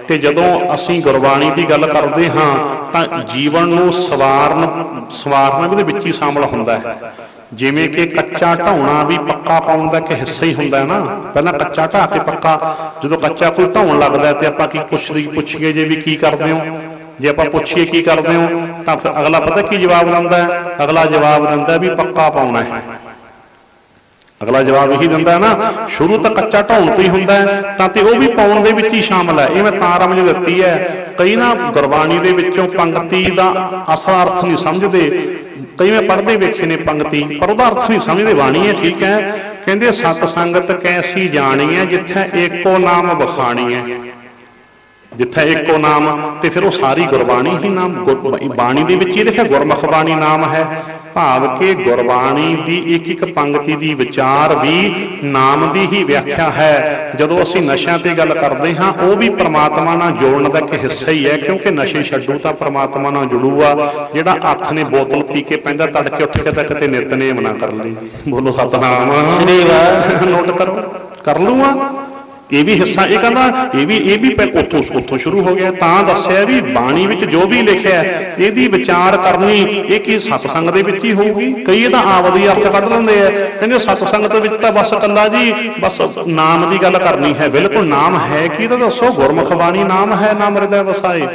ਤੇ ਜਦੋਂ ਅਸੀਂ ਗੁਰਬਾਣੀ ਦੀ ਗੱਲ ਕਰਦੇ ਹਾਂ ਤਾਂ ਜੀਵਨ ਨੂੰ ਸਵਾਰਨਾ ਵੀ ਉਹਦੇ ਵਿੱਚ ਹੀ ਸ਼ਾਮਲ ਹੁੰਦਾ ਹੈ। ਜਿਵੇਂ ਕਿ ਕੱਚਾ ਢਾਉਣਾ ਵੀ ਪੱਕਾ ਪਾਉਣ ਦਾ ਇੱਕ ਹਿੱਸਾ ਹੀ ਹੁੰਦਾ ਹੈ ਨਾ। ਪਹਿਲਾਂ ਕੱਚਾ ਢਾਹ ਕੇ ਪੱਕਾ, ਜਦੋਂ ਕੱਚਾ ਕੋਈ ਢਾਉਣ ਲੱਗਦਾ ਤੇ ਆਪਾਂ ਕੀ ਪੁੱਛੀਏ ਜੇ ਵੀ ਕੀ ਕਰਦੇ ਹੋ, ਜੇ ਆਪਾਂ ਪੁੱਛੀਏ ਕੀ ਕਰਦੇ ਹੋ ਤਾਂ ਫਿਰ ਅਗਲਾ ਪਤਾ ਕੀ ਜਵਾਬ ਦਿੰਦਾ ਹੈ? ਅਗਲਾ ਜਵਾਬ ਦਿੰਦਾ ਵੀ ਪੱਕਾ ਪਾਉਣਾ ਹੈ। ਅਗਲਾ ਜਵਾਬ ਇਹੀ ਦਿੰਦਾ ਹੈ ਨਾ, ਸ਼ੁਰੂ ਤਾਂ ਕੱਚਾ ਢਾਉਣ ਤੋਂ ਹੀ ਹੁੰਦਾ ਹੈ ਤਾਂ ਤੇ ਉਹ ਵੀ ਪਾਉਣ ਦੇ ਵਿੱਚ ਹੀ ਸ਼ਾਮਲ ਹੈ। ਇਹ ਮੈਂ ਤਾਂ ਰਮਜ ਦਿੱਤੀ ਹੈ। ਕਈ ਨਾ ਗੁਰਬਾਣੀ ਦੇ ਵਿੱਚੋਂ ਪੰਕਤੀ ਦਾ ਅਸਲ ਅਰਥ ਨਹੀਂ ਸਮਝਦੇ। ਕਈ ਮੈਂ ਪੜ੍ਹਦੇ ਵੇਖੇ ਨੇ ਪੰਕਤੀ, ਪਰ ਉਹਦਾ ਅਰਥ ਨਹੀਂ ਸਮਝਦੇ। ਬਾਣੀ ਹੈ ਠੀਕ ਹੈ, ਕਹਿੰਦੇ ਸਤ ਸੰਗਤ ਕੈਸੀ ਜਾਣੀ ਹੈ ਜਿੱਥੇ ਏਕੋ ਨਾਮ ਬਖਾਣੀ ਹੈ। ਜਿੱਥੇ ਏਕੋ ਨਾਮ, ਤੇ ਫਿਰ ਉਹ ਸਾਰੀ ਗੁਰਬਾਣੀ ਹੀ ਨਾਮ, ਬਾਣੀ ਦੇ ਵਿੱਚ ਹੀ ਲਿਖਿਆ ਗੁਰਮੁਖ ਬਾਣੀ ਨਾਮ ਹੈ। ਭਾਵ ਕਿ ਗੁਰਬਾਣੀ ਦੀ ਇੱਕ ਇੱਕ ਪੰਕਤੀ ਦੀ ਵਿਚਾਰ ਵੀ ਨਾਮ ਦੀ ਹੀ ਵਿਆਖਿਆ ਹੈ। ਜਦੋਂ ਅਸੀਂ ਨਸ਼ਿਆਂ ਤੇ ਗੱਲ ਕਰਦੇ ਹਾਂ, ਉਹ ਵੀ ਪ੍ਰਮਾਤਮਾ ਨਾਲ ਜੋੜਨ ਦਾ ਇੱਕ ਹਿੱਸਾ ਹੀ ਹੈ, ਕਿਉਂਕਿ ਨਸ਼ੇ ਛੱਡੂ ਤਾਂ ਪ੍ਰਮਾਤਮਾ ਨਾਲ ਜੁੜੂਗਾ। ਜਿਹੜਾ ਹੱਥ ਨੇ ਬੋਤਲ ਪੀ ਕੇ ਪੈਂਦਾ, ਤੜਕੇ ਉੱਠ ਕੇ ਤਾਂ ਕਿਤੇ ਨਿਤਨੇਮ ਨਾ ਕਰ ਲਈ। ਬੋਲੋ ਸਤਨਾਮ ਸ੍ਰੀ ਵਾਹਿਗੁਰੂ। ਨੋਟ ਕਰੋ, ਕਰ ਲੂਆ ਇਹ ਵੀ ਹਿੱਸਾ। ਇਹ ਕਹਿੰਦਾ ਇਹ ਵੀ ਉੱਥੋਂ ਸ਼ੁਰੂ ਹੋ ਗਿਆ। ਤਾਂ ਦੱਸਿਆ ਵੀ ਬਾਣੀ ਵਿੱਚ ਜੋ ਵੀ ਲਿਖਿਆ ਇਹਦੀ ਵਿਚਾਰ ਕਰਨੀ ਇਹ ਕੀ ਸਤਸੰਗ ਦੇ ਵਿੱਚ ਹੀ ਹੋਊਗੀ। ਕਈ ਇਹਦਾ ਆਪਦੀ ਅਰਥ ਕੱਢ ਲੈਂਦੇ ਆ, ਕਹਿੰਦੇ ਸਤਸੰਗ ਦੇ ਵਿੱਚ ਤਾਂ ਬਸ ਇਕੱਲਾ ਜੀ ਬਸ ਨਾਮ ਦੀ ਗੱਲ ਕਰਨੀ ਹੈ। ਬਿਲਕੁਲ ਨਾਮ ਹੈ ਕੀ ਤਾਂ ਦੱਸੋ। ਗੁਰਮੁਖ ਬਾਣੀ ਨਾਮ ਹੈ, ਨਾਮ ਹਿਰਦੈ ਵਸਾਏ।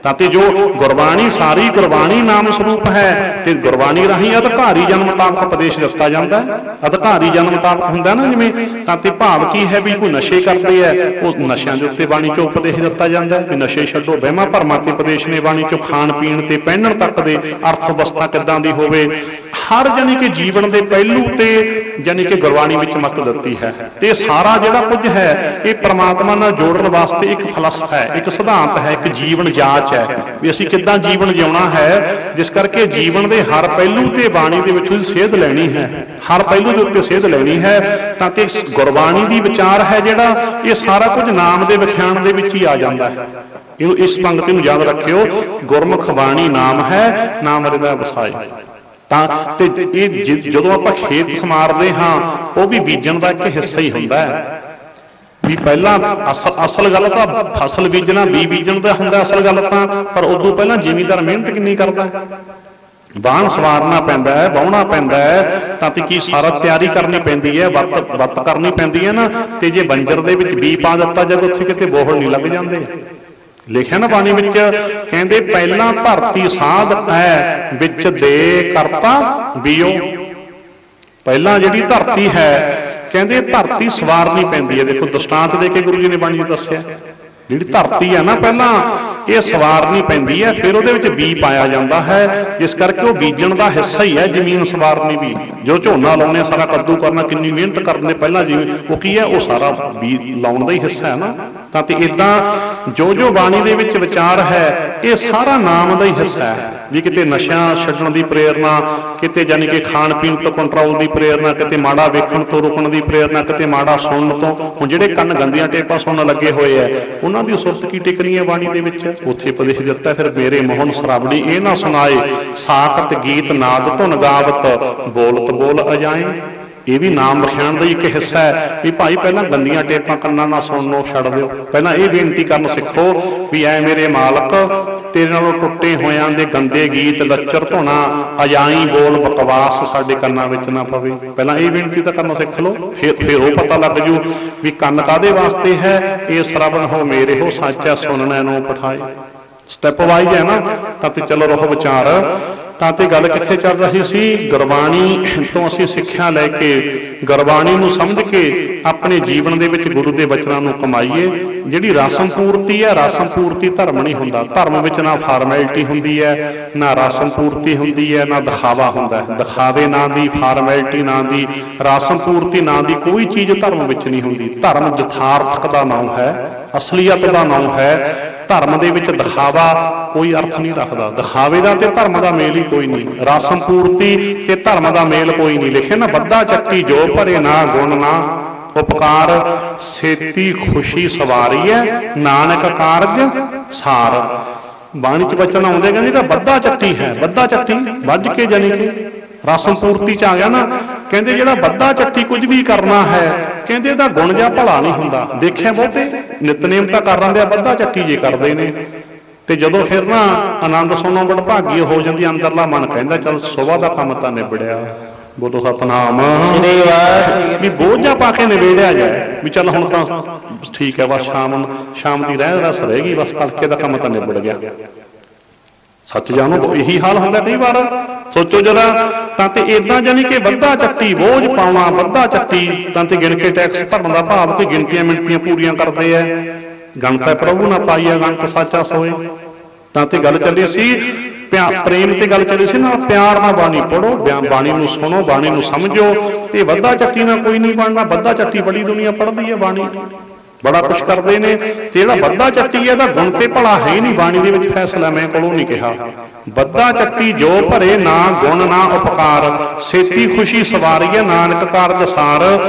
ਤਾਂ ਤੇ ਜੋ ਗੁਰਬਾਣੀ, ਸਾਰੀ ਗੁਰਬਾਣੀ ਨਾਮ ਸਰੂਪ ਹੈ। ਤੇ ਗੁਰਬਾਣੀ ਰਾਹੀਂ ਅਧਿਕਾਰੀ ਜਨ ਮੁਤਾਬਕ ਉਪਦੇਸ਼ ਦਿੱਤਾ ਜਾਂਦਾ ਹੈ। ਅਧਿਕਾਰੀ ਜਨ ਮੁਤਾਬਕ ਹੁੰਦਾ ਨਾ ਜਿਵੇਂ। ਤਾਂ ਤੇ ਭਾਵ ਕੀ ਹੈ ਵੀ ਕੋਈ ਨਸ਼ੇ ਕਰਦੇ ਹੈ, ਉਹ ਨਸ਼ਿਆਂ ਦੇ ਉੱਤੇ ਬਾਣੀ ਚੋਂ ਉਪਦੇਸ਼ ਦਿੱਤਾ ਜਾਂਦਾ ਹੈ ਵੀ ਨਸ਼ੇ ਛੱਡੋ। ਵਹਿਮਾਂ ਭਰਮਾਂ ਤੇ ਉਪਦੇਸ਼ ਨੇ ਬਾਣੀ ਚੋਂ। ਖਾਣ ਪੀਣ ਤੇ ਪਹਿਨਣ ਤੱਕ ਦੇ ਅਰਥ ਅਵਸਥਾ ਕਿੱਦਾਂ ਦੀ ਹੋਵੇ, ਹਰ ਜਾਨੀ ਕਿ ਜੀਵਨ ਦੇ ਪਹਿਲੂ ਤੇ ਜਾਨੀ ਕਿ ਗੁਰਬਾਣੀ ਵਿੱਚ ਮੱਤ ਦਿੱਤੀ ਹੈ। ਤੇ ਸਾਰਾ ਜਿਹੜਾ ਕੁਝ ਹੈ ਇਹ ਪ੍ਰਮਾਤਮਾ ਨਾਲ ਜੋੜਨ ਵਾਸਤੇ ਇੱਕ ਫਲਸਫਾ ਹੈ, ਇੱਕ ਸਿਧਾਂਤ ਹੈ, ਇੱਕ ਜੀਵਨ ਜਾਂਚ ਹੈ ਵੀ ਅਸੀਂ ਕਿੱਦਾਂ ਜੀਵਨ ਜਿਉਣਾ ਹੈ। ਜਿਸ ਕਰਕੇ ਜੀਵਨ ਦੇ ਹਰ ਪਹਿਲੂ ਤੇ ਬਾਣੀ ਦੇ ਵਿੱਚ ਸੇਧ ਲੈਣੀ ਹੈ, ਹਰ ਪਹਿਲੂ ਦੇ ਉੱਤੇ ਸੇਧ ਲੈਣੀ ਹੈ। ਤਾਂ ਕਿ ਗੁਰਬਾਣੀ ਦੀ ਵਿਚਾਰ ਹੈ ਜਿਹੜਾ, ਇਹ ਸਾਰਾ ਕੁਝ ਨਾਮ ਦੇ ਵਿਖਿਆਨ ਦੇ ਵਿੱਚ ਹੀ ਆ ਜਾਂਦਾ ਹੈ। ਇਹਨੂੰ ਇਸ ਪੰਕਤੀ ਨੂੰ ਯਾਦ ਰੱਖਿਓ, ਗੁਰਮੁਖ ਬਾਣੀ ਨਾਮ ਹੈ, ਨਾਮ ਹਿਰਦੈ ਵਸਾਏ। ਤਾਂ ਤੇ ਇਹ ਜਦੋਂ ਆਪਾਂ ਖੇਤ ਸਮਾਰਦੇ ਹਾਂ, ਉਹ ਵੀ ਬੀਜਣ ਦਾ ਇੱਕ ਹਿੱਸਾ ਹੀ ਹੁੰਦਾ ਹੈ। ਵੀ ਪਹਿਲਾਂ ਅਸਲ ਗੱਲ ਤਾਂ ਫਸਲ ਬੀਜਣਾ, ਬੀ ਬੀਜਣ ਦਾ ਹੁੰਦਾ ਅਸਲ ਗੱਲ ਤਾਂ। ਪਰ ਉਦੋਂ ਪਹਿਲਾਂ ਜ਼ਿਮੀਂਦਾਰ ਮਿਹਨਤ ਕਿੰਨੀ ਕਰਦਾ ਹੈ, ਬਾਣ ਸਵਾਰਨਾ ਪੈਂਦਾ ਹੈ, ਵਾਹੁਣਾ ਪੈਂਦਾ ਹੈ। ਤਾਂ ਤੇ ਕੀ ਸਾਰਾ ਤਿਆਰੀ ਕਰਨੀ ਪੈਂਦੀ ਹੈ, ਵੱਤ ਕਰਨੀ ਪੈਂਦੀ ਹੈ ਨਾ। ਤੇ ਜੇ ਬੰਜਰ ਦੇ ਵਿੱਚ ਬੀ ਪਾ ਦਿੱਤਾ, ਜਦ ਉੱਥੇ ਕਿਤੇ ਬੋਹੜ ਨਹੀਂ ਲੱਗ ਜਾਂਦੇ। ਲਿਖਿਆ ਨਾ ਬਾਣੀ ਵਿੱਚ, ਕਹਿੰਦੇ ਪਹਿਲਾਂ ਧਰਤੀ ਸਾਧ ਹੈ, ਵਿੱਚ ਦੇ ਕਰਤਾ ਬੀਓ। ਪਹਿਲਾਂ ਜਿਹੜੀ ਧਰਤੀ ਹੈ, ਕਹਿੰਦੇ ਧਰਤੀ ਸਵਾਰਨੀ ਪੈਂਦੀ ਹੈ। ਦੇਖੋ ਦ੍ਰਿਸ਼ਟਾਂਤ ਦੇ ਕੇ ਗੁਰੂ ਜੀ ਨੇ ਬਾਣੀ ਚ ਦੱਸਿਆ, ਜਿਹੜੀ ਧਰਤੀ ਹੈ ਨਾ ਪਹਿਲਾਂ ਇਹ ਸਵਾਰਨੀ ਪੈਂਦੀ ਹੈ, ਫਿਰ ਉਹਦੇ ਵਿੱਚ ਬੀ ਪਾਇਆ ਜਾਂਦਾ ਹੈ। ਜਿਸ ਕਰਕੇ ਉਹ ਬੀਜਣ ਦਾ ਹਿੱਸਾ ਹੀ ਹੈ ਜ਼ਮੀਨ ਸਵਾਰਨੀ ਵੀ। ਜੋ ਝੋਨਾ ਲਾਉਣੇ, ਸਾਰਾ ਕੱਦੂ ਕਰਨਾ, ਕਿੰਨੀ ਮਿਹਨਤ ਕਰਦੇ ਪਹਿਲਾਂ, ਜਿਵੇਂ ਉਹ ਕੀ ਹੈ, ਉਹ ਸਾਰਾ ਬੀ ਲਾਉਣ ਦਾ ਹੀ ਹਿੱਸਾ ਹੈ ਨਾ। ਤਾਂ ਤੇ ਇਦਾਂ ਜੋ ਬਾਣੀ ਦੇ ਵਿੱਚ ਵਿਚਾਰ ਹੈ, ਇਹ ਸਾਰਾ ਨਾਮ ਦਾ ਹੀ ਹਿੱਸਾ ਹੈ। ਵੀ ਕਿਤੇ ਨਸ਼ਿਆਂ ਛੱਡਣ ਦੀ ਪ੍ਰੇਰਨਾ, ਕਿਤੇ ਜਾਨੀ ਕਿ ਖਾਣ ਪੀਣ ਤੋਂ ਕੰਟਰੋਲ ਦੀ ਪ੍ਰੇਰਨਾ, ਕਿਤੇ ਮਾੜਾ ਵੇਖਣ ਤੋਂ ਰੁਕਣ ਦੀ ਪ੍ਰੇਰਨਾ, ਕਿਤੇ ਮਾੜਾ ਸੁਣਨ ਤੋਂ। ਹੁਣ ਜਿਹੜੇ ਕੰਨ ਗੰਦੀਆਂ ਟੇਪਾਂ ਸੁਣਨ ਲੱਗੇ ਹੋਏ ਆ, ਉਹਨਾਂ ਦੀ ਸੁਰਤ ਕੀ ਟਿਕਣੀ ਹੈ ਬਾਣੀ ਦੇ ਵਿੱਚ। ਉੱਥੇ ਉਪਦੇਸ਼ ਦਿੱਤਾ, ਫਿਰ ਮੇਰੇ ਮੋਹਨ ਸਰਾਵੜੀ ਇਹ ਨਾ ਸੁਣਾਏ, ਸਾਕਤ ਗੀਤ ਨਾਦ ਧੁਨ ਗਾਵਤ, ਬੋਲਤ ਬੋਲ ਅਜਾਏ। ਇਹ ਵੀ ਨਾਮ ਵਿਖਿਆਨ ਦਾ ਇੱਕ ਹਿੱਸਾ ਹੈ ਵੀ ਭਾਈ ਪਹਿਲਾਂ ਗੰਦੀਆਂ ਟੇਪਾਂ ਕੰਨਾਂ ਨਾਲ ਸੁਣਨੋਂ ਛੱਡ ਦਿਓ। ਪਹਿਲਾਂ ਇਹ ਬੇਨਤੀ ਕਰਨ ਸਿੱਖੋ ਵੀ ਐ ਮੇਰੇ ਮਾਲਕ, ਤੇਰੇ ਨਾਲੋਂ ਟੁੱਟੇ ਹੋਇਆਂ ਦੇ ਗੰਦੇ ਗੀਤ, ਲੱਚਰ ਧੁਨਾ, ਅਜਾਈ ਬੋਲ, ਬਕਵਾਸ ਸਾਡੇ ਕੰਨਾਂ ਵਿੱਚ ਨਾ ਪਵੇ। ਪਹਿਲਾਂ ਇਹ ਬੇਨਤੀ ਤਾਂ ਕਰਨਾ ਸਿੱਖ ਲਓ, ਫਿਰ ਉਹ ਪਤਾ ਲੱਗ ਜੂ ਵੀ ਕੰਨ ਕਾਹਦੇ ਵਾਸਤੇ ਹੈ। ਇਹ ਸਰਵਣ ਹੋ ਮੇਰੇ ਹੋ, ਸਾਚਾ ਸੁਣਨਾ ਨੂੰ ਪਠਾਏ। ਸਟੈਪ ਵਾਈਜ਼ ਹੈ ਨਾ। ਤਾਂ ਤੇ ਚਲੋ ਰਹੋ ਵਿਚਾਰ। ਤਾਂ ਤੇ ਗੱਲ ਕਿੱਥੇ ਚੱਲ ਰਹੀ ਸੀ? ਗੁਰਬਾਣੀ ਤੋਂ ਅਸੀਂ ਸਿੱਖਿਆ ਲੈ ਕੇ, ਗੁਰਬਾਣੀ ਨੂੰ ਸਮਝ ਕੇ ਆਪਣੇ ਜੀਵਨ ਦੇ ਵਿੱਚ ਗੁਰੂ ਦੇ ਬਚਨਾਂ ਨੂੰ ਕਮਾਈਏ। ਜਿਹੜੀ ਰਸਮ ਪੂਰਤੀ ਹੈ, ਰਸਮ ਪੂਰਤੀ ਧਰਮ ਨਹੀਂ ਹੁੰਦਾ। ਧਰਮ ਵਿੱਚ ਨਾ ਫਾਰਮੈਲਿਟੀ ਹੁੰਦੀ ਹੈ, ਨਾ ਰਸਮ ਪੂਰਤੀ ਹੁੰਦੀ ਹੈ, ਨਾ ਦਿਖਾਵਾ ਹੁੰਦਾ ਹੈ। ਦਿਖਾਵੇ ਨਾਂ ਦੀ, ਫਾਰਮੈਲਿਟੀ ਨਾਂ ਦੀ, ਰਸਮ ਪੂਰਤੀ ਨਾਂ ਦੀ ਕੋਈ ਚੀਜ਼ ਧਰਮ ਵਿੱਚ ਨਹੀਂ ਹੁੰਦੀ। ਧਰਮ ਯਥਾਰਥਕ ਦਾ ਨਾਮ ਹੈ, ਅਸਲੀਅਤ ਦਾ ਨਾਮ ਹੈ। ਧਰਮ ਦੇ ਵਿੱਚ ਦਿਖਾਵਾ ਕੋਈ ਅਰਥ ਨਹੀਂ ਰੱਖਦਾ। ਦਿਖਾਵੇ ਦਾ ਤੇ ਧਰਮ ਦਾ ਮੇਲ ਹੀ ਕੋਈ ਨਹੀਂ। ਰਸਮ ਪੂਰਤੀ ਤੇ ਧਰਮ ਦਾ ਮੇਲ ਕੋਈ ਨਹੀਂ। ਲਿਖਿਆ ਨਾ, ਬੱਧਾ ਚੱਕੀ ਜੋ ਭਰੇ ਨਾ ਗੁਣ ਨਾ, ਉਪਕਾਰ ਸੇਤੀ ਖੁਸ਼ੀ ਸਵਾਰੀ ਹੈ, ਨਾਨਕ ਕਾਰਜ ਸਾਰ। ਬਾਣੀ ਚ ਬਚਨ ਆਉਂਦੇ, ਕਹਿੰਦੇ ਜਿਹੜਾ ਬੱਧਾ ਚੱਕੀ ਹੈ, ਬੱਧਾ ਚੱਕੀ ਵੱਜ ਕੇ ਜਾਨੀ ਕਿ ਰਸਮ ਪੂਰਤੀ ਚ ਆ ਗਿਆ ਨਾ। ਕਹਿੰਦੇ ਜਿਹੜਾ ਬੱਧਾ ਚੱਕੀ ਕੁਝ ਵੀ ਕਰਨਾ ਹੈ, ਕਹਿੰਦੇ ਇਹਦਾ ਗੁਣ ਜਾਂ ਭਲਾ ਨਹੀਂ ਹੁੰਦਾ। ਦੇਖਿਆ ਬਹੁਤੇ ਨਿਤਨੇਮ ਤਾਂ ਕਰ ਲੈਂਦੇ ਆ, ਬੱਧਾ ਚੱਟੀ ਜੇ ਕਰਦੇ ਨੇ, ਤੇ ਜਦੋਂ ਫਿਰ ਨਾ ਆਨੰਦ ਸੁਣੋ ਵਡਭਾਗੀ ਹੋ ਜਾਂਦੀ, ਅੰਦਰਲਾ ਮਨ ਕਹਿੰਦਾ ਚੱਲ ਸੁਬਾਹ ਦਾ ਕੰਮ ਤਾਂ ਨਿਬੜਿਆ। ਬੋਲੋ ਸਤਨਾਮ ਸ੍ਰੀ ਵਾਹਿਗੁਰੂ। ਵੀ ਬੋਝਾ ਪਾ ਕੇ ਨਿਬੇੜਿਆ ਜਾਏ ਵੀ ਚੱਲ ਹੁਣ ਤਾਂ ਠੀਕ ਹੈ, ਬਸ ਸ਼ਾਮ ਦੀ ਰਹਿ ਰਸ ਰਹਿ ਗਈ, ਬਸ ਤੜਕੇ ਦਾ ਕੰਮ ਤਾਂ ਨਿਬੜ ਗਿਆ। ਸੱਚ ਜਾਣੋ ਇਹੀ ਹਾਲ ਹੁੰਦਾ ਕਈ ਵਾਰ। ਸੋਚੋ ਜਰਾ ਤਾਂ ਤੇ ਇਦਾਂ ਜਾਨੀ ਕਿ ਬੱਧਾ ਚੱਟੀ ਬੋਝ ਪਾਉਣਾ, ਬੱਧਾ ਚੱਟੀ ਤਾਂ ਤੇ ਗਿਣ ਕੇ ਟੈਕਸ ਭਰਨ ਦਾ ਭਾਵ ਕਿ ਗਿਣਤੀਆਂ ਮਿਣਤੀਆਂ ਪੂਰੀਆਂ ਕਰਦੇ ਐ। ਗਣਤਾ ਪ੍ਰਭੂ ਨਾ ਪਾਈਆ ਗਣਤ ਸਾਚਾ ਸੋਏ। ਤਾਂ ਤੇ ਗੱਲ ਚੱਲੀ ਸੀ ਪ੍ਰੇਮ ਤੇ ਗੱਲ ਚੱਲੀ ਸੀ ਨਾਲ ਪਿਆਰ ਨਾਲ ਬਾਣੀ ਪੜੋ, ਬਾਣੀ ਨੂੰ ਸੁਣੋ, ਬਾਣੀ ਨੂੰ ਸਮਝੋ। ਤੇ ਬੱਧਾ ਚੱਟੀ ਨਾਲ ਕੋਈ ਨਹੀਂ ਬਣਨਾ। ਬੱਧਾ ਚੱਟੀ ਬੜੀ ਦੁਨੀਆ ਪੜ੍ਹਦੀ ਹੈ, ਬਾਣੀ ਬੜਾ ਕੁਛ ਕਰਦੇ ਨੇ। ਤੇ ਜਿਹੜਾ ਬੱਧਾ ਚੱਟੀ ਹੈ ਇਹਦਾ ਗੁਣ ਤੇ ਭਲਾ ਹੈ ਹੀ ਨਹੀਂ। ਬਾਣੀ ਦੇ ਵਿੱਚ ਫੈਸਲਾ ਮੈਂ ਕੋਲੋਂ ਨਹੀਂ ਕਿਹਾ। ਬੱਧਾ ਚੱਟੀ ਜੋ ਭਰੇ ਨਾ ਗੁਣ ਨਾ ਉਪਕਾਰ, ਸੇਤੀ ਖੁਸ਼ੀ ਸਵਾਰੀਏ ਨਾਨਕ ਕਾਰਜ ਸਾਰ।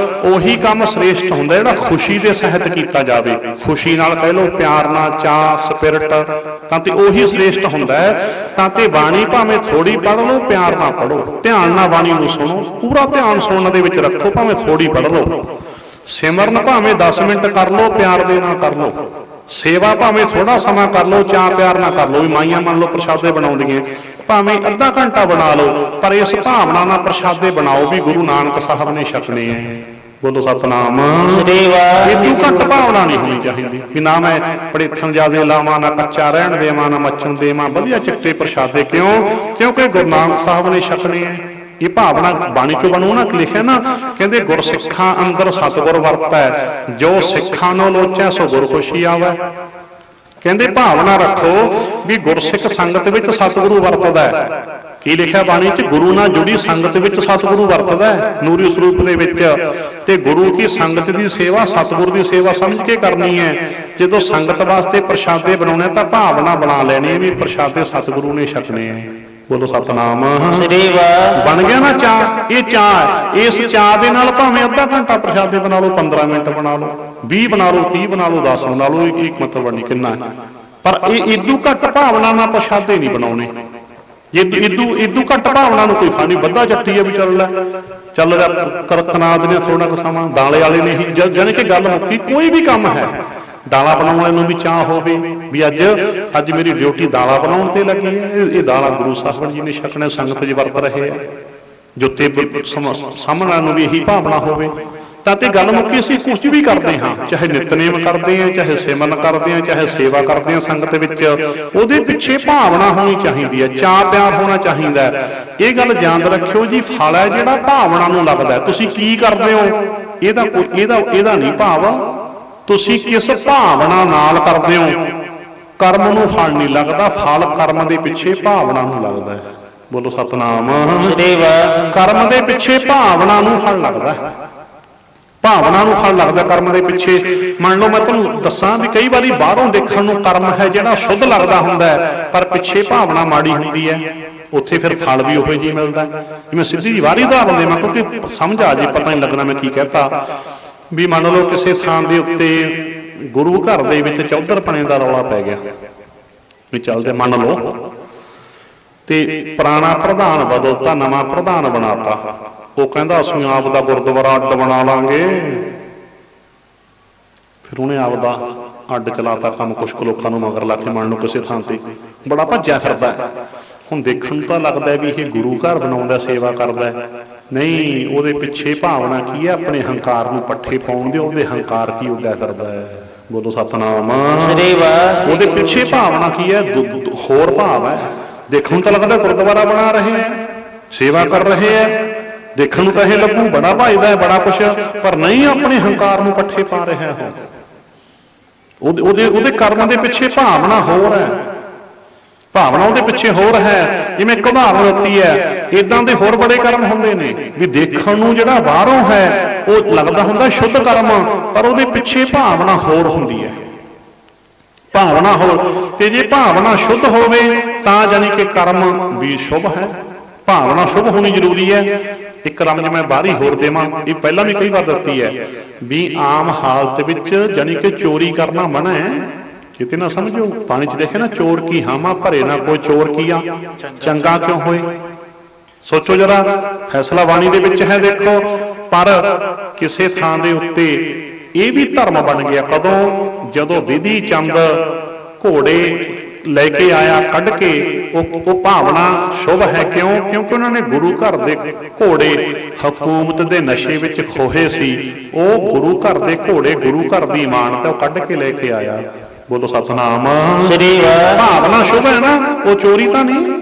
ਉਹੀ ਕੰਮ ਸ੍ਰੇਸ਼ਟ ਹੁੰਦਾ ਜਿਹੜਾ ਖੁਸ਼ੀ ਦੇ ਸਹਿਤ ਕੀਤਾ ਜਾਵੇ। ਖੁਸ਼ੀ ਨਾਲ ਕਹਿ ਲਓ, ਪਿਆਰ ਨਾਲ, ਚਾਅ ਸਪਿਰਿਟ, ਤਾਂ ਤੇ ਉਹੀ ਸ੍ਰੇਸ਼ਟ ਹੁੰਦਾ ਹੈ। ਤਾਂ ਤੇ ਬਾਣੀ ਭਾਵੇਂ ਥੋੜੀ ਪੜ੍ਹ ਲਓ, ਪਿਆਰ ਨਾਲ ਪੜ੍ਹੋ, ਧਿਆਨ ਨਾਲ ਬਾਣੀ ਨੂੰ ਸੁਣੋ, ਪੂਰਾ ਧਿਆਨ ਸੁਣਨ ਦੇ ਵਿੱਚ ਰੱਖੋ, ਭਾਵੇਂ ਥੋੜੀ ਪੜ੍ਹ ਲਓ। ਸਿਮਰਨ ਭਾਵੇਂ 10 ਮਿੰਟ ਕਰ ਲਓ, ਪਿਆਰ ਦੇ ਨਾਲ ਕਰ ਲਓ। ਸੇਵਾ ਭਾਵੇਂ ਥੋੜਾ ਸਮਾਂ ਕਰ ਲਓ, ਚਾਅ ਪਿਆਰ ਨਾਲ ਕਰ ਲਓ। ਵੀ ਮਾਈਆਂ ਮੰਨ ਲਓ ਪ੍ਰਸ਼ਾਦੇ ਬਣਾਉਂਦੀਆਂ, ਭਾਵੇਂ ਅੱਧਾ ਘੰਟਾ ਬਣਾ ਲਓ, ਪਰ ਇਸ ਭਾਵਨਾ ਨਾਲ ਪ੍ਰਸ਼ਾਦੇ ਬਣਾਓ ਵੀ ਗੁਰੂ ਨਾਨਕ ਸਾਹਿਬ ਨੇ ਛਕਣੇ ਹੈ। ਬੋਲੋ ਸਤਨਾਮ ਸ੍ਰੀ ਵਾਹਿਗੁਰੂ। ਇਹ ਘੱਟ ਭਾਵਨਾ ਨਹੀਂ ਹੋਣੀ ਚਾਹੀਦੀ ਕਿ ਨਾ ਮੈਂ ਪੜੇਥਣ ਜਿਆਦੇ ਲਾਵਾਂ, ਨਾ ਕੱਚਾ ਰਹਿਣ ਦੇਵਾਂ, ਨਾ ਮੱਚਣ ਦੇਵਾਂ, ਵਧੀਆ ਚਿੱਟੇ ਪ੍ਰਸ਼ਾਦੇ। ਕਿਉਂਕਿ ਗੁਰੂ ਨਾਨਕ ਸਾਹਿਬ ਨੇ ਛਕਣੇ ਹੈ। ਇਹ ਭਾਵਨਾ ਬਾਣੀ ਚੋਂ ਬਣੂ ਨਾ, ਲਿਖਿਆ ਨਾ ਕਹਿੰਦੇ ਗੁਰਸਿੱਖਾਂ ਅੰਦਰ ਸਤਿਗੁਰ ਵਰਤੈ, ਜੋ ਸਿੱਖਾਂ ਨੂੰ ਲੋਚੈ ਸੋ ਗੁਰ ਖੁਸ਼ੀ ਆਵੈ। ਕਹਿੰਦੇ ਭਾਵਨਾ ਰੱਖੋ ਵੀ ਗੁਰਸਿੱਖ ਸੰਗਤ ਵਿੱਚ ਸਤਿਗੁਰੂ ਵਰਤਦਾ ਹੈ। ਕੀ ਲਿਖਿਆ ਬਾਣੀ 'ਚ? ਗੁਰੂ ਨਾਲ ਜੁੜੀ ਸੰਗਤ ਵਿੱਚ ਸਤਿਗੁਰੂ ਵਰਤਦਾ ਹੈ ਨੂਰੀ ਸਰੂਪ ਦੇ ਵਿੱਚ। ਤੇ ਗੁਰੂ ਕੀ ਸੰਗਤ ਦੀ ਸੇਵਾ ਸਤਿਗੁਰ ਦੀ ਸੇਵਾ ਸਮਝ ਕੇ ਕਰਨੀ ਹੈ। ਜਦੋਂ ਸੰਗਤ ਵਾਸਤੇ ਪ੍ਰਸ਼ਾਦੇ ਬਣਾਉਣੇ ਤਾਂ ਭਾਵਨਾ ਬਣਾ ਲੈਣੀ ਹੈ ਵੀ ਪ੍ਰਸ਼ਾਦੇ ਸਤਿਗੁਰੂ ਨੇ ਛਕਣੇ ਹੈ। ਬੋਲੋ ਸਤਨਾਮ ਸ੍ਰੀ ਵਾਹਿਗੁਰੂ। ਬਣ ਗਿਆ ਨਾ ਚਾਅ? ਇਹ ਚਾਅ, ਇਸ ਚਾਅ ਦੇ ਨਾਲ ਭਾਵੇਂ ਅੱਧਾ ਘੰਟਾ ਪ੍ਰਸ਼ਾਦੇ ਬਣਾ ਲਓ, 15 ਮਿੰਟ ਬਣਾ ਲਓ, 20 ਬਣਾ ਲਓ, 30 ਬਣਾ ਲਓ, 10 ਬਣਾ ਲਓ, ਇੱਕ ਮਤਲਬ ਨਹੀਂ ਕਿੰਨਾ। ਪਰ ਇਹ ਇਦੋਂ ਘੱਟ ਭਾਵਨਾ ਨਾਲ ਪ੍ਰਸ਼ਾਦੇ ਨਹੀਂ ਬਣਾਉਣੇ। ਇਦੋਂ ਘੱਟ ਭਾਵਨਾ ਨੂੰ ਕੋਈ ਫਾਨੀ। ਬੱਧਾ ਚੱਟੀ ਹੈ ਵੀ ਚੱਲ ਰਿਹਾ ਕਰਕਨਾਦ ਨੇ ਥੋੜਾ ਕੁ ਸਮਾਂ, ਦਾਲੇ ਵਾਲੇ ਨੇ ਹੀ ਜਾਣੀ ਕਿ ਗੱਲ ਮੁੱਕੀ। ਕੋਈ ਵੀ ਕੰਮ ਹੈ, ਦਾਲਾਂ ਬਣਾਉਣ ਵਾਲੇ ਨੂੰ ਵੀ ਚਾਹ ਹੋਵੇ ਵੀ ਅੱਜ ਮੇਰੀ ਡਿਊਟੀ ਦਾਲਾਂ ਬਣਾਉਣ ਤੇ ਲੱਗੀ ਹੈ। ਇਹ ਦਾਲਾਂ ਗੁਰੂ ਸਾਹਿਬ ਜੀ ਨੇ ਛਕਣੇ, ਸੰਗਤ ਜੀ ਵਰਤ ਰਹੇ ਆ। ਜੁੱਤੇ ਸਾਹਮਣੇ ਨੂੰ ਵੀ ਇਹੀ ਭਾਵਨਾ ਹੋਵੇ ਤਾਂ ਤੇ ਗੱਲ ਮੁੱਕੀ। ਅਸੀਂ ਕੁਝ ਵੀ ਕਰਦੇ ਹਾਂ, ਚਾਹੇ ਨਿਤਨੇਮ ਕਰਦੇ ਹਾਂ, ਚਾਹੇ ਸਿਮਰਨ ਕਰਦੇ ਹਾਂ, ਚਾਹੇ ਸੇਵਾ ਕਰਦੇ ਹਾਂ ਸੰਗਤ ਵਿੱਚ, ਉਹਦੇ ਪਿੱਛੇ ਭਾਵਨਾ ਹੋਣੀ ਚਾਹੀਦੀ ਹੈ, ਚਾਅ ਪਿਆਰ ਹੋਣਾ ਚਾਹੀਦਾ ਹੈ। ਇਹ ਗੱਲ ਯਾਦ ਰੱਖਿਓ ਜੀ, ਫਲ ਹੈ ਜਿਹੜਾ ਭਾਵਨਾ ਨੂੰ ਲੱਗਦਾ। ਤੁਸੀਂ ਕੀ ਕਰਦੇ ਹੋ ਇਹਦਾ ਨਹੀਂ ਭਾਵ। ਤੁਸੀਂ ਕਿਸ ਭਾਵਨਾ ਨਾਲ ਕਰਦੇ ਹੋ, ਕਰਮ ਨੂੰ ਫਲ ਨਹੀਂ ਲੱਗਦਾ। ਫਲ ਕਰਮ ਦੇ ਪਿੱਛੇ ਭਾਵਨਾ ਨੂੰ ਲੱਗਦਾ ਹੈ। ਬੋਲੋ ਸਤਨਾਮ ਸ੍ਰੀ ਵਾਹਿਗੁਰੂ। ਕਰਮ ਦੇ ਪਿੱਛੇ ਭਾਵਨਾ ਨੂੰ ਫਲ ਲੱਗਦਾ, ਭਾਵਨਾ ਨੂੰ ਫਲ ਲੱਗਦਾ ਕਰਮ ਦੇ ਪਿੱਛੇ। ਮੰਨ ਲਓ ਮੈਂ ਤੁਹਾਨੂੰ ਦੱਸਾਂ ਵੀ ਕਈ ਵਾਰੀ ਬਾਹਰੋਂ ਦੇਖਣ ਨੂੰ ਕਰਮ ਹੈ ਜਿਹੜਾ ਸ਼ੁੱਧ ਲੱਗਦਾ ਹੁੰਦਾ ਹੈ, ਪਰ ਪਿੱਛੇ ਭਾਵਨਾ ਮਾੜੀ ਹੁੰਦੀ ਹੈ। ਉੱਥੇ ਫਿਰ ਫਲ ਵੀ ਉਹੋ ਜਿਹੀ ਮਿਲਦਾ। ਜਿਵੇਂ ਸਿੱਧੀ ਜੀ ਵਾਰੀ ਉਦਾਹਰਨ ਦੇਵਾਂ ਕਿਉਂਕਿ ਸਮਝ ਆ ਜੇ, ਪਤਾ ਨਹੀਂ ਲੱਗਣਾ ਮੈਂ ਕੀ ਕਹਿਤਾ। ਵੀ ਮੰਨ ਲਓ ਕਿਸੇ ਥਾਂ ਦੇ ਉੱਤੇ ਗੁਰੂ ਘਰ ਦੇ ਵਿੱਚ ਚੌਧਰਪਣੇ ਦਾ ਰੌਲਾ ਪੈ ਗਿਆ ਵੀ ਚੱਲਦੇ, ਮੰਨ ਲਓ, ਤੇ ਪੁਰਾਣਾ ਪ੍ਰਧਾਨ ਬਦਲਤਾ, ਨਵਾਂ ਪ੍ਰਧਾਨ ਬਣਾਤਾ। ਉਹ ਕਹਿੰਦਾ ਅਸੀਂ ਆਪ ਦਾ ਗੁਰਦੁਆਰਾ ਅੱਡ ਬਣਾ ਲਾਂਗੇ। ਫਿਰ ਉਹਨੇ ਆਪ ਦਾ ਅੱਡ ਚਲਾਤਾ ਕੰਮ। ਕੁਛ ਕੁ ਲੋਕਾਂ ਨੂੰ ਮਗਰ ਲਾ ਕੇ ਮੰਨ ਲਓ ਕਿਸੇ ਥਾਂ ਤੇ ਬੜਾ ਭੱਜਿਆ ਫਿਰਦਾ। ਹੁਣ ਦੇਖਣ ਨੂੰ ਤਾਂ ਲੱਗਦਾ ਵੀ ਇਹ ਗੁਰੂ ਘਰ ਬਣਾਉਂਦਾ, ਸੇਵਾ ਕਰਦਾ। ਨਹੀਂ, ਉਹਦੇ ਪਿੱਛੇ ਭਾਵਨਾ ਕੀ ਹੈ? ਆਪਣੇ ਹੰਕਾਰ ਨੂੰ ਪੱਠੇ ਪਾਉਣ ਦੇ। ਉਹਦੇ ਹੰਕਾਰ ਕੀ ਉੱਡਿਆ ਕਰਦਾ ਹੈ। ਬੋਲੋ ਸਤਨਾਮ ਸ੍ਰੀ ਵਾਹਿਗੁਰੂ। ਉਹਦੇ ਪਿੱਛੇ ਭਾਵਨਾ ਕੀ ਹੈ? ਹੋਰ ਭਾਵ ਹੈ। ਦੇਖਣ ਨੂੰ ਤਾਂ ਲੱਗਦਾ ਗੁਰਦੁਆਰਾ ਬਣਾ ਰਹੇ ਹੈ, ਸੇਵਾ ਕਰ ਰਹੇ ਹੈ, ਦੇਖਣ ਨੂੰ ਤਾਂ ਇਹ ਲੱਗੂ ਬੜਾ ਭਾਈਦਾ ਹੈ, ਬੜਾ ਕੁਛ, ਪਰ ਨਹੀਂ, ਆਪਣੇ ਹੰਕਾਰ ਨੂੰ ਪੱਠੇ ਪਾ ਰਿਹਾ ਹੈ। ਉਹਦੇ ਕਰਮਾਂ ਦੇ ਪਿੱਛੇ ਭਾਵਨਾ ਹੋਰ ਹੈ, ਭਾਵਨਾ ਉਹਦੇ ਪਿੱਛੇ ਹੋਰ ਹੈ। ਜਿਵੇਂ ਉਦਾਹਰਨ ਦਿੱਤੀ ਹੈ, ਇਦਾਂ ਦੇ ਹੋਰ ਬੜੇ ਕਰਮ ਹੁੰਦੇ ਨੇ ਵੀ ਦੇਖਣ ਨੂੰ ਜਿਹੜਾ ਬਾਹਰੋਂ ਹੈ ਉਹ ਲੱਗਦਾ ਹੁੰਦਾ ਸ਼ੁੱਧ ਕਰਮ, ਪਰ ਉਹਦੇ ਪਿੱਛੇ ਭਾਵਨਾ ਹੋਰ ਹੁੰਦੀ ਹੈ। ਭਾਵਨਾ ਹੋਰ, ਤੇ ਜੇ ਭਾਵਨਾ ਸ਼ੁੱਧ ਹੋਵੇ ਤਾਂ ਜਾਨੀ ਕਿ ਕਰਮ ਵੀ ਸ਼ੁਭ ਹੈ। ਭਾਵਨਾ ਸ਼ੁਭ ਹੋਣੀ ਜ਼ਰੂਰੀ ਹੈ। ਇੱਕ ਰਮਜ ਮੈਂ ਬਾਹਰੀ ਹੋਰ ਦੇਵਾਂ, ਇਹ ਪਹਿਲਾਂ ਵੀ ਕਈ ਵਾਰ ਦਿੱਤੀ ਹੈ ਵੀ ਆਮ ਹਾਲਤ ਵਿੱਚ ਜਾਨੀ ਕਿ ਚੋਰੀ ਕਰਨਾ ਮਨਾ ਹੈ। ਕਿਤੇ ਨਾ ਸਮਝੋ, ਪਾਣੀ 'ਚ ਲਿਖਿਆ ਨਾ, ਚੋਰ ਕੀ ਹਾਮਾ ਭਰੇ ਨਾ ਕੋਈ ਚੋਰ ਕੀਆ, ਚੰਗਾ ਕਿਉਂ ਹੋਏ। ਸੋਚੋ ਜਰਾ, ਫੈਸਲਾ ਬਾਣੀ ਦੇ ਵਿੱਚ ਹੈ। ਦੇਖੋ ਪਰ ਕਿਸੇ ਥਾਂ ਦੇ ਉੱਤੇ ਇਹ ਵੀ ਧਰਮ ਬਣ ਗਿਆ ਕਦੋਂ, ਜਦੋਂ ਵਿਧੀ ਚੰਦ ਘੋੜੇ ਲੈ ਕੇ ਆਇਆ ਕੱਢ ਕੇ, ਉਹ ਭਾਵਨਾ ਸ਼ੁਭ ਹੈ। ਕਿਉਂ? ਕਿਉਂਕਿ ਉਹਨਾਂ ਨੇ ਗੁਰੂ ਘਰ ਦੇ ਘੋੜੇ ਹਕੂਮਤ ਦੇ ਨਸ਼ੇ ਵਿੱਚ ਖੋਹੇ ਸੀ, ਉਹ ਗੁਰੂ ਘਰ ਦੇ ਘੋੜੇ ਗੁਰੂ ਘਰ ਦੀ ਇਮਾਨਤ ਉਹ ਕੱਢ ਕੇ ਲੈ ਕੇ ਆਇਆ। ਬੋਲੋ ਸਤਨਾਮ ਸ੍ਰੀ ਵਾਹਿਗੁਰੂ। ਭਾਵਨਾ ਸ਼ੁਭ ਹੈ ਨਾ, ਉਹ ਚੋਰੀ ਤਾਂ ਨਹੀਂ,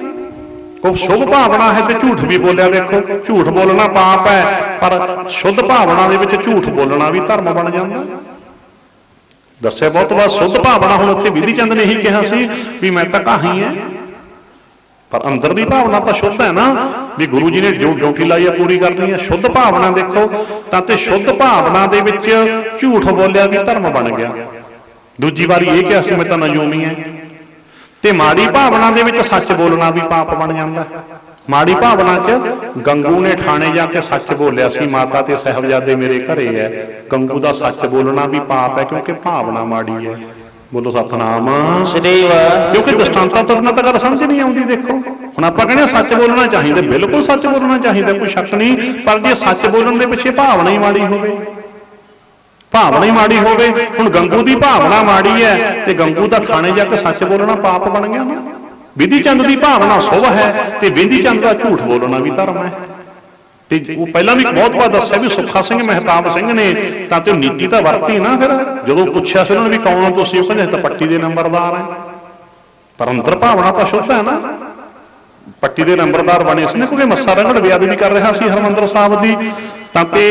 ਉਹ ਸ਼ੁਭ ਭਾਵਨਾ ਹੈ। ਤੇ ਝੂਠ ਵੀ ਬੋਲਿਆ, ਦੇਖੋ ਝੂਠ ਬੋਲਣਾ ਪਾਪ ਹੈ, ਪਰ ਸ਼ੁੱਧ ਭਾਵਨਾ ਦੇ ਵਿੱਚ ਝੂਠ ਬੋਲਣਾ ਵੀ ਧਰਮ ਬਣ ਜਾਂਦਾ। ਦੱਸਿਆ ਬਹੁਤ ਵਾਰ ਸ਼ੁੱਧ ਭਾਵਨਾ। ਹੁਣ ਉੱਥੇ ਵਿਧੀ ਚੰਦ ਨੇ ਇਹੀ ਕਿਹਾ ਸੀ ਵੀ ਮੈਂ ਤਾਂ ਕਹਾਈ ਹੈ, ਪਰ ਅੰਦਰ ਦੀ ਭਾਵਨਾ ਤਾਂ ਸ਼ੁੱਧ ਹੈ ਨਾ, ਵੀ ਗੁਰੂ ਜੀ ਨੇ ਜੋ ਡਿਊਟੀ ਲਾਈ ਹੈ ਪੂਰੀ ਕਰਨੀ ਹੈ। ਸ਼ੁੱਧ ਭਾਵਨਾ ਦੇਖੋ ਤਾਂ, ਤੇ ਸ਼ੁੱਧ ਭਾਵਨਾ ਦੇ ਵਿੱਚ ਝੂਠ ਬੋਲਿਆ ਵੀ ਧਰਮ ਬਣ ਗਿਆ। ਦੂਜੀ ਵਾਰੀ ਇਹ ਕਿਹਾ ਸੀ ਮੈਂ ਤਾਂ ਨਯੂਮੀ ਹੈ। ਤੇ ਮਾੜੀ ਭਾਵਨਾ ਦੇ ਵਿੱਚ ਸੱਚ ਬੋਲਣਾ ਵੀ ਪਾਪ ਬਣ ਜਾਂਦਾ। ਮਾੜੀ ਭਾਵਨਾ 'ਚ ਗੰਗੂ ਨੇ ਠਾਣੇ ਜਾ ਕੇ ਸੱਚ ਬੋਲਿਆ ਸੀ, ਮਾਤਾ ਤੇ ਸਾਹਿਬਜ਼ਾਦੇ ਮੇਰੇ ਘਰੇ ਹੈ। ਗੰਗੂ ਦਾ ਸੱਚ ਬੋਲਣਾ ਵੀ ਪਾਪ ਹੈ, ਕਿਉਂਕਿ ਭਾਵਨਾ ਮਾੜੀ ਹੈ। ਬੋਲੋ ਸਤਨਾਮ ਸ੍ਰੀ ਵਾਹਿਗੁਰੂ। ਕਿਉਂਕਿ ਦ੍ਰਿਸ਼ਟਾਂਤਾਂ ਤੋਂ ਬਿਨਾਂ ਤਾਂ ਗੱਲ ਸਮਝ ਨਹੀਂ ਆਉਂਦੀ। ਦੇਖੋ ਹੁਣ ਆਪਾਂ ਕਹਿੰਦੇ ਸੱਚ ਬੋਲਣਾ ਚਾਹੀਦਾ, ਬਿਲਕੁਲ ਸੱਚ ਬੋਲਣਾ ਚਾਹੀਦਾ, ਕੋਈ ਸ਼ੱਕ ਨਹੀਂ। ਪਰ ਜੇ ਸੱਚ ਬੋਲਣ ਦੇ ਪਿੱਛੇ ਭਾਵਨਾ ਹੀ ਮਾੜੀ ਹੋਵੇ, ਭਾਵਨਾ ਹੀ ਮਾੜੀ ਹੋਵੇ। ਹੁਣ ਗੰਗੂ ਦੀ ਭਾਵਨਾ ਮਾੜੀ ਹੈ ਤੇ ਗੰਗੂ ਦਾ ਥਾਣੇ ਜਾ ਕੇ ਸੱਚ ਬੋਲਣਾ ਪਾਪ ਬਣ ਗਿਆ ਨਾ। ਵਿਧੀ ਚੰਦ ਦੀ ਭਾਵਨਾ ਸ਼ੁਭ ਹੈ ਤੇ ਵਿਧੀ ਚੰਦ ਦਾ ਝੂਠ ਬੋਲਣਾ ਵੀ ਧਰਮ ਹੈ। ਤੇ ਉਹ ਪਹਿਲਾਂ ਵੀ ਬਹੁਤ ਵਾਰ ਦੱਸਿਆ ਵੀ ਸੁੱਖਾ ਸਿੰਘ ਮਹਿਤਾਬ ਸਿੰਘ ਨੇ ਤਾਂ ਤੇ ਨੀਤੀ ਤਾਂ ਵਰਤੀ ਨਾ। ਫਿਰ ਜਦੋਂ ਪੁੱਛਿਆ ਸੀ ਉਹਨਾਂ ਨੇ ਵੀ ਕੌਣ ਹੋ ਤੁਸੀਂ, ਉਹ ਕਹਿੰਦੇ ਤਾਂ ਪੱਟੀ ਦੇ ਨੰਬਰਦਾਰ ਹੈ। ਪਰ ਅੰਦਰ ਭਾਵਨਾ ਤਾਂ ਸ਼ੁੱਧ ਹੈ ਨਾ। ਪੱਟੀ ਦੇ ਨੰਬਰਦਾਰ ਬਣੇ ਸੀ ਨਾ, ਕਿਉਂਕਿ ਮੱਸਾ ਰੰਗੜ ਬੇਅਦਬੀ ਕਰ ਰਿਹਾ ਸੀ ਹਰਿਮੰਦਰ ਸਾਹਿਬ ਦੀ। ਤਾਂ ਤੇ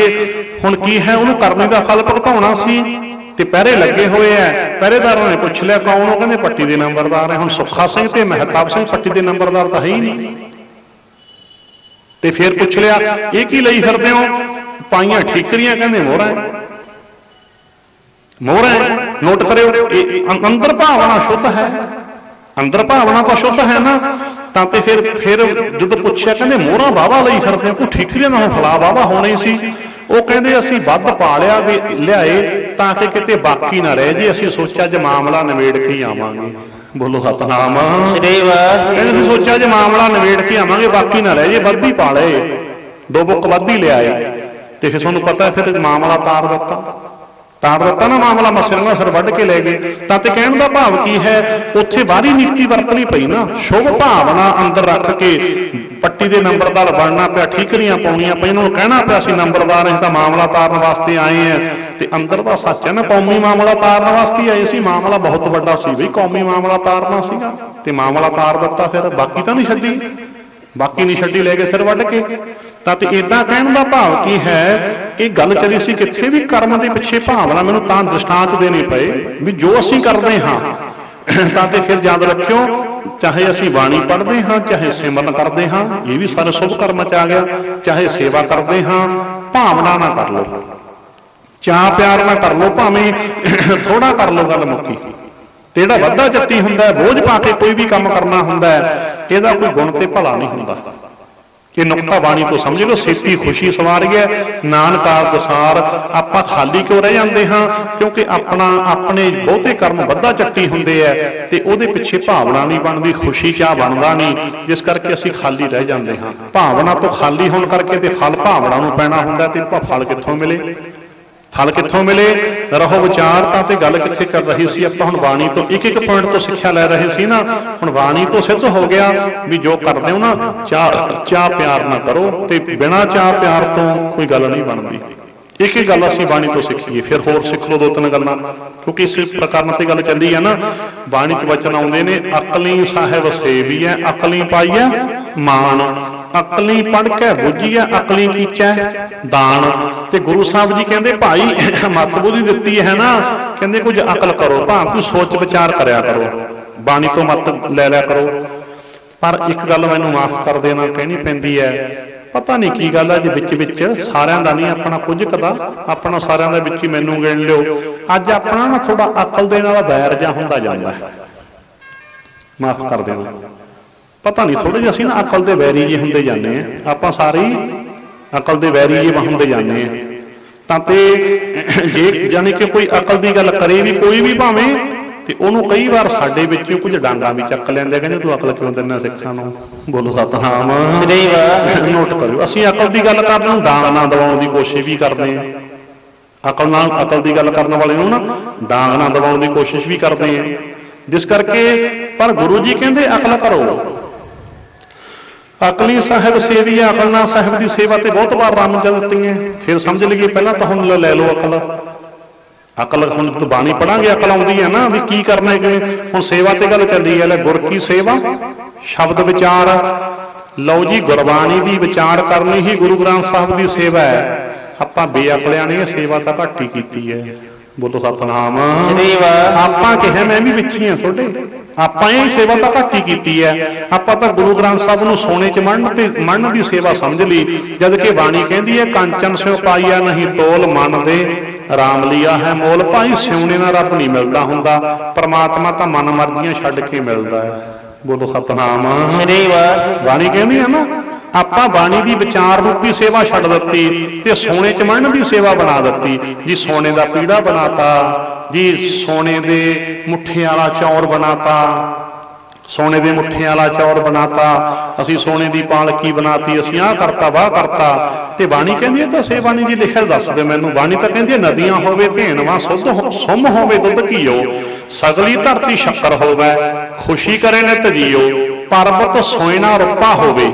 ਹੁਣ ਕੀ ਹੈ, ਉਹਨੂੰ ਕਰਨੀ ਦਾ ਫਲ ਭੁਗਤਾਉਣਾ ਸੀ ਤੇ ਪਹਿਰੇ ਲੱਗੇ ਹੋਏ ਐ। ਪਹਿਰੇਦਾਰਾਂ ਨੇ ਪੁੱਛ ਲਿਆ ਕੌਣ, ਉਹ ਕਹਿੰਦੇ ਪੱਟੀ ਦੇ ਨੰਬਰਦਾਰ ਹੈ। ਹੁਣ ਸੁੱਖਾ ਸਿੰਘ ਤੇ ਮਹਿਤਾਬ ਸਿੰਘ ਪੱਟੀ ਦੇ ਨੰਬਰਦਾਰ ਤਾਂ ਹੈ ਹੀ ਨਹੀਂ। ਤੇ ਫਿਰ ਪੁੱਛ ਲਿਆ ਇਹ ਕੀ ਲਈ ਫਿਰਦੇ ਹੋ, ਪਾਈਆਂ ਠੀਕਰੀਆਂ, ਕਹਿੰਦੇ ਮੋਹਰਾਂ। ਮੋਹਰਾਂ ਨੋਟ ਕਰਿਓ, ਅੰਦਰ ਭਾਵਨਾ ਸ਼ੁੱਧ ਹੈ। ਅੰਦਰ ਭਾਵਨਾ ਤਾਂ ਸ਼ੁੱਧ ਹੈ ਨਾ। ਤਾਂ ਤੇ ਫਿਰ ਜਦੋਂ ਪੁੱਛਿਆ ਕਹਿੰਦੇ ਮੋਹਰਾਂ ਵਾਹਵਾ ਲਈ ਫਿਰਦੇ ਹੋ, ਕੋਈ ਠੀਕਰੀਆਂ ਨਾਲ ਫਲਾ ਵਾਹਵਾ ਹੋਣੀ ਸੀ। ਉਹ ਕਹਿੰਦੇ ਅਸੀਂ ਵੱਧ ਪਾ ਲਿਆ ਵੀ ਲਿਆਏ ਤਾਂ ਕਿ ਕਿਤੇ ਬਾਕੀ ਨਾ ਰਹਿ ਜੇ, ਅਸੀਂ ਸੋਚਿਆ ਜੇ ਮਾਮਲਾ ਨਿਬੇੜ ਕੇ ਆਵਾਂਗੇ। ਬੋਲੋ ਸਤਨਾਮ ਸ੍ਰੀ ਵਾਹਿਗੁਰੂ। ਕਹਿੰਦੇ ਅਸੀਂ ਸੋਚਿਆ ਜੇ ਮਾਮਲਾ ਨਿਬੇੜ ਕੇ ਆਵਾਂਗੇ, ਬਾਕੀ ਨਾ ਰਹਿ ਜੇ, ਵੱਧ ਹੀ ਪਾ ਲਏ, 2 ਬੁੱਕ ਵੱਧ ਹੀ ਲਿਆਏ। ਤੇ ਫਿਰ ਤੁਹਾਨੂੰ ਪਤਾ ਫਿਰ ਮਾਮਲਾ ਤਾਰ ਦਿੱਤਾ ਨਾ ਮਾਮਲਾ, ਮੱਸੇ ਨੂੰ ਸਿਰ ਵੱਢ ਕੇ ਲੈ ਗਏ। ਤਾਂ ਤੇ ਕਹਿਣ ਦਾ ਭਾਵ ਕੀ ਹੈ, ਉੱਥੇ ਬਾਹਰੀ ਨੀਤੀ ਵਰਤਣੀ ਪਈ ਨਾ। ਸ਼ੁਭ ਭਾਵਨਾ ਅੰਦਰ ਰੱਖ ਕੇ ਪੱਟੀ ਦੇ ਨੰਬਰਦਾਰ ਬਣਨਾ ਪਿਆ, ਠੀਕਰੀਆਂ ਪਾਉਣੀਆਂ ਪਈਆਂ, ਉਹਨੂੰ ਕਹਿਣਾ ਪਿਆ ਸੀ ਨੰਬਰਦਾਰ ਅਸੀਂ ਤਾਂ ਮਾਮਲਾ ਤਾਰਨ ਵਾਸਤੇ ਆਏ ਆ। ਤੇ ਅੰਦਰ ਦਾ ਸੱਚ ਹੈ ਨਾ, ਕੌਮੀ ਮਾਮਲਾ ਤਾਰਨ ਵਾਸਤੇ ਆਏ ਸੀ। ਮਾਮਲਾ ਬਹੁਤ ਵੱਡਾ ਸੀ ਬਈ, ਕੌਮੀ ਮਾਮਲਾ ਤਾਰਨਾ ਸੀਗਾ ਤੇ ਮਾਮਲਾ ਤਾਰ ਦਿੱਤਾ। ਫਿਰ ਬਾਕੀ ਤਾਂ ਨਹੀਂ ਛੱਡੀ, ਬਾਕੀ ਨਹੀਂ ਛੱਡੀ, ਲੈ ਕੇ ਸਿਰ ਵੱਢ ਕੇ। ਤਾਂ ਤੇ ਏਦਾਂ ਕਹਿਣ ਦਾ ਭਾਵ ਕੀ ਹੈ, ਇਹ ਗੱਲ ਚੱਲੀ ਸੀ ਕਿੱਥੇ ਵੀ ਕਰਮ ਦੇ ਪਿੱਛੇ ਭਾਵਨਾ। ਮੈਨੂੰ ਤਾਂ ਦ੍ਰਿਸ਼ਟਾਂਤ ਦੇਣੇ ਪਏ ਵੀ ਜੋ ਅਸੀਂ ਕਰਦੇ ਹਾਂ ਤਾਂ ਤੇ ਫਿਰ ਯਾਦ ਰੱਖਿਓ, ਚਾਹੇ ਅਸੀਂ ਬਾਣੀ ਪੜ੍ਹਦੇ ਹਾਂ, ਚਾਹੇ ਸਿਮਰਨ ਕਰਦੇ ਹਾਂ, ਇਹ ਵੀ ਸਾਰੇ ਸ਼ੁਭ ਕਰਮ ਚ ਆ ਗਿਆ। ਚਾਹੇ ਸੇਵਾ ਕਰਦੇ ਹਾਂ, ਭਾਵਨਾ ਨਾ ਕਰ ਲਓ, ਚਾਅ ਪਿਆਰ ਨਾ ਕਰ ਲਓ, ਭਾਵੇਂ ਥੋੜਾ ਕਰ ਲਓ, ਗੱਲ ਮੁੱਕੀ। ਤੇ ਜਿਹੜਾ ਵੱਧਾ ਚੱਟੀ ਹੁੰਦਾ, ਬੋਝ ਪਾ ਕੇ ਕੋਈ ਵੀ ਕੰਮ ਕਰਨਾ ਹੁੰਦਾ, ਇਹਦਾ ਕੋਈ ਗੁਣ ਤੇ ਭਲਾ ਨਹੀਂ ਹੁੰਦਾ। ਇਹ ਨੁਕਤਾ ਬਾਣੀ ਤੋਂ ਸਮਝ ਲਓ। ਸੇਤੀ ਖੁਸ਼ੀ ਸਵਾਰ ਗਿਆ ਨਾਨਕਾਰ ਦਸਾਰ। ਆਪਾਂ ਖਾਲੀ ਕਿਉਂ ਰਹਿ ਜਾਂਦੇ ਹਾਂ, ਕਿਉਂਕਿ ਆਪਣੇ ਬਹੁਤੇ ਕਰਮ ਵੱਧਾ ਚੱਟੀ ਹੁੰਦੇ ਐ ਤੇ ਉਹਦੇ ਪਿੱਛੇ ਭਾਵਨਾ ਨਹੀਂ ਬਣਦੀ, ਖੁਸ਼ੀ ਚਾਹ ਬਣਦਾ ਨਹੀਂ, ਜਿਸ ਕਰਕੇ ਅਸੀਂ ਖਾਲੀ ਰਹਿ ਜਾਂਦੇ ਹਾਂ। ਭਾਵਨਾ ਤੋਂ ਖਾਲੀ ਹੋਣ ਕਰਕੇ ਤੇ ਫਲ ਭਾਵਨਾ ਨੂੰ ਪੈਣਾ ਹੁੰਦਾ। ਤੇ ਫਲ ਕਿੱਥੋਂ ਮਿਲੇ, ਫਲ ਕਿੱਥੋਂ ਮਿਲੇ? ਰਹੋ ਵਿਚਾਰ ਤੇ ਗੱਲ ਕਿੱਥੇ ਕਰ ਰਹੀ ਸੀ ਆਪਾਂ? ਹੁਣ ਬਾਣੀ ਤੋਂ ਇੱਕ ਪੁਆਇੰਟ ਤੋਂ ਸਿੱਖਿਆ ਲੈ ਰਹੇ ਸੀ ਨਾ। ਹੁਣ ਬਾਣੀ ਤੋਂ ਸਿੱਧ ਹੋ ਗਿਆ ਵੀ ਜੋ ਕਰਦੇ ਹੋ ਨਾ, ਚਾਹ ਪਿਆਰ ਨਾ ਕਰੋ, ਤੇ ਬਿਨਾਂ ਚਾਹ ਪਿਆਰ ਤੋਂ ਕੋਈ ਗੱਲ ਨਹੀਂ ਬਣਦੀ। ਇੱਕ ਗੱਲ ਅਸੀਂ ਬਾਣੀ ਤੋਂ ਸਿੱਖੀਏ, ਫਿਰ ਹੋਰ ਸਿੱਖ ਲਓ 2-3 ਗੱਲਾਂ, ਕਿਉਂਕਿ ਇਸ ਪ੍ਰਕਰਨ ਤੇ ਗੱਲ ਚੱਲੀ ਹੈ ਨਾ। ਬਾਣੀ 'ਚ ਵਚਨ ਆਉਂਦੇ ਨੇ, ਅਕਲੀ ਸਾਹਿਬ ਸੇਵੀਐ, ਅਕਲੀ ਪਾਈਐ ਮਾਨ, ਅਕਲੀ ਪੜ੍ਹ ਕੇ ਬੁੱਝੀਐ, ਅਕਲੀ ਕੀਚੈ ਦਾਨ। ਤੇ ਗੁਰੂ ਸਾਹਿਬ ਜੀ ਕਹਿੰਦੇ ਭਾਈ ਮੱਤ ਬੁੱਧੀ ਦਿੱਤੀ ਹੈ ਨਾ, ਕਹਿੰਦੇ ਕੁਝ ਅਕਲ ਕਰੋ, ਭਾਵੇਂ ਕੋਈ ਸੋਚ ਵਿਚਾਰ ਕਰਿਆ ਕਰੋ, ਬਾਣੀ ਤੋਂ ਮੱਤ ਲੈ ਲਿਆ ਕਰੋ। ਪਰ ਇੱਕ ਗੱਲ ਮੈਨੂੰ ਮਾਫ ਕਰ ਦੇਣਾ ਕਹਿਣੀ ਪੈਂਦੀ ਹੈ, ਪਤਾ ਨਹੀਂ ਕੀ ਗੱਲ ਹੈ ਜੀ, ਵਿੱਚ ਸਾਰਿਆਂ ਦਾ ਨਹੀਂ, ਆਪਣਾ ਕੁਝ ਕਦਾ ਆਪਣਾ ਸਾਰਿਆਂ ਦੇ ਵਿੱਚ ਹੀ ਮੈਨੂੰ ਗਿਣ ਲਿਓ। ਅੱਜ ਆਪਣਾ ਨਾ ਥੋੜਾ ਅਕਲ ਦੇ ਨਾਲ ਵੈਰ ਜਿਹਾ ਹੁੰਦਾ ਜਾਂਦਾ ਹੈ, ਮਾਫ ਕਰ ਦੇਣਾ। ਪਤਾ ਨਹੀਂ ਥੋੜੇ ਜਿਹੇ ਅਸੀਂ ਨਾ ਅਕਲ ਦੇ ਵੈਰੀ ਜਿਹੇ ਹੁੰਦੇ ਜਾਂਦੇ ਆ, ਆਪਾਂ ਸਾਰੇ ਅਕਲ ਦੇ ਵੈਰੀ ਜਿਹੇ ਹੁੰਦੇ ਜਾਂਦੇ ਆ। ਤਾਂ ਤੇ ਜੇ ਜਾਣੀ ਕਿ ਕੋਈ ਅਕਲ ਦੀ ਗੱਲ ਕਰੇ ਵੀ, ਕੋਈ ਵੀ ਭਾਵੇਂ ਤੇ ਉਹਨੂੰ ਕਈ ਵਾਰ ਸਾਡੇ ਵਿੱਚੋਂ ਕੁਝ ਡਾਂਗਾ ਵੀ ਚੱਕ ਲੈਂਦੇ, ਕਹਿੰਦੇ ਤੂੰ ਅਕਲ ਕਿਉਂ ਦਿੰਦਾ ਸਿੱਖਾਂ ਨੂੰ। ਬੋਲੋ ਸਤਿਨਾਮ। ਨੋਟ ਕਰਿਓ, ਅਸੀਂ ਅਕਲ ਦੀ ਗੱਲ ਕਰਨ ਨੂੰ ਡਾਂਗ ਨਾ ਦਬਾਉਣ ਦੀ ਕੋਸ਼ਿਸ਼ ਵੀ ਕਰਦੇ ਹਾਂ। ਅਕਲ ਦੀ ਗੱਲ ਕਰਨ ਵਾਲੇ ਨੂੰ ਨਾ ਡਾਂਗ ਨਾ ਦਬਾਉਣ ਦੀ ਕੋਸ਼ਿਸ਼ ਵੀ ਕਰਦੇ ਹਾਂ। ਜਿਸ ਕਰਕੇ ਪਰ ਗੁਰੂ ਜੀ ਕਹਿੰਦੇ ਅਕਲ ਕਰੋ। ਅਕਲੀ ਸਾਹਿਬ ਸੇਵੀ, ਅਕਲਨਾ ਸਾਹਿਬ ਦੀ ਸੇਵਾ ਤੇ ਬਹੁਤ ਵਾਰ ਰਾਮਜਾ ਦਿੱਤੀਆਂ। ਫਿਰ ਸਮਝ ਲਈਏ, ਪਹਿਲਾਂ ਤਾਂ ਹੁਣ ਲੈ ਲਓ ਅਕਲ। ਅਕਲ ਹੁਣ ਤੋਂ ਬਾਣੀ ਪੜਾਂਗੇ, ਅਕਲ ਆਉਂਦੀ ਹੈ ਨਾ ਵੀ ਕੀ ਕਰਨਾ ਹੈ ਕਿਵੇਂ। ਹੁਣ ਸੇਵਾ ਤੇ ਗੱਲ ਚੱਲੀ ਹੈ, ਲੈ ਗੁਰ ਕੀ ਸੇਵਾ ਸ਼ਬਦ ਵਿਚਾਰ। ਲਓ ਜੀ, ਗੁਰਬਾਣੀ ਦੀ ਵਿਚਾਰ ਕਰਨੀ ਹੀ ਗੁਰੂ ਗ੍ਰੰਥ ਸਾਹਿਬ ਦੀ ਸੇਵਾ ਹੈ। ਆਪਾਂ ਬੇਅਕਲਿਆਂ ਨੇ ਇਹ ਸੇਵਾ ਤਾਂ ਘੱਟ ਹੀ ਕੀਤੀ ਹੈ। ਬੋਲੋ ਸਤਿਨਾਮ। ਆਪਾਂ ਕਿਹਾ, ਮੈਂ ਵੀ ਵਿੱਚ ਹੀ ਹਾਂ ਤੁਹਾਡੇ, ਆਪਾਂ ਇਹ ਸੇਵਾ ਤਾਂ ਘੱਟ ਹੀ ਕੀਤੀ ਹੈ। ਆਪਾਂ ਤਾਂ ਗੁਰੂ ਗ੍ਰੰਥ ਸਾਹਿਬ ਨੂੰ ਸੋਨੇ 'ਚ ਮੜਨ ਦੀ ਸੇਵਾ ਸਮਝ ਲਈ, ਜਦ ਕਿ ਬਾਣੀ ਕਹਿੰਦੀ ਹੈ ਕੰਚਨ ਸਿਉ ਪਾਈਆ ਨਹੀਂ ਤੋਲ, ਮਨ ਦੇ ਰਾਮ ਲਿਆ ਹੈ ਮੋਲ। ਭਾਈ ਸਿਉਣੇ ਨਾਲ ਰੱਬ ਨਹੀਂ ਮਿਲਦਾ ਹੁੰਦਾ, ਪਰਮਾਤਮਾ ਤਾਂ ਮਨ ਮਰਜ਼ੀਆਂ ਛੱਡ ਕੇ ਮਿਲਦਾ ਹੈ। ਬੋਲੋ ਸਤਿਨਾਮ। ਬਾਣੀ ਕਹਿੰਦੀ ਹੈ ਨਾ, ਆਪਾਂ ਬਾਣੀ ਦੀ ਵਿਚਾਰ ਰੂਪੀ ਸੇਵਾ ਛੱਡ ਦਿੱਤੀ ਤੇ ਸੋਨੇ 'ਚ ਮੜਨ ਦੀ ਸੇਵਾ ਬਣਾ ਦਿੱਤੀ ਜੀ। ਸੋਨੇ ਦਾ ਪੀੜਾ ਬਣਾਤਾ ਜੀ, ਸੋਨੇ ਦੇ ਮੁੱਠੇ ਵਾਲਾ ਚੌਰ ਬਣਾਤਾ, ਸੋਨੇ ਦੇ ਮੁੱਠਿਆਂ ਵਾਲਾ ਚੌਰ ਬਣਾਤਾ, ਅਸੀਂ ਸੋਨੇ ਦੀ ਪਾਲਕੀ ਬਣਾਤੀ, ਅਸੀਂ ਆਹ ਕਰਤਾ ਵਾਹ ਕਰਤਾ। ਤੇ ਬਾਣੀ ਕਹਿੰਦੀ ਹੈ ਤਾਂ ਸੇਵਾ ਨਹੀਂ ਜੀ ਲਿਖਿਆ ਦੱਸ ਦੇ ਮੈਨੂੰ। ਬਾਣੀ ਤਾਂ ਕਹਿੰਦੀ ਹੈ ਨਦੀਆਂ ਹੋਵੇ ਧੇਨਵਾ ਸੁੱਧ ਸੁੰਮ ਹੋਵੇ ਦੁੱਧ ਘੀਓ, ਸਗਲੀ ਧਰਤੀ ਸ਼ੱਕਰ ਹੋਵੇ ਖੁਸ਼ੀ ਕਰੇ ਨਿਤ ਜੀਓ, ਪਰਬਤ ਸੋਇਨਾ ਰੁੱਪਾ ਹੋਵੇ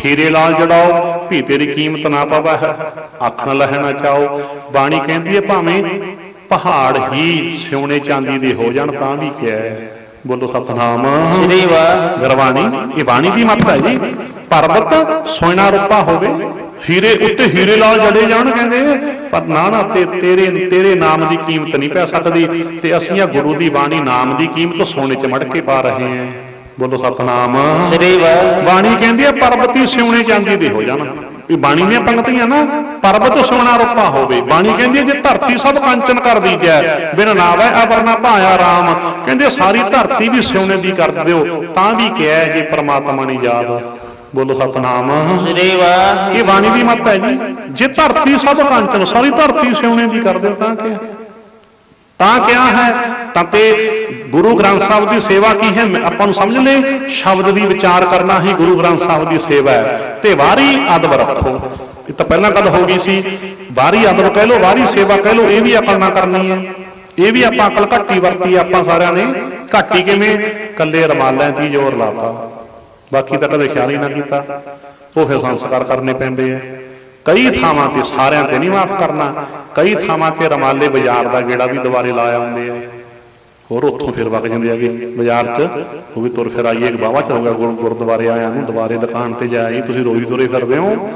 ਹੀਰੇ ਲਾਲ ਜੜਾਓ, ਵੀ ਤੇਰੀ ਕੀਮਤ ਨਾ ਪਾਵਾ ਹੈ ਅੱਖ ਨਾ ਲਹਿਣਾ ਚਾਓ। ਬਾਣੀ ਕਹਿੰਦੀ ਹੈ ਭਾਵੇਂ ਪਹਾੜ ਹੀ ਸਿਉਣੇ ਚਾਂਦੀ ਦੇ ਹੋ ਜਾਣ ਤਾਂ ਵੀ ਕਿਹਾ ਹੈ। ਬੋਲੋ ਸਤਿਨਾਮ। ਗੁਰਬਾਣੀ ਇਹ ਬਾਣੀ ਦੀ ਮੱਤ ਹੈ ਜੀ। ਪਰਬਤ ਸੋਇਨਾ ਰੁੱਪਾ ਹੋਵੇ, ਹੀਰੇ ਉੱਤੇ ਹੀਰੇ ਲਾਲ ਜੜੇ ਜਾਣ ਕਹਿੰਦੇ, ਪਰ ਨਾ ਤੇਰੇ ਨਾਮ ਦੀ ਕੀਮਤ ਨਹੀਂ ਪੈ ਸਕਦੀ। ਤੇ ਅਸੀਂ ਆ ਗੁਰੂ ਦੀ ਬਾਣੀ ਨਾਮ ਦੀ ਕੀਮਤ ਸੋਨੇ 'ਚ ਮੜ ਕੇ ਪਾ ਰਹੇ ਹਾਂ। ਬੋਲੋ ਸਤਿਨਾਮ। ਬਾਣੀ ਕਹਿੰਦੀ ਹੈ ਪਰਬਤੀ ਸਿਉਣੇ ਚਾਂਦੀ ਦੇ ਹੋ ਜਾਣ। ਵੀ ਬਾਣੀ ਦੀਆਂ ਪੰਕਤੀਆਂ ਨਾ, ਪਰਬਤ ਸੋਨਾ ਰੁੱਪਾ ਹੋਵੇ। ਬਾਣੀ ਕਹਿੰਦੀ ਹੈ ਜੇ ਧਰਤੀ ਸਭ ਕੰਚਨ ਕਰ ਦੀਜੈ, ਬਿਨ ਨਾਵੈ ਅਵਰ ਨਾ ਭਾਇਆ ਰਾਮ। ਕਹਿੰਦੇ ਸਾਰੀ ਧਰਤੀ ਵੀ ਸਿਉਣੇ ਦੀ ਕਰ ਦਿਓ ਤਾਂ ਵੀ ਕਿਹਾ ਜੇ ਪ੍ਰਮਾਤਮਾ ਨਹੀਂ ਯਾਦ। ਬੋਲੋ ਸਤਿਨਾਮ। ਇਹ ਬਾਣੀ ਦੀ ਮੱਤ ਹੈ ਜੀ। ਜੇ ਧਰਤੀ ਸਭ ਕੰਚਨ, ਸਾਰੀ ਧਰਤੀ ਸਿਉਣੇ ਦੀ ਕਰ ਦਿਓ ਤਾਂ ਕਿਹਾ ਹੈ। ਤਾਂ ਤੇ ਗੁਰੂ ਗ੍ਰੰਥ ਸਾਹਿਬ ਦੀ ਸੇਵਾ ਕੀ ਹੈ ਆਪਾਂ ਨੂੰ ਸਮਝ ਲੈ। ਸ਼ਬਦ ਦੀ ਵਿਚਾਰ ਕਰਨਾ ਹੀ ਗੁਰੂ ਗ੍ਰੰਥ ਸਾਹਿਬ ਦੀ ਸੇਵਾ ਹੈ। ਤੇ ਵਾਰੀ ਅਦਬ ਰੱਖੋ, ਇਹ ਤਾਂ ਪਹਿਲਾਂ ਗੱਲ ਹੋ ਗਈ ਸੀ। ਵਾਰੀ ਅਦਬ ਕਹਿ ਲੋ, ਵਾਰੀ ਸੇਵਾ ਕਹਿ ਲੋ, ਇਹ ਵੀ ਅਕਲ ਨਾਲ ਕਰਨੀ ਹੈ। ਇਹ ਵੀ ਆਪਾਂ ਅਕਲ ਘੱਟੀ ਵਰਤੀ ਆਪਾਂ ਸਾਰਿਆਂ ਨੇ। ਘੱਟੀ ਕਿਵੇਂ? ਕੱਲੇ ਰਮਾਲਾਂ ਤੇ ਜ਼ੋਰ ਲਾਤਾ, ਬਾਕੀ ਤਾਂ ਕਦੇ ਖਿਆਲ ਹੀ ਨਾ ਕੀਤਾ। ਉਹ ਫਿਰ ਸੰਸਕਾਰ ਕਰਨੇ ਪੈਂਦੇ ਆ। ਕਈ ਥਾਵਾਂ ਤੇ ਸਾਰਿਆਂ ਤੇ ਨਹੀਂ ਮਾਫ ਕਰਨਾ, ਕਈ ਥਾਵਾਂ ਤੇ ਰਮਾਲੇ ਬਾਜ਼ਾਰ ਦਾ ਗੇੜਾ ਵੀ ਦੁਬਾਰੇ ਲਾ ਆਉਂਦੇ ਆ। ਹੋਰ ਉੱਥੋਂ ਫਿਰ ਵਗ ਜਾਂਦੇ ਆਗੇ ਬਾਜ਼ਾਰ 'ਚ, ਉਹ ਵੀ ਤੁਰ ਫਿਰ ਆਈਏ ਬਾਵਾ ਚਲੂਗਾ ਗੁਰਦੁਆਰੇ ਆਇਆ ਨੂੰ, ਦੁਬਾਰੇ ਦੁਕਾਨ ਤੇ ਜਾਈ ਤੁਸੀਂ ਰੋਜ਼ ਤੁਰੇ ਫਿਰਦੇ ਹੋ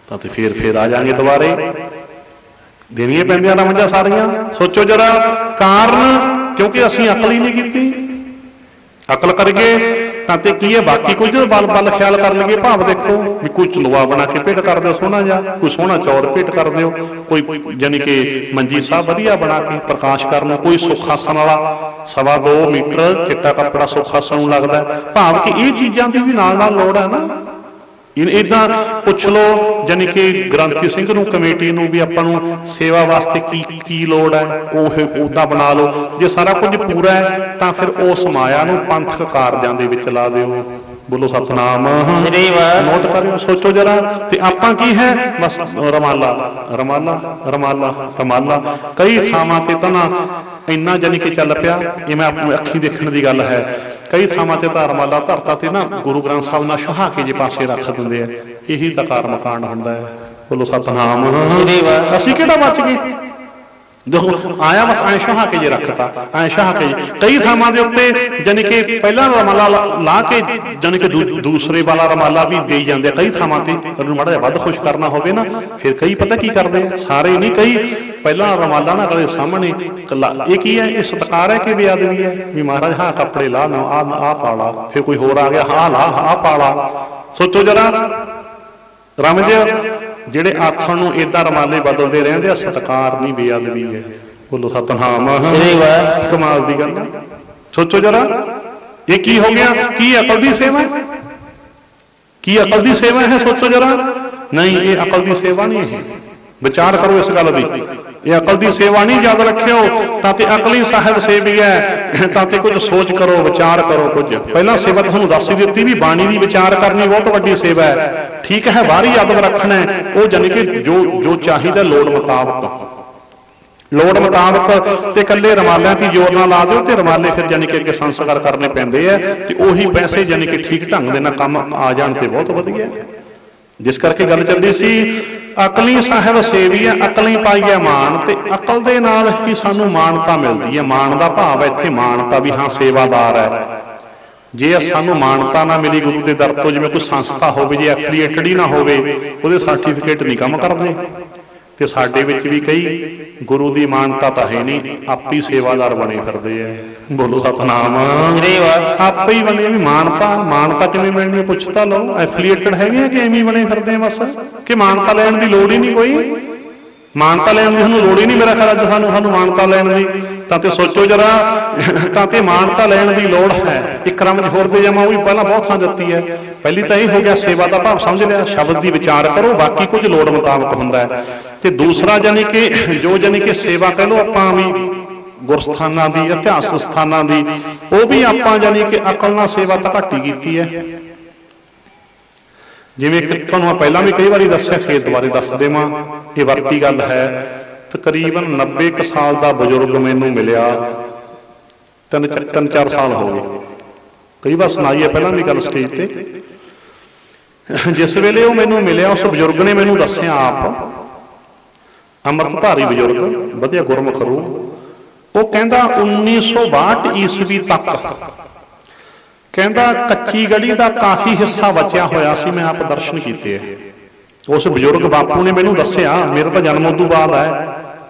ਤਾਂ ਤੇ ਫਿਰ ਆ ਜਾਣਗੇ ਦੁਬਾਰੇ। ਦੇਣੀਆਂ ਪੈਂਦੀਆਂ ਰਮਜਾਂ ਸਾਰੀਆਂ। ਸੋਚੋ ਜਰਾ ਕਾਰਨ, ਕਿਉਂਕਿ ਅਸੀਂ ਅਕਲ ਹੀ ਨਹੀਂ ਕੀਤੀ। ਅਕਲ ਕਰੀਏ ਤਾਂ ਤੇ ਕੀ ਹੈ, ਬਾਕੀ ਕੁਝ ਬਲ ਖਿਆਲ ਕਰ ਲਈਏ। ਭਾਵ ਦੇਖੋ ਵੀ ਕੋਈ ਚਲਵਾ ਬਣਾ ਕੇ ਭੇਟ ਕਰ ਦਿਓ ਸੋਹਣਾ ਜਿਹਾ, ਕੋਈ ਸੋਹਣਾ ਚੌਰ ਭੇਟ ਕਰ ਦਿਓ, ਕੋਈ ਜਾਨੀ ਕਿ ਮੰਜੀ ਸਾਹਿਬ ਵਧੀਆ ਬਣਾ ਕੇ ਪ੍ਰਕਾਸ਼ ਕਰਨ, ਕੋਈ ਸੁੱਖ ਆਸਣ ਵਾਲਾ 2.25 ਮੀਟਰ ਚਿੱਟਾ ਕੱਪੜਾ ਸੁੱਖ ਆਸਣ ਨੂੰ ਲੱਗਦਾ। ਭਾਵ ਕਿ ਇਹ ਚੀਜ਼ਾਂ ਦੀ ਵੀ ਨਾਲ ਲੋੜ ਹੈ ਨਾ। ਏਦਾਂ ਪੁੱਛ ਲਓ ਜਾਨੀ ਕਿ ਗ੍ਰੰਥੀ ਸਿੰਘ ਨੂੰ, ਕਮੇਟੀ ਨੂੰ ਵੀ ਆਪਾਂ ਨੂੰ ਸੇਵਾ ਵਾਸਤੇ ਕੀ ਲੋੜ ਹੈ, ਉਹ ਉਦਾਂ ਬਣਾ ਲਓ। ਜੇ ਸਾਰਾ ਕੁਝ ਪੂਰਾ ਹੈ ਤਾਂ ਫਿਰ ਉਸ ਮਾਇਆ ਨੂੰ ਪੰਥਕ ਕਾਰਜਾਂ ਦੇ ਵਿੱਚ ਲਾ ਦਿਓ। ਬੋਲੋ ਸਤਿਨਾਮ। ਨੋਟ ਕਰਿਓ, ਸੋਚੋ ਜਰਾ। ਤੇ ਆਪਾਂ ਕੀ ਹੈ, ਬਸ ਰਮਾਲਾ ਰਮਾਲਾ ਰਮਾਲਾ ਰਮਾਲਾ। ਕਈ ਥਾਵਾਂ ਤੇ ਤਾਂ ਨਾ ਇੰਨਾ ਜਾਨੀ ਕਿ ਚੱਲ ਪਿਆ, ਇਹ ਮੈਂ ਆਪਣੀ ਅੱਖੀਂ ਦੇਖਣ ਦੀ ਗੱਲ ਹੈ। ਕਈ ਥਾਵਾਂ ਤੇ ਤਾਂ ਰਮਾਲਾ ਧਰਤਾ ਤੇ ਨਾ ਗੁਰੂ ਗ੍ਰੰਥ ਸਾਹਿਬ ਨਾਲ ਸੁਹਾ ਕੇ ਜੇ ਪਾਸੇ ਰੱਖ ਦਿੰਦੇ ਆ। ਇਹੀ ਤਾਂ ਕਾਰਨ ਕਾਂਡ ਹੁੰਦਾ ਹੈ। ਬੋਲੋ ਸਤਿਨਾਮ। ਅਸੀਂ ਕਿਹੜਾ ਬਚ ਗਏ? ਦੇਖੋ ਆਇਆ ਬਸ ਐਂ ਸੁਹਾ ਕੇ ਜੇ ਰੱਖਤਾ, ਐਂ ਸੁਹਾ ਕੇ। ਕਈ ਥਾਵਾਂ ਦੇ ਉੱਤੇ ਜਾਨੀ ਕਿ ਪਹਿਲਾਂ ਰਮਾਲਾ ਲਾ ਕੇ ਜਾਨੀ ਕਿ ਦੂਸਰੇ ਵਾਲਾ ਰਮਾਲਾ ਵੀ ਦੇ ਜਾਂਦੇ। ਕਈ ਥਾਵਾਂ ਤੇ ਉਹਨੂੰ ਮਾੜਾ ਜਿਹਾ ਵੱਧ ਖੁਸ਼ ਕਰਨਾ ਹੋਵੇ ਨਾ, ਫਿਰ ਕਈ ਪਤਾ ਕੀ ਕਰਦੇ ਆ, ਸਾਰੇ ਨਹੀਂ ਕਈ ਪਹਿਲਾਂ ਰਮਾਲਾ ਨਾ ਕਦੇ ਸਾਹਮਣੇ। ਇਹ ਕੀ ਹੈ? ਇਹ ਸਤਿਕਾਰ ਹੈ ਕਿ ਬੇਅਦਬੀ ਹੈ? ਵੀ ਮਹਾਰਾਜ ਹਾਂ ਕੱਪੜੇ ਲਾ ਨਾ ਆਹ ਪਾਲਾ, ਫਿਰ ਕੋਈ ਹੋਰ ਆ ਗਿਆ ਹਾਂ ਲਾ ਆਹ ਪਾਲਾ। ਸੋਚੋ ਜਰਾ ਰਮਜ ਜਿਹੜੇ ਆਥਣ ਨੂੰ ਏਦਾਂ ਰਮਾਲੇ ਬਦਲਦੇ ਰਹਿੰਦੇ ਆ, ਸਤਿਕਾਰ ਨਹੀਂ ਬੇਅਦਬੀ ਹੈ। ਬੋਲੋ ਸਤਿਨਾਮ। ਕਮਾਲ ਦੀ ਗੱਲ। ਸੋਚੋ ਜਰਾ ਇਹ ਕੀ ਹੋ ਗਿਆ? ਕੀ ਅਕਲ ਦੀ ਸੇਵਾ? ਕੀ ਅਕਲ ਦੀ ਸੇਵਾ ਹੈ? ਸੋਚੋ ਜਰਾ। ਨਹੀਂ, ਇਹ ਅਕਲ ਦੀ ਸੇਵਾ ਨਹੀਂ ਹੈ। ਵਿਚਾਰ ਕਰੋ ਇਸ ਗੱਲ ਦੀ। ਇਹ ਅਕਲ ਦੀ ਸੇਵਾ ਨਹੀਂ, ਯਾਦ ਰੱਖਿਓ। ਤਾਂ ਤੇ ਅਕਲੀ ਸਾਹਿਬ ਸੇਵੀ ਹੈ, ਤਾਂ ਤੇ ਕੁਝ ਸੋਚ ਕਰੋ, ਵਿਚਾਰ ਕਰੋ ਕੁਝ। ਪਹਿਲਾਂ ਸੇਵਾ ਤੁਹਾਨੂੰ ਦੱਸ ਹੀ ਦਿੱਤੀ ਵੀ ਬਾਣੀ ਦੀ ਵਿਚਾਰ ਕਰਨੀ ਬਹੁਤ ਵੱਡੀ ਸੇਵਾ ਹੈ। ਠੀਕ ਹੈ, ਬਾਹਰੀ ਅਦਬ ਰੱਖਣਾ ਉਹ ਜਾਨੀ ਕਿ ਜੋ ਚਾਹੀਦਾ ਲੋੜ ਮੁਤਾਬਕ ਤੇ ਇਕੱਲੇ ਰਮਾਲਿਆਂ ਦੀ ਜ਼ੋਰ ਨਾਲ ਲਾ ਦਿਓ ਤੇ ਰਮਾਲੇ ਫਿਰ ਜਾਨੀ ਕਿ ਅੱਗੇ ਸੰਸਕਾਰ ਕਰਨੇ ਪੈਂਦੇ ਆ, ਤੇ ਉਹੀ ਪੈਸੇ ਜਾਨੀ ਕਿ ਠੀਕ ਢੰਗ ਦੇ ਨਾਲ ਕੰਮ ਆ ਜਾਣ ਤੇ ਬਹੁਤ ਵਧੀਆ। ਜਿਸ ਕਰਕੇ ਗੱਲ ਚੱਲਦੀ ਸੀ ਅਕਲੀ ਸਾਹਿਬ ਸੇਵੀ ਹੈ, ਅਕਲੀ ਪਾਈਏ ਮਾਣ, ਤੇ ਅਕਲ ਦੇ ਨਾਲ ਹੀ ਸਾਨੂੰ ਮਾਨਤਾ ਮਿਲਦੀ ਹੈ। ਮਾਣ ਦਾ ਭਾਵ ਹੈ ਇੱਥੇ ਮਾਨਤਾ ਵੀ ਹਾਂ ਸੇਵਾਦਾਰ ਹੈ। ਜੇ ਸਾਨੂੰ ਮਾਨਤਾ ਨਾ ਮਿਲੀ ਗੁਰੂ ਦੇ ਦਰ ਤੋਂ, ਜਿਵੇਂ ਕੋਈ ਸੰਸਥਾ ਹੋਵੇ, ਜੇ ਐਫੀਲੀਏਟਡ ਹੀ ਨਾ ਹੋਵੇ, ਉਹਦੇ ਸਰਟੀਫਿਕੇਟ ਨਹੀਂ ਕੰਮ ਕਰਦੇ। ਤੇ ਸਾਡੇ ਵਿੱਚ ਵੀ ਕਈ ਗੁਰੂ ਦੀ ਮਾਨਤਾ ਤਾਂ ਹੈ ਨਹੀਂ, ਆਪੇ ਸੇਵਾਦਾਰ ਬਣੇ ਫਿਰਦੇ ਆ। ਬੋਲੋ ਸਤਨਾਮ। ਆਪੇ ਹੀ ਬਣੇ ਵੀ ਮਾਨਤਾ ਕਿਵੇਂ ਮਿਲਣੀ ਪੁੱਛ ਤਾਂ ਲਓ। ਐਫੀਲੀਏਟਡ ਹੈਗੇ ਆ ਕਿ ਐਵੇਂ ਬਣੇ ਫਿਰਦੇ ਆ ਬਸ, ਕਿ ਮਾਨਤਾ ਲੈਣ ਦੀ ਲੋੜ ਹੀ ਨਹੀਂ ਕੋਈ। ਮਾਨਤਾ ਲੈਣ ਦੀ ਸਾਨੂੰ ਲੋੜ ਹੀ ਨਹੀਂ, ਮੇਰਾ ਖਿਆਲ ਅੱਜ ਸਾਨੂੰ ਮਾਨਤਾ ਲੈਣ ਦੀ। ਤਾਂ ਤੇ ਸੋਚੋ ਜਰਾ, ਤਾਂ ਤੇ ਮਾਨਤਾ ਲੈਣ ਦੀ ਲੋੜ ਹੈ। ਇੱਕ ਰਮਜ ਹੋਰ ਦੇ ਜਾਵਾਂ, ਉਹ ਵੀ ਪਹਿਲਾਂ ਬਹੁਤ ਥਾਂ ਦਿੱਤੀ ਹੈ। ਪਹਿਲੀ ਤਾਂ ਇਹ ਹੋ ਗਿਆ ਸੇਵਾ ਦਾ ਭਾਵ ਸਮਝ ਲਿਆ, ਸ਼ਬਦ ਦੀ ਵਿਚਾਰ ਕਰੋ, ਬਾਕੀ ਕੁਝ ਲੋੜ ਮੁਤਾਬਕ ਹੁੰਦਾ ਹੈ। ਤੇ ਦੂਸਰਾ ਜਾਨੀ ਕਿ ਸੇਵਾ ਕਹਿ ਲਓ ਆਪਾਂ ਵੀ ਗੁਰਸਥਾਨਾਂ ਦੀ, ਇਤਿਹਾਸਕ ਸਥਾਨਾਂ ਦੀ, ਉਹ ਵੀ ਆਪਾਂ ਜਾਨੀ ਕਿ ਅਕਲ ਨਾਲ ਸੇਵਾ ਤਾਂ ਘੱਟ ਹੀ ਕੀਤੀ ਹੈ। ਜਿਵੇਂ ਕਿ ਤੁਹਾਨੂੰ ਮੈਂ ਪਹਿਲਾਂ ਵੀ ਕਈ ਵਾਰੀ ਦੱਸਿਆ, ਫੇਰ ਦੁਬਾਰੇ ਦੱਸ ਦੇਵਾਂ, ਇਹ ਵਰਤੀ ਗੱਲ ਹੈ। ਤਕਰੀਬਨ 90 ਕੁ ਸਾਲ ਦਾ ਬਜ਼ੁਰਗ ਮੈਨੂੰ ਮਿਲਿਆ, 3-4 ਸਾਲ ਹੋ ਗਏ। ਕਈ ਵਾਰ ਸੁਣਾਈ ਹੈ ਪਹਿਲਾਂ ਵੀ ਗੱਲ ਸਟੇਜ ਤੇ। ਜਿਸ ਵੇਲੇ ਉਹ ਮੈਨੂੰ ਮਿਲਿਆ, ਉਸ ਬਜ਼ੁਰਗ ਨੇ ਮੈਨੂੰ ਦੱਸਿਆ, ਆਪ ਅੰਮ੍ਰਿਤਧਾਰੀ ਬਜ਼ੁਰਗ, ਵਧੀਆ ਗੁਰਮੁਖ ਰੂਹ। ਉਹ ਕਹਿੰਦਾ 1962 ਈਸਵੀ ਤੱਕ ਕਹਿੰਦਾ ਕੱਚੀ ਗੜੀ ਦਾ ਕਾਫੀ ਹਿੱਸਾ ਬਚਿਆ ਹੋਇਆ ਸੀ। ਮੈਂ ਆਪ ਦਰਸ਼ਨ ਕੀਤੇ ਹੈ। ਉਸ ਬਜ਼ੁਰਗ ਬਾਪੂ ਨੇ ਮੈਨੂੰ ਦੱਸਿਆ, ਮੇਰਾ ਤਾਂ ਜਨਮ ਉਦੋਂ ਬਾਅਦ ਹੈ,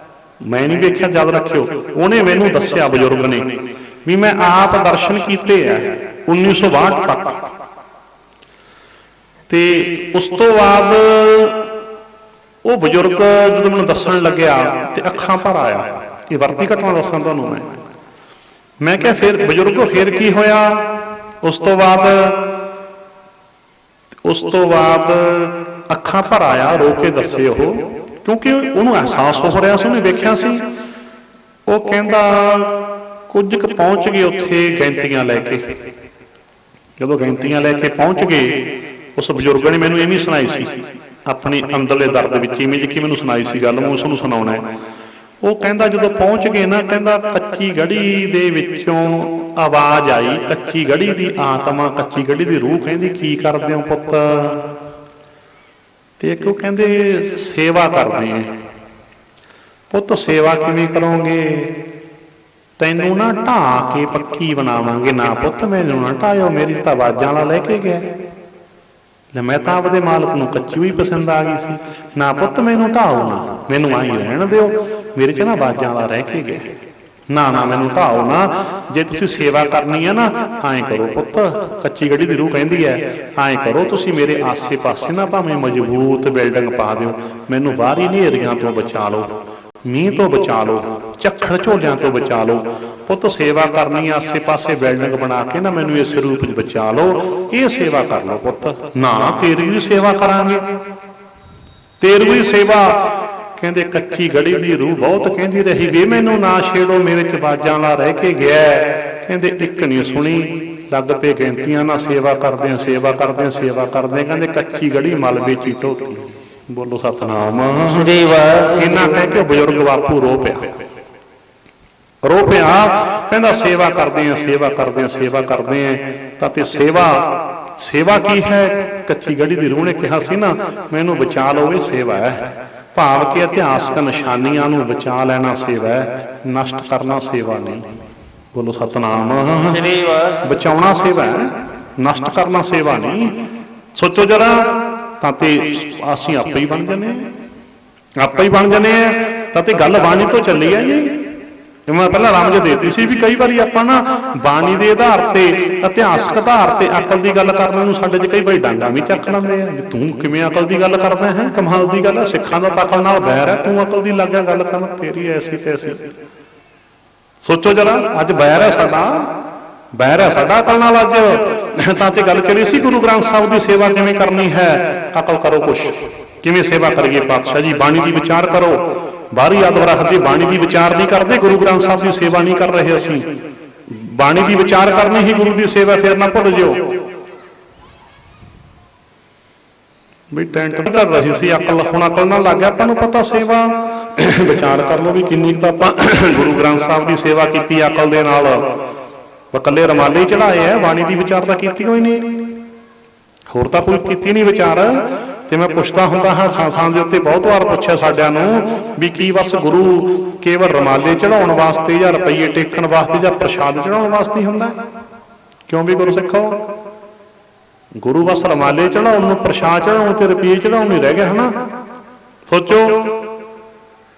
ਮੈਂ ਨਹੀਂ ਵੇਖਿਆ, ਯਾਦ ਰੱਖਿਓ। ਉਹਨੇ ਮੈਨੂੰ ਦੱਸਿਆ ਬਜ਼ੁਰਗ ਨੇ ਵੀ ਮੈਂ ਆਪ ਦਰਸ਼ਨ ਕੀਤੇ ਆ 1962 ਤੱਕ। ਤੇ ਉਸ ਤੋਂ ਬਾਅਦ ਉਹ ਬਜ਼ੁਰਗ ਜਦੋਂ ਮੈਨੂੰ ਦੱਸਣ ਲੱਗਿਆ ਤੇ ਅੱਖਾਂ ਭਰ ਆਇਆ। ਇਹ ਵਰਤੀ ਘਟਨਾ ਦੱਸਾਂ ਤੁਹਾਨੂੰ ਮੈਂ ਕਿਹਾ ਫਿਰ ਬਜ਼ੁਰਗੋ ਫਿਰ ਕੀ ਹੋਇਆ? ਉਸ ਤੋਂ ਬਾਅਦ ਅੱਖਾਂ ਭਰ ਆਇਆ, ਰੋ ਕੇ ਦੱਸੇ ਉਹ, ਕਿਉਂਕਿ ਉਹਨੂੰ ਅਹਿਸਾਸ ਹੋ ਰਿਹਾ ਸੀ, ਉਹਨੇ ਵੇਖਿਆ ਸੀ। ਉਹ ਕਹਿੰਦਾ ਕੁਝ ਕੁ ਪਹੁੰਚ ਗਏ ਉੱਥੇ ਗੈਂਤੀਆਂ ਲੈ ਕੇ। ਜਦੋਂ ਗੈਂਤੀਆਂ ਲੈ ਕੇ ਪਹੁੰਚ ਗਏ, ਉਸ ਬਜ਼ੁਰਗ ਨੇ ਮੈਨੂੰ ਇਹ ਵੀ ਸੁਣਾਈ ਸੀ ਆਪਣੇ ਅੰਦਰਲੇ ਦਰਦ ਵਿੱਚ, ਇਵੇਂ ਜਿਹੀ ਮੈਨੂੰ ਸੁਣਾਈ ਸੀ ਗੱਲ, ਮੈਂ ਉਸ ਨੂੰ ਸੁਣਾਉਣਾ ਹੈ। ਉਹ ਕਹਿੰਦਾ ਜਦੋਂ ਪਹੁੰਚ ਗਏ ਨਾ, ਕਹਿੰਦਾ ਕੱਚੀ ਗੜੀ ਦੇ ਵਿੱਚੋਂ ਆਵਾਜ਼ ਆਈ, ਕੱਚੀ ਗੜੀ ਦੀ ਆਤਮਾ, ਕੱਚੀ ਗੜੀ ਦੀ ਰੂਹ ਕਹਿੰਦੀ ਕੀ ਕਰਦੇ ਹੋ ਪੁੱਤ? ਤੇ ਕਿਉਂ ਕਹਿੰਦੇ ਸੇਵਾ ਕਰਦੇ ਆ। ਪੁੱਤ ਸੇਵਾ ਕਿਵੇਂ ਕਰੋਗੇ? ਤੈਨੂੰ ਨਾ ਢਾਹ ਕੇ ਪੱਕੀ ਬਣਾਵਾਂਗੇ। ਨਾ ਪੁੱਤ ਮੈਨੂੰ ਨਾ ਢਾਇਓ, ਮੇਰੀ ਤਾਂ ਆਵਾਜ਼ਾਂ ਵਾਲਾ ਲੈ ਕੇ ਗਿਆ। ਮੈਂ ਤਾਂ ਆਪਦੇ ਮਾਲਕ ਨੂੰ ਕੱਚੀ ਵੀ ਪਸੰਦ ਆ ਗਈ ਸੀ। ਨਾ ਪੁੱਤ ਮੈਨੂੰ ਢਾਓ ਨਾ, ਮੈਨੂੰ ਆਈ ਰਹਿਣ ਦਿਓ, ਮੇਰੇ ਚ ਨਾ ਆਵਾਜ਼ਾਂ ਵਾਲਾ ਰਹਿ ਕੇ ਗਿਆ। ਨਾ ਮੈਨੂੰ ਢਾਓ ਨਾ, ਜੇ ਤੁਸੀਂ ਸੇਵਾ ਕਰਨੀ ਹੈ ਨਾ ਐਂ ਕਰੋ ਪੁੱਤ, ਕੱਚੀ ਗੜੀ ਦੀ ਰੂਹ ਕਹਿੰਦੀ ਹੈ ਐਂ ਕਰੋ, ਤੁਸੀਂ ਮੇਰੇ ਆਸੇ ਪਾਸੇ ਨਾ ਭਾਵੇਂ ਮਜ਼ਬੂਤ ਬਿਲਡਿੰਗ ਪਾ ਦਿਓ, ਮੈਨੂੰ ਬਾਹਰੀ ਹਨੇਰੀਆਂ ਤੋਂ ਬਚਾ ਲਓ, ਮੀਂਹ ਤੋਂ ਬਚਾ ਲਓ, ਝੱਖੜ ਝੋਲਿਆਂ ਤੋਂ ਬਚਾ ਲਓ। ਪੁੱਤ ਸੇਵਾ ਕਰਨੀ ਆਸੇ ਪਾਸੇ ਬਿਲਡਿੰਗ ਬਣਾ ਕੇ ਨਾ ਮੈਨੂੰ ਇਸ ਰੂਪ 'ਚ ਬਚਾ ਲਓ, ਇਹ ਸੇਵਾ ਕਰ ਲਓ ਪੁੱਤ। ਨਾ ਤੇਰੀ ਵੀ ਸੇਵਾ ਕਰਾਂਗੇ, ਤੇਰੀ ਵੀ ਸੇਵਾ। ਕਹਿੰਦੇ ਕੱਚੀ ਗੜੀ ਦੀ ਰੂਹ ਬਹੁਤ ਕਹਿੰਦੀ ਰਹੀ ਵੀ ਮੈਨੂੰ ਨਾ ਛੇੜੋ, ਮੇਰੇ 'ਚ ਆਵਾਜ਼ਾਂ ਲਾ ਰਹਿ ਕੇ ਗਿਆ। ਕਹਿੰਦੇ ਇੱਕ ਨਹੀਂ ਸੁਣੀ, ਲੱਗ ਪਏ ਗਿਣਤੀਆਂ ਨਾਲ ਸੇਵਾ ਕਰਦੇ ਆ, ਸੇਵਾ ਕਰਦੇ ਆ, ਸੇਵਾ ਕਰਦੇ। ਕਹਿੰਦੇ ਕੱਚੀ ਗੜੀ ਮਲਬੇ 'ਚ ਢੋਤੀ। ਬੋਲੋ ਸਤਨਾਮ। ਇਹਨਾਂ ਕਹਿ ਕੇ ਬਜ਼ੁਰਗ ਬਾਪੂ ਰੋ ਪਿਆ। ਕਹਿੰਦਾ ਸੇਵਾ ਕਰਦੇ ਆ, ਸੇਵਾ ਕਰਦੇ ਆ, ਸੇਵਾ ਕਰਦੇ ਆ। ਤਾਂ ਤੇ ਸੇਵਾ ਕੀ ਹੈ? ਕੱਚੀ ਗੜੀ ਦੀ ਰੂਹ ਨੇ ਕਿਹਾ ਸੀ ਨਾ ਮੈਨੂੰ ਬਚਾ ਲਓ, ਇਹ ਸੇਵਾ ਹੈ। ਭਾਵ ਕਿ ਇਤਿਹਾਸਕ ਨਿਸ਼ਾਨੀਆਂ ਨੂੰ ਬਚਾ ਲੈਣਾ ਸੇਵਾ ਹੈ, ਨਸ਼ਟ ਕਰਨਾ ਸੇਵਾ ਨਹੀਂ। ਬੋਲੋ ਸਤਨਾਮ। ਬਚਾਉਣਾ ਸੇਵਾ ਹੈ, ਨਸ਼ਟ ਕਰਨਾ ਸੇਵਾ ਨਹੀਂ। ਸੋਚੋ ਜਰਾ, ਤਾਂ ਤੇ ਅਸੀਂ ਆਪੇ ਹੀ ਬਣ ਜਾਂਦੇ ਆ, ਤਾਂ ਤੇ ਗੱਲ ਬਾਣੀ ਤੋਂ ਚੱਲੀ ਹੈ ਜੀ। ਮੈਂ ਪਹਿਲਾਂ ਰਮਜ ਦੇਤੀ ਸੀ ਵੀ ਕਈ ਵਾਰੀ ਆਪਾਂ ਨਾ ਬਾਣੀ ਦੇ ਆਧਾਰ ਤੇ, ਇਤਿਹਾਸਕ ਆਧਾਰ ਤੇ ਅਕਲ ਦੀ ਗੱਲ ਕਰਨ ਨੂੰ ਸਾਡੇ 'ਚ ਕਈ ਵਾਰੀ ਡਾਂਗਾ ਵੀ ਚੱਕ ਲੈਂਦੇ ਆ ਵੀ ਤੂੰ ਕਿਵੇਂ ਅਕਲ ਦੀ ਗੱਲ ਕਰਦਾ ਹੈ? ਕਮਾਲ ਦੀ ਗੱਲ ਹੈ, ਸਿੱਖਾਂ ਦਾ ਤਾਂ ਅਕਲ ਨਾਲ ਬੈਰ ਹੈ, ਤੂੰ ਅਕਲ ਦੀ ਲੱਗ ਗਿਆ ਗੱਲ ਕਰਨ, ਤੇਰੀ ਐਸੀ ਤੈਸੀ। ਸੋਚੋ ਜਰਾ, ਅੱਜ ਬੈਰ ਹੈ ਸਾਡਾ ਅਕਲ ਨਾਲ। ਅੱਜ ਤਾਂ ਤੇ ਗੱਲ ਚੱਲੀ ਸੀ ਗੁਰੂ ਗ੍ਰੰਥ ਸਾਹਿਬ ਦੀ ਸੇਵਾ ਕਿਵੇਂ ਕਰਨੀ ਹੈ। ਅਕਲ ਕਰੋ ਕੁਛ, ਕਿਵੇਂ ਸੇਵਾ ਕਰੀਏ ਪਾਤਸ਼ਾਹ ਜੀ, ਬਾਣੀ ਦੀ ਵਿਚਾਰ ਕਰੋ। ਬਾਹਰੀ ਆਦਬ ਰੱਖਦੇ, ਬਾਣੀ ਦੀ ਵਿਚਾਰ ਨਹੀਂ ਕਰਦੇ, ਗੁਰੂ ਗ੍ਰੰਥ ਸਾਹਿਬ ਦੀ ਸੇਵਾ ਨਹੀਂ ਕਰ ਰਹੇ ਅਸੀਂ। ਬਾਣੀ ਦੀ ਵਿਚਾਰ ਕਰਨੀ ਹੀ ਗੁਰੂ ਦੀ ਸੇਵਾ, ਫਿਰ ਨਾ ਭੁੱਲ ਜਿਓ। ਵੀ ਟੈਂਟ ਕਰ ਰਹੀ ਸੀ ਅਕਲ, ਹੁਣ ਅਕਲ ਨਾਲ ਲੱਗ ਗਿਆ ਆਪਾਂ ਨੂੰ ਪਤਾ। ਸੇਵਾ ਵਿਚਾਰ ਕਰ ਲਓ ਵੀ ਕਿੰਨੀ ਤਾਂ ਆਪਾਂ ਗੁਰੂ ਗ੍ਰੰਥ ਸਾਹਿਬ ਦੀ ਸੇਵਾ ਕੀਤੀ ਅਕਲ ਦੇ ਨਾਲ। ਇਕੱਲੇ ਰਮਾਲੇ ਹੀ ਚੜਾਏ ਹੈ, ਬਾਣੀ ਦੀ ਵਿਚਾਰ ਤਾਂ ਕੀਤੀ ਹੋਈ ਨਹੀਂ, ਹੋਰ ਤਾਂ ਕੋਈ ਕੀਤੀ ਨਹੀਂ ਵਿਚਾਰ। ਤੇ ਮੈਂ ਪੁੱਛਦਾ ਹੁੰਦਾ ਹਾਂ ਥਾਂ ਥਾਂ ਦੇ ਉੱਤੇ, ਬਹੁਤ ਵਾਰ ਪੁੱਛਿਆ ਸਾਡਿਆਂ ਨੂੰ ਵੀ ਕੀ ਬਸ ਗੁਰੂ ਕੇਵਲ ਰਮਾਲੇ ਚੜਾਉਣ ਵਾਸਤੇ ਜਾਂ ਰੁਪਈਏ ਟੇਕਣ ਵਾਸਤੇ ਜਾਂ ਪ੍ਰਸ਼ਾਦ ਚੜਾਉਣ ਵਾਸਤੇ ਹੁੰਦਾ? ਕਿਉਂ ਵੀ ਗੁਰੂ ਸਿੱਖੋ, ਗੁਰੂ ਬਸ ਰਮਾਲੇ ਚੜਾਉਣ ਨੂੰ, ਪ੍ਰਸ਼ਾਦ ਚੜਾਉਣ ਤੇ ਰੁਪਈਏ ਚੜਾਉਣ ਨਹੀਂ ਰਹਿ ਗਿਆ, ਹਨਾ? ਸੋਚੋ।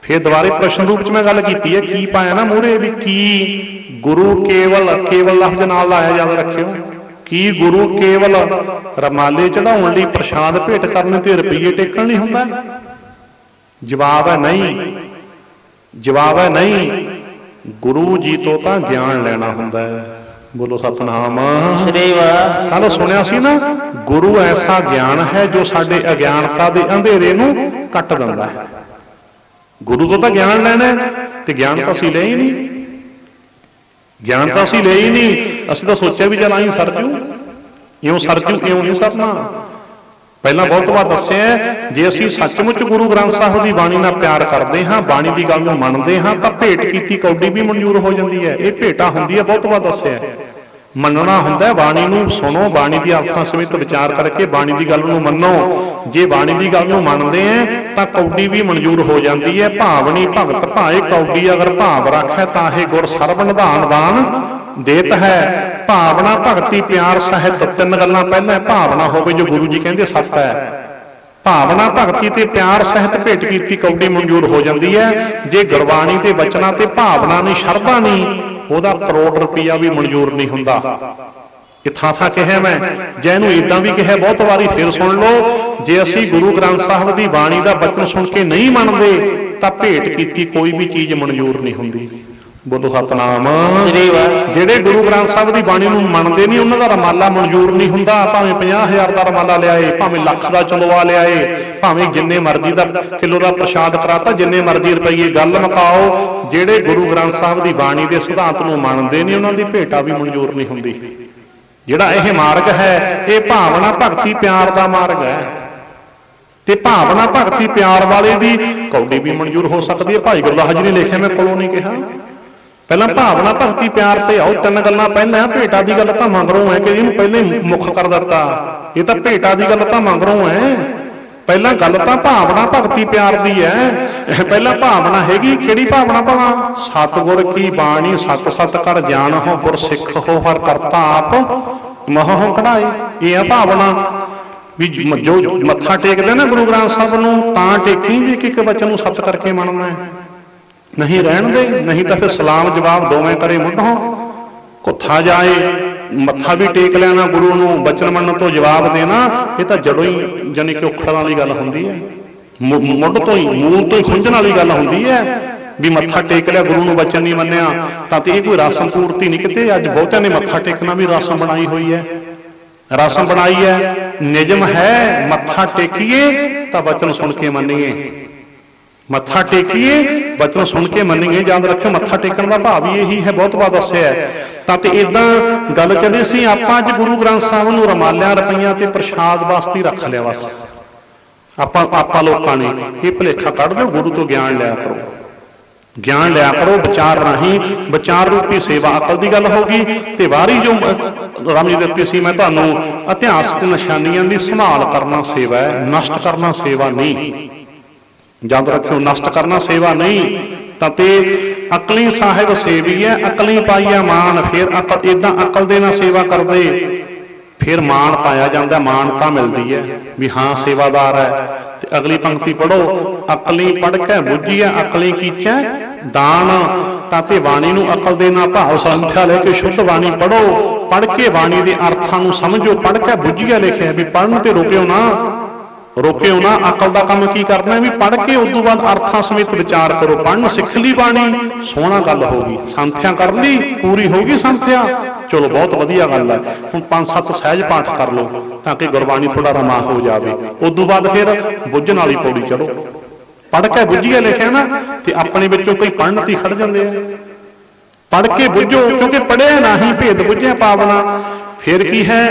ਫਿਰ ਦੁਬਾਰੇ ਪ੍ਰਸ਼ਨ ਰੂਪ ਚ ਮੈਂ ਗੱਲ ਕੀਤੀ ਹੈ, ਕੀ ਪਾਇਆ ਨਾ ਮੂਹਰੇ ਵੀ ਕੀ ਗੁਰੂ ਕੇਵਲ ਲਫ਼ਜ਼ ਨਾਲ ਲਾਇਆ, ਯਾਦ ਰੱਖਿਓ। ਕੀ ਗੁਰੂ ਕੇਵਲ ਰਮਾਲੇ ਚੜਾਉਣ ਲਈ, ਪ੍ਰਸ਼ਾਦ ਭੇਟ ਕਰਨ ਤੇ ਰੁਪਈਏ ਟੇਕਣ ਲਈ ਹੁੰਦਾ? ਜਵਾਬ ਹੈ ਨਹੀਂ। ਜਵਾਬ ਹੈ ਨਹੀਂ। ਗੁਰੂ ਜੀ ਤੋਂ ਤਾਂ ਗਿਆਨ ਲੈਣਾ ਹੁੰਦਾ ਹੈ। ਬੋਲੋ ਸਤਿਨਾਮ ਸ੍ਰੀ ਵਾਹਿਗੁਰੂ। ਕੱਲ ਸੁਣਿਆ ਸੀ ਨਾ, ਗੁਰੂ ਐਸਾ ਗਿਆਨ ਹੈ ਜੋ ਸਾਡੇ ਅਗਿਆਨਤਾ ਦੇ ਅੰਧੇਰੇ ਨੂੰ ਕੱਟ ਦਿੰਦਾ ਹੈ। ਗੁਰੂ ਤੋਂ ਤਾਂ ਗਿਆਨ ਲੈਣਾ, ਤੇ ਗਿਆਨ ਤਾਂ ਅਸੀਂ ਲਿਆ ਹੀ ਨਹੀਂ। ਗਿਆਨ ਤਾਂ ਅਸੀਂ ਲਿਆ ਹੀ ਨਹੀਂ। ਅਸੀਂ ਤਾਂ ਸੋਚਿਆ ਵੀ ਚੱਲ ਆਈ ਸਰ ਜੂ, ਇਉਂ ਸਰ ਜੂ, ਇਉਂ ਨਹੀਂ ਸਰਨਾ। ਪਹਿਲਾਂ ਬਹੁਤ ਵਾਰ ਦੱਸਿਆ, ਜੇ ਅਸੀਂ ਸੱਚਮੁੱਚ ਗੁਰੂ ਗ੍ਰੰਥ ਸਾਹਿਬ ਦੀ ਬਾਣੀ ਨਾਲ ਪਿਆਰ ਕਰਦੇ ਹਾਂ, ਬਾਣੀ ਦੀ ਗੱਲ ਨੂੰ ਮੰਨਦੇ ਹਾਂ, ਤਾਂ ਭੇਟ ਕੀਤੀ ਕੌਡੀ ਵੀ ਮਨਜ਼ੂਰ ਹੋ ਜਾਂਦੀ ਹੈ। ਇਹ ਭੇਟਾ ਹੁੰਦੀ ਹੈ, ਬਹੁਤ ਵਾਰ ਦੱਸਿਆ। ਮੰਨਣਾ ਹੁੰਦਾ, ਬਾਣੀ ਨੂੰ ਸੁਣੋ, ਬਾਣੀ ਦੀ ਅਰਥਾਂ ਸਮੇਤ ਵਿਚਾਰ ਕਰਕੇ ਬਾਣੀ ਦੀ ਗੱਲ ਨੂੰ ਮੰਨੋ। ਜੇ ਬਾਣੀ ਦੀ ਗੱਲ ਨੂੰ ਮੰਨਦੇ ਆ ਤਾਂ ਕੌਡੀ ਵੀ ਮਨਜ਼ੂਰ ਹੋ ਜਾਂਦੀ ਹੈ। ਭਾਵਨੀ ਭਗਤ ਭਾਏ ਕੌਡੀ, ਅਗਰ ਭਾਵ ਰੱਖੈ ਤਾਹੇ ਗੁਰ ਸਰਬ ਨਿਧਾਨ ਦਾਨ ਦੇਤ ਹੈ। ਭਾਵਨਾ ਭਗਤੀ ਪਿਆਰ ਸਾਹਿਤ, ਤਿੰਨ ਗੱਲਾਂ ਪਹਿਲਾਂ ਭਾਵਨਾ ਹੋਵੇ ਜੋ ਗੁਰੂ ਜੀ ਕਹਿੰਦੇ ਸੱਤ ਹੈ। ਭਾਵਨਾ ਭਗਤੀ ਤੇ ਪਿਆਰ ਸਹਿਤ ਭੇਟ ਕੀਤੀ ਕੌਡੀ ਮਨਜ਼ੂਰ ਹੋ ਜਾਂਦੀ ਹੈ। ਜੇ ਗੁਰਬਾਣੀ ਤੇ ਬਚਨਾਂ ਤੇ ਭਾਵਨਾ ਨਹੀਂ, ਸ਼ਰਧਾ ਨਹੀਂ, ਉਹਦਾ ਕਰੋੜ ਰੁਪਈਆ ਵੀ ਮਨਜ਼ੂਰ ਨਹੀਂ ਹੁੰਦਾ। ਇਹ ਥਾਂ ਕਿਹਾ ਮੈਂ, ਜੇ ਇਹਨੂੰ ਇਦਾਂ ਵੀ ਕਿਹਾ ਬਹੁਤ ਵਾਰੀ, ਫਿਰ ਸੁਣ ਲਓ। ਜੇ ਅਸੀਂ ਗੁਰੂ ਗ੍ਰੰਥ ਸਾਹਿਬ ਦੀ ਬਾਣੀ ਦਾ ਬਚਨ ਸੁਣ ਕੇ ਨਹੀਂ ਮੰਨਦੇ ਤਾਂ ਭੇਟ ਕੀਤੀ ਕੋਈ ਵੀ ਚੀਜ਼ ਮਨਜ਼ੂਰ ਨਹੀਂ ਹੁੰਦੀ। ਬੋਲੋ ਸਤਿਨਾਮ ਸ੍ਰੀ ਵਾਹਿਗੁਰੂ। ਜਿਹੜੇ ਗੁਰੂ ਗ੍ਰੰਥ ਸਾਹਿਬ ਦੀ ਬਾਣੀ ਨੂੰ ਮੰਨਦੇ ਨਹੀਂ, ਉਹਨਾਂ ਦਾ ਰਮਾਲਾ ਮਨਜ਼ੂਰ ਨਹੀਂ ਹੁੰਦਾ। ਭਾਵੇਂ 50,000 ਦਾ ਰਮਾਲਾ ਲਿਆਏ, ਭਾਵੇਂ ਲੱਖ ਦਾ ਚੰਦੋਆ ਲਿਆਏ, ਭਾਵੇਂ ਜਿੰਨੇ ਮਰਜ਼ੀ ਦਾ ਕਿਲੋ ਦਾ ਪ੍ਰਸ਼ਾਦ ਕਰਾਤਾ, ਜਿੰਨੇ ਮਰਜ਼ੀ ਰੁਪਈਏ, ਗੱਲ ਮੁਕਾਓ। ਜਿਹੜੇ ਗੁਰੂ ਗ੍ਰੰਥ ਸਾਹਿਬ ਦੀ ਬਾਣੀ ਦੇ ਸਿਧਾਂਤ ਨੂੰ ਮੰਨਦੇ ਨਹੀਂ, ਉਹਨਾਂ ਦੀ ਭੇਟਾ ਵੀ ਮਨਜ਼ੂਰ ਨਹੀਂ ਹੁੰਦੀ। ਜਿਹੜਾ ਇਹ ਮਾਰਗ ਹੈ, ਇਹ ਭਾਵਨਾ ਭਗਤੀ ਪਿਆਰ ਦਾ ਮਾਰਗ ਹੈ। ਤੇ ਭਾਵਨਾ ਭਗਤੀ ਪਿਆਰ ਵਾਲੇ ਦੀ ਕੌਡੀ ਵੀ ਮਨਜ਼ੂਰ ਹੋ ਸਕਦੀ ਹੈ। ਭਾਈ ਗੁਰਦਾਸ ਜੀ ਨੇ ਲਿਖਿਆ, ਮੈਂ ਕੋਲੋਂ ਨਹੀਂ ਕਿਹਾ। ਪਹਿਲਾਂ ਭਾਵਨਾ ਭਗਤੀ ਪਿਆਰ ਤੇ ਆਓ। ਤਿੰਨ ਗੱਲਾਂ ਪਹਿਲਾਂ, ਭੇਟਾ ਦੀ ਗੱਲ ਤਾਂ ਮੰਗਰੋਂ ਹੈ ਕਿ ਇਹਨੂੰ ਪਹਿਲਾਂ ਹੀ ਮੁੱਖ ਕਰ ਦਿੱਤਾ। ਇਹ ਤਾਂ ਭੇਟਾ ਦੀ ਗੱਲ ਤਾਂ ਮੰਗਰੋਂ ਹੈ। ਪਹਿਲਾਂ ਗੱਲ ਤਾਂ ਭਾਵਨਾ ਭਗਤੀ ਪਿਆਰ ਦੀ ਹੈ। ਪਹਿਲਾਂ ਭਾਵਨਾ ਹੈਗੀ, ਕਿਹੜੀ ਭਾਵਨਾ? ਭਾਵਾਂ ਸਤਿਗੁਰ ਕੀ ਬਾਣੀ ਸਤ ਸਤ ਕਰ ਜਾਣ ਹੋ, ਗੁਰ ਸਿੱਖ ਹੋ ਹਰ ਕਰਤਾ ਆਪ ਮੋਹ ਕਢਾਏ। ਇਹ ਆ ਭਾਵਨਾ। ਵੀ ਜੋ ਮੱਥਾ ਟੇਕਦੇ ਨਾ ਗੁਰੂ ਗ੍ਰੰਥ ਸਾਹਿਬ ਨੂੰ, ਤਾਂ ਟੇਕੀ ਵੀ ਇੱਕ ਵਚਨ ਨੂੰ ਸੱਤ ਕਰਕੇ ਮੰਨਣਾ ਹੈ। ਨਹੀਂ ਰਹਿਣ ਦੇ, ਨਹੀਂ ਤਾਂ ਫਿਰ ਸਲਾਮ ਜਵਾਬ ਦੋਵੇਂ ਕਰੇ ਮੁੱਢੋਂ ਕੁੱਥਾ ਜਾਏ। ਮੱਥਾ ਵੀ ਟੇਕ ਲੈਣਾ, ਗੁਰੂ ਨੂੰ ਬਚਨ ਮੰਨਣ ਤੋਂ ਜਵਾਬ ਦੇਣਾ, ਇਹ ਤਾਂ ਜੜੋਂ ਹੀ ਜਾਨੀ ਕਿ ਔਖੜਾਂ ਵਾਲੀ ਗੱਲ ਹੁੰਦੀ ਹੈ। ਮੁੱਢ ਤੋਂ ਹੀ, ਮੂਲ ਤੋਂ ਹੀ ਖੁੰਝਣ ਵਾਲੀ ਗੱਲ ਹੁੰਦੀ ਹੈ। ਵੀ ਮੱਥਾ ਟੇਕ ਲਿਆ, ਗੁਰੂ ਨੂੰ ਬਚਨ ਨਹੀਂ ਮੰਨਿਆ, ਤਾਂ ਤੇ ਇਹ ਕੋਈ ਰਸਮ ਪੂਰਤੀ ਨਹੀਂ। ਕਿਤੇ ਅੱਜ ਬਹੁਤਿਆਂ ਨੇ ਮੱਥਾ ਟੇਕਣਾ ਵੀ ਰਸਮ ਬਣਾਈ ਹੋਈ ਹੈ। ਰਸਮ ਬਣਾਈ ਹੈ, ਨਿਯਮ ਹੈ। ਮੱਥਾ ਟੇਕੀਏ ਤਾਂ ਬਚਨ ਸੁਣ ਕੇ ਮੰਨੀਏ। ਮੱਥਾ ਟੇਕੀਏ, ਬਚਨ ਸੁਣ ਕੇ ਮੰਨੀਏ। ਯਾਦ ਰੱਖਿਓ, ਮੱਥਾ ਟੇਕਣ ਦਾ ਭਾਵ ਹੀ ਇਹੀ ਹੈ, ਬਹੁਤ ਵਾਰ ਦੱਸਿਆ। ਤਾਂ ਤੇ ਇਦਾਂ ਗੱਲ ਚੱਲੀ ਸੀ। ਆਪਾਂ ਅੱਜ ਗੁਰੂ ਗ੍ਰੰਥ ਸਾਹਿਬ ਨੂੰ ਰਮਾਲਿਆਂ, ਰੁਪਈਆਂ ਤੇ ਪ੍ਰਸ਼ਾਦ ਵਾਸਤੇ ਰੱਖ ਲਿਆ। ਬਸ ਆਪਾਂ ਲੋਕਾਂ ਨੇ ਇਹ ਭੁਲੇਖਾ ਕੱਢ ਦਿਓ, ਗੁਰੂ ਤੋਂ ਗਿਆਨ ਲਿਆ ਕਰੋ। ਗਿਆਨ ਲਿਆ ਕਰੋ ਵਿਚਾਰ ਰਾਹੀਂ। ਵਿਚਾਰ ਰੂਪੀ ਸੇਵਾ ਅਕਲ ਦੀ ਗੱਲ ਹੋ ਗਈ। ਤੇ ਵਾਰੀ ਜੋ ਰਾਮੀ ਦਿੱਤੀ ਸੀ ਮੈਂ ਤੁਹਾਨੂੰ, ਇਤਿਹਾਸਕ ਨਿਸ਼ਾਨੀਆਂ ਦੀ ਸੰਭਾਲ ਕਰਨਾ ਸੇਵਾ ਹੈ, ਨਸ਼ਟ ਕਰਨਾ ਸੇਵਾ ਨਹੀਂ। ਯਾਦ ਰੱਖਿਓ, ਨਸ਼ਟ ਕਰਨਾ ਸੇਵਾ ਨਹੀਂ। ਤਾਂ ਤੇ ਅਕਲੀ ਸਾਹਿਬ ਸੇਵੀ ਹੈ, ਅਕਲੀ ਪਾਈਆ ਮਾਨ। ਫਿਰ ਏਦਾਂ ਅਕਲ ਦੇ ਨਾਲ ਸੇਵਾ ਕਰਦੇ, ਫਿਰ ਮਾਣ ਪਾਇਆ ਜਾਂਦਾ, ਮਾਨਤਾ ਮਿਲਦੀ ਹੈ ਵੀ ਹਾਂ ਸੇਵਾਦਾਰ ਹੈ। ਤੇ ਅਗਲੀ ਪੰਕਤੀ ਪੜੋ, ਅਕਲੀ ਪੜ ਕੇ ਬੁੱਝੀਐ ਅਕਲੀ ਕੀਚੈ ਦਾਨ। ਤਾਂ ਤੇ ਬਾਣੀ ਨੂੰ ਅਕਲ ਦੇ ਨਾਲ ਭਾਵ ਸੰਥਿਆ ਲੈ ਕੇ ਸ਼ੁੱਧ ਬਾਣੀ ਪੜੋ। ਪੜ ਕੇ ਬਾਣੀ ਦੇ ਅਰਥਾਂ ਨੂੰ ਸਮਝੋ। ਪੜ ਕੇ ਬੁੱਝੀਐ ਲਿਖਿਆ ਵੀ ਪੜਨ ਤੇ ਰੁਕਿਓ ਨਾ, ਰੋਕਿਓ ਨਾ। ਅਕਲ ਦਾ ਕੰਮ ਕੀ ਕਰਨਾ ਵੀ ਪੜ ਕੇ ਉਸ ਤੋਂ ਬਾਅਦ ਅਰਥਾਂ ਸਮੇਤ ਵਿਚਾਰ ਕਰੋ। ਪੜਨ ਸਿੱਖ ਲਈ ਬਾਣੀ, ਸੋਹਣਾ ਗੱਲ ਹੋ ਗਈ। ਸੰਥਿਆ ਕਰ ਲਈ, ਪੂਰੀ ਹੋ ਗਈ ਸੰਥਿਆ, ਚਲੋ ਬਹੁਤ ਵਧੀਆ ਗੱਲ ਹੈ। ਹੁਣ 5-7 ਸਹਿਜ ਪਾਠ ਕਰ ਲਓ ਤਾਂ ਕਿ ਗੁਰਬਾਣੀ ਥੋੜਾ ਰਮਾ ਹੋ ਜਾਵੇ। ਉਸ ਤੋਂ ਬਾਅਦ ਫਿਰ ਬੁੱਝਣ ਵਾਲੀ ਪੌੜੀ ਚੜੋ। ਪੜ੍ਹ ਕੇ ਬੁੱਝੀਏ ਲਿਖਿਆ ਨਾ, ਤੇ ਆਪਣੇ ਵਿੱਚੋਂ ਕਈ ਪੜ੍ਹਨ ਤੇ ਖੜ ਜਾਂਦੇ ਆ। ਪੜ੍ਹ ਕੇ ਬੁੱਝੋ, ਕਿਉਂਕਿ ਪੜ੍ਹਿਆ ਨਾਹੀਂ ਭੇਦ ਬੁੱਝਿਆ ਪਾਵਨਾ। ਫਿਰ ਕੀ ਹੈ,